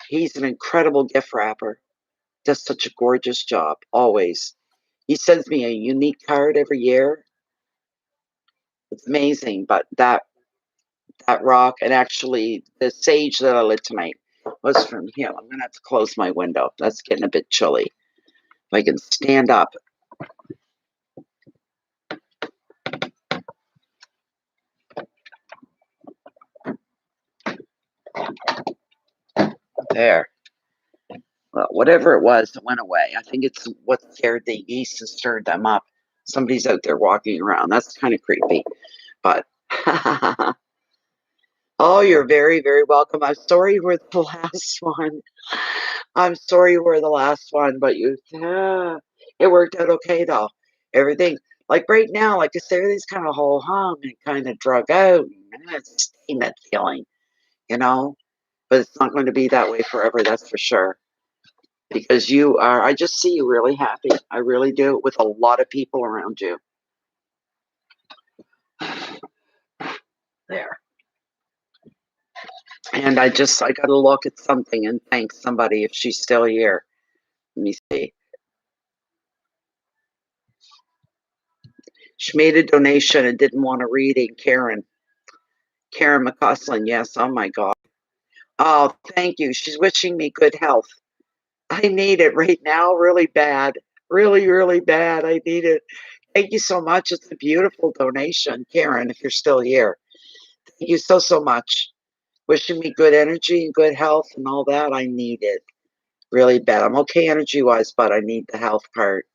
He's an incredible gift wrapper. Does such a gorgeous job, always. He sends me a unique card every year. It's amazing, but that rock and actually the sage that I lit tonight was from him. I'm gonna have to close my window. That's getting a bit chilly. If I can stand up. There. Well, whatever it was, it went away. I think it's what scared the geese and stirred them up. Somebody's out there walking around. That's kind of creepy. But oh, you're very, very welcome. I'm sorry you were the last one. I'm sorry you were the last one, but it worked out okay though. Everything, like right now, like I said, everything's kind of whole hum and kind of drug out. And it's staying that feeling, you know. But it's not going to be that way forever. That's for sure. Because you are, I just see you really happy. I really do, with a lot of people around you. There. And I got to look at something and thank somebody if she's still here. Let me see. She made a donation and didn't want a reading. Karen McCausland. Yes. Oh my God. Oh, thank you. She's wishing me good health. I need it right now, really bad. Really, really bad. I need it. Thank you so much. It's a beautiful donation, Karen, if you're still here. Thank you so, so much. Wishing me good energy and good health and all that. I need it really bad. I'm okay energy wise, but I need the health part.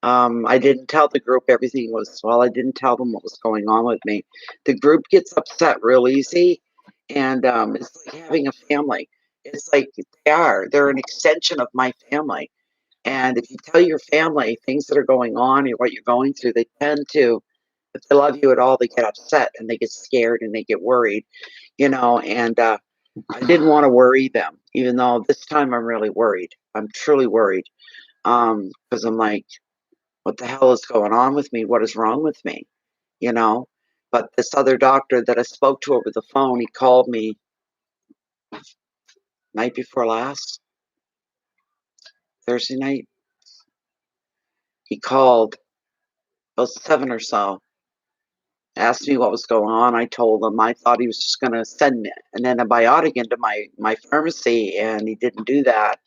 I didn't tell the group everything was, well, I didn't tell them what was going on with me. The group gets upset real easy, and it's like having a family. It's like they're an extension of my family. And if you tell your family things that are going on or what you're going through, they tend to, if they love you at all, they get upset and they get scared and they get worried, and I didn't want to worry them, even though this time I'm really worried. I'm truly worried. Because I'm like, what the hell is going on with me? What is wrong with me? You know? But this other doctor that I spoke to over the phone, he called me night before last, Thursday night. He called about 7 or so, asked me what was going on. I told him I thought he was just going to send an antibiotic into my pharmacy, and he didn't do that.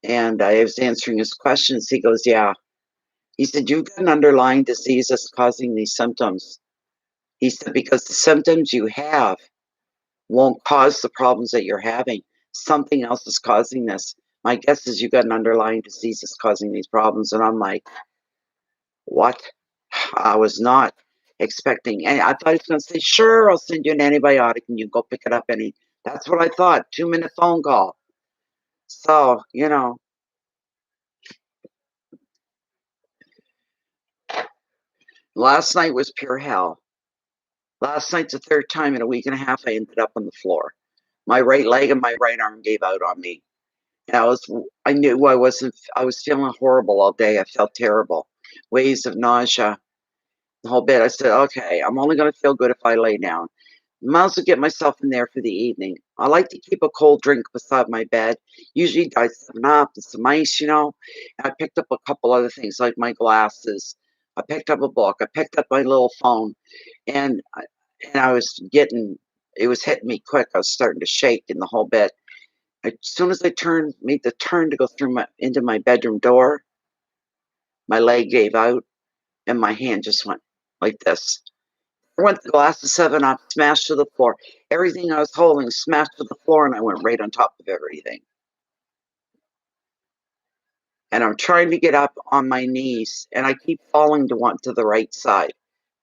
And I was answering his questions. He goes, yeah. He said, you've got an underlying disease that's causing these symptoms. He said, because the symptoms you have won't cause the problems that you're having. Something else is causing this. My guess is you've got an underlying disease that's causing these problems. And I'm like, what? I was not expecting. And I thought he was going to say, sure, I'll send you an antibiotic and you go pick it up. And that's what I thought. 2-minute phone call. So, last night was pure hell. Last night's the third time in a week and a half I ended up on the floor. My right leg and my right arm gave out on me. And I knew I was feeling horrible all day. I felt terrible. Waves of nausea, the whole bit. I said, okay, I'm only going to feel good if I lay down. Might as well get myself in there for the evening. I like to keep a cold drink beside my bed. Usually I 7-Up and some ice, And I picked up a couple other things like my glasses. I picked up a book. I picked up my little phone. And I was it was hitting me quick. I was starting to shake in the whole bit. As soon as I made the turn to go into my bedroom door, my leg gave out and my hand just went like this. I went the glass of 7-Up, smashed to the floor. Everything I was holding smashed to the floor, and I went right on top of everything. And I'm trying to get up on my knees, and I keep falling to the right side,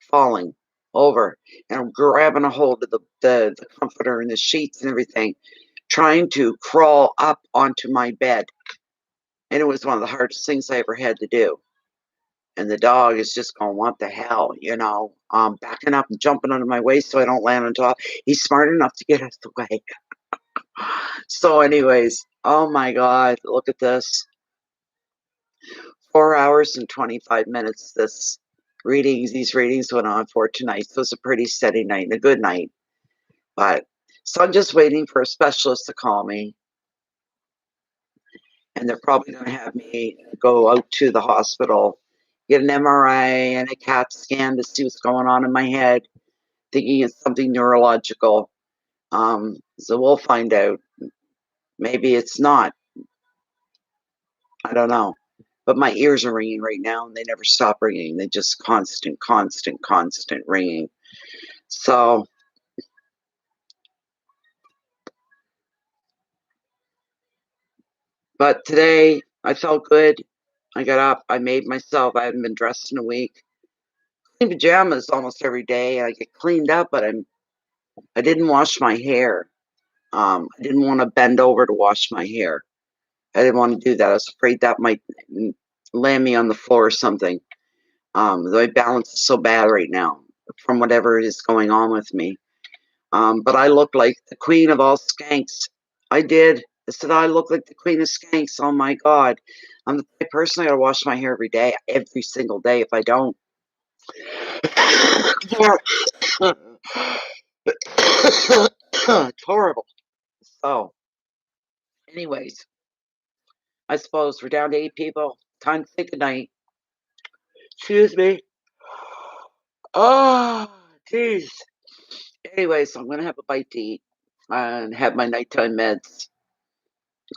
falling over, and I'm grabbing a hold of the comforter and the sheets and everything, trying to crawl up onto my bed. And it was one of the hardest things I ever had to do. And the dog is just going, what the hell, backing up and jumping under my waist so I don't land on top. He's smart enough to get out of the way. So, anyways, oh my God, look at this. 4 hours and 25 minutes. These readings went on for tonight. So it was a pretty steady night and a good night. But so I'm just waiting for a specialist to call me. And they're probably going to have me go out to the hospital, get an MRI and a CAT scan to see what's going on in my head, thinking it's something neurological. So we'll find out. Maybe it's not. I don't know. But my ears are ringing right now, and they never stop ringing. They just constant ringing. So, but today I felt good. I got up. I made myself. I hadn't been dressed in a week. In pajamas almost every day. I get cleaned up, but I didn't wash my hair. I didn't want to bend over to wash my hair. I didn't want to do that. I was afraid that might land me on the floor or something. My balance is so bad right now from whatever is going on with me. But I look like the queen of all skanks. I did. I said I look like the queen of skanks. Oh my god. I'm the type of person I gotta wash my hair every day, every single day. If I don't, it's horrible. So, anyways, I suppose we're down to 8 people. Time to say goodnight. Excuse me. Oh, jeez. Anyways, I'm gonna have a bite to eat and have my nighttime meds.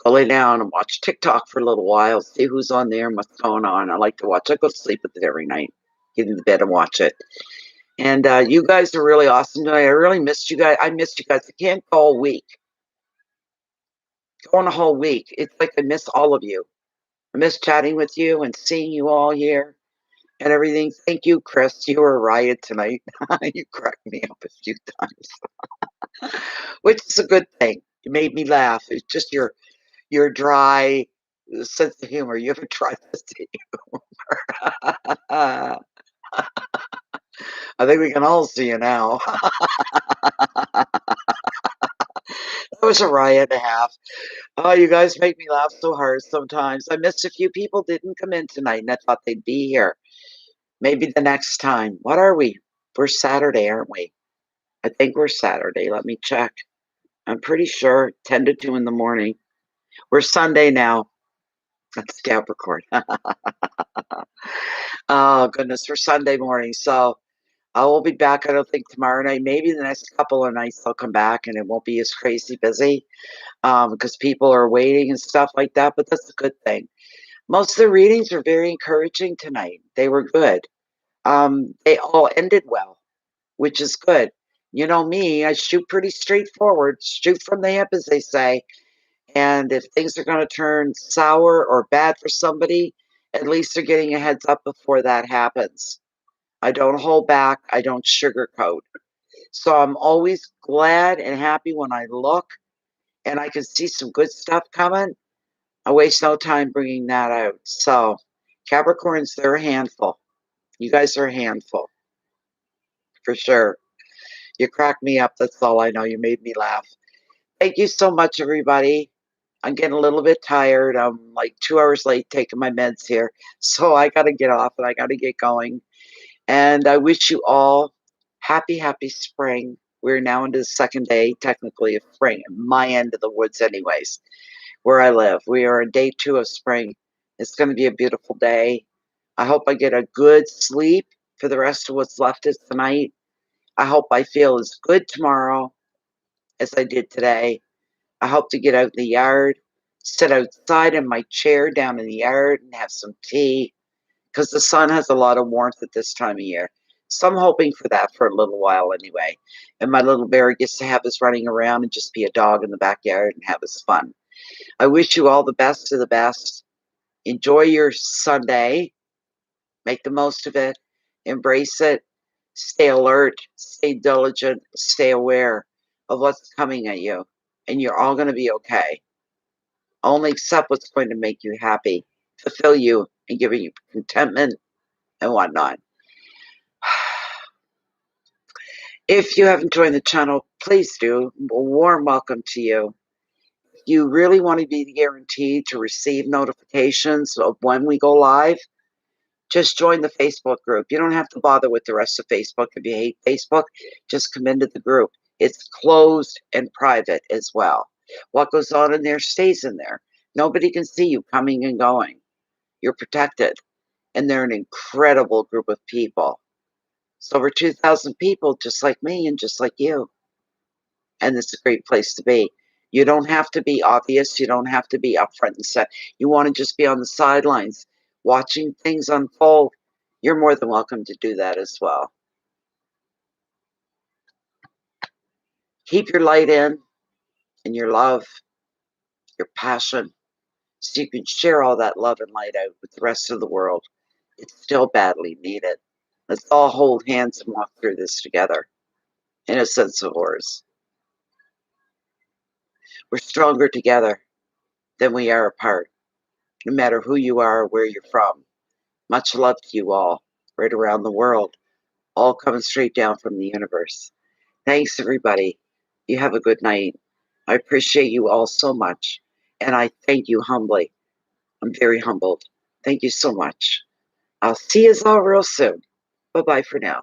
Go lay down and watch TikTok for a little while, see who's on there and what's going on. I like to watch. I go to sleep with it every night. Get into bed and watch it. And you guys are really awesome tonight. I really missed you guys. I missed you guys. I can't go all week. Going a whole week. It's like I miss all of you. I miss chatting with you and seeing you all here and everything. Thank you, Chris. You were a riot tonight. You cracked me up a few times, which is a good thing. You made me laugh. It's just your dry sense of humor. You have a dry sense of humor. I think we can all see you now. That was a riot and a half. Oh, you guys make me laugh so hard sometimes. I missed a few people didn't come in tonight, and I thought they'd be here. Maybe the next time. What are we? We're Saturday, aren't we? I think we're Saturday. Let me check. I'm pretty sure 10 to 2 in the morning. We're Sunday now. That's Capricorn. Oh, goodness. We're Sunday morning. So I will be back, I don't think, tomorrow night. Maybe the next couple of nights I'll come back and it won't be as crazy busy because people are waiting and stuff like that. But that's a good thing. Most of the readings were very encouraging tonight. They were good. They all ended well, which is good. You know me, I shoot pretty straightforward, shoot from the hip, as they say. And if things are going to turn sour or bad for somebody, at least they're getting a heads up before that happens. I don't hold back, I don't sugarcoat. So I'm always glad and happy when I look and I can see some good stuff coming. I waste no time bringing that out. So, Capricorns, they're a handful. You guys are a handful for sure. You cracked me up. That's all I know. You made me laugh. Thank you so much, everybody. I'm getting a little bit tired. I'm like 2 hours late taking my meds here. So I got to get off and I got to get going. And I wish you all happy, happy spring. We're now into the second day, technically, of spring, my end of the woods, anyways, where I live. We are in day 2 of spring. It's going to be a beautiful day. I hope I get a good sleep for the rest of what's left of tonight. I hope I feel as good tomorrow as I did today. I hope to get out in the yard, sit outside in my chair down in the yard and have some tea because the sun has a lot of warmth at this time of year. So I'm hoping for that for a little while anyway. And my little bear gets to have his running around and just be a dog in the backyard and have his fun. I wish you all the best of the best. Enjoy your Sunday. Make the most of it. Embrace it. Stay alert. Stay diligent. Stay aware of what's coming at you. And you're all going to be okay. Only accept what's going to make you happy, fulfill you, and give you contentment and whatnot. If you haven't joined the channel, please do. A warm welcome to you. If you really want to be guaranteed to receive notifications of when we go live, just join the Facebook group. You don't have to bother with the rest of Facebook. If you hate Facebook, just come into the group. It's closed and private as well. What goes on in there stays in there. Nobody can see you coming and going. You're protected. And they're an incredible group of people. It's over 2,000 people just like me and just like you. And it's a great place to be. You don't have to be obvious. You don't have to be up front and set. You want to just be on the sidelines watching things unfold. You're more than welcome to do that as well. Keep your light in and your love, your passion, so you can share all that love and light out with the rest of the world. It's still badly needed. Let's all hold hands and walk through this together in a sense of ours. We're stronger together than we are apart, no matter who you are or where you're from. Much love to you all, right around the world, all coming straight down from the universe. Thanks, everybody. You have a good night. I appreciate you all so much, and I thank you humbly. I'm very humbled. Thank you so much. I'll see you all real soon. Bye-bye for now.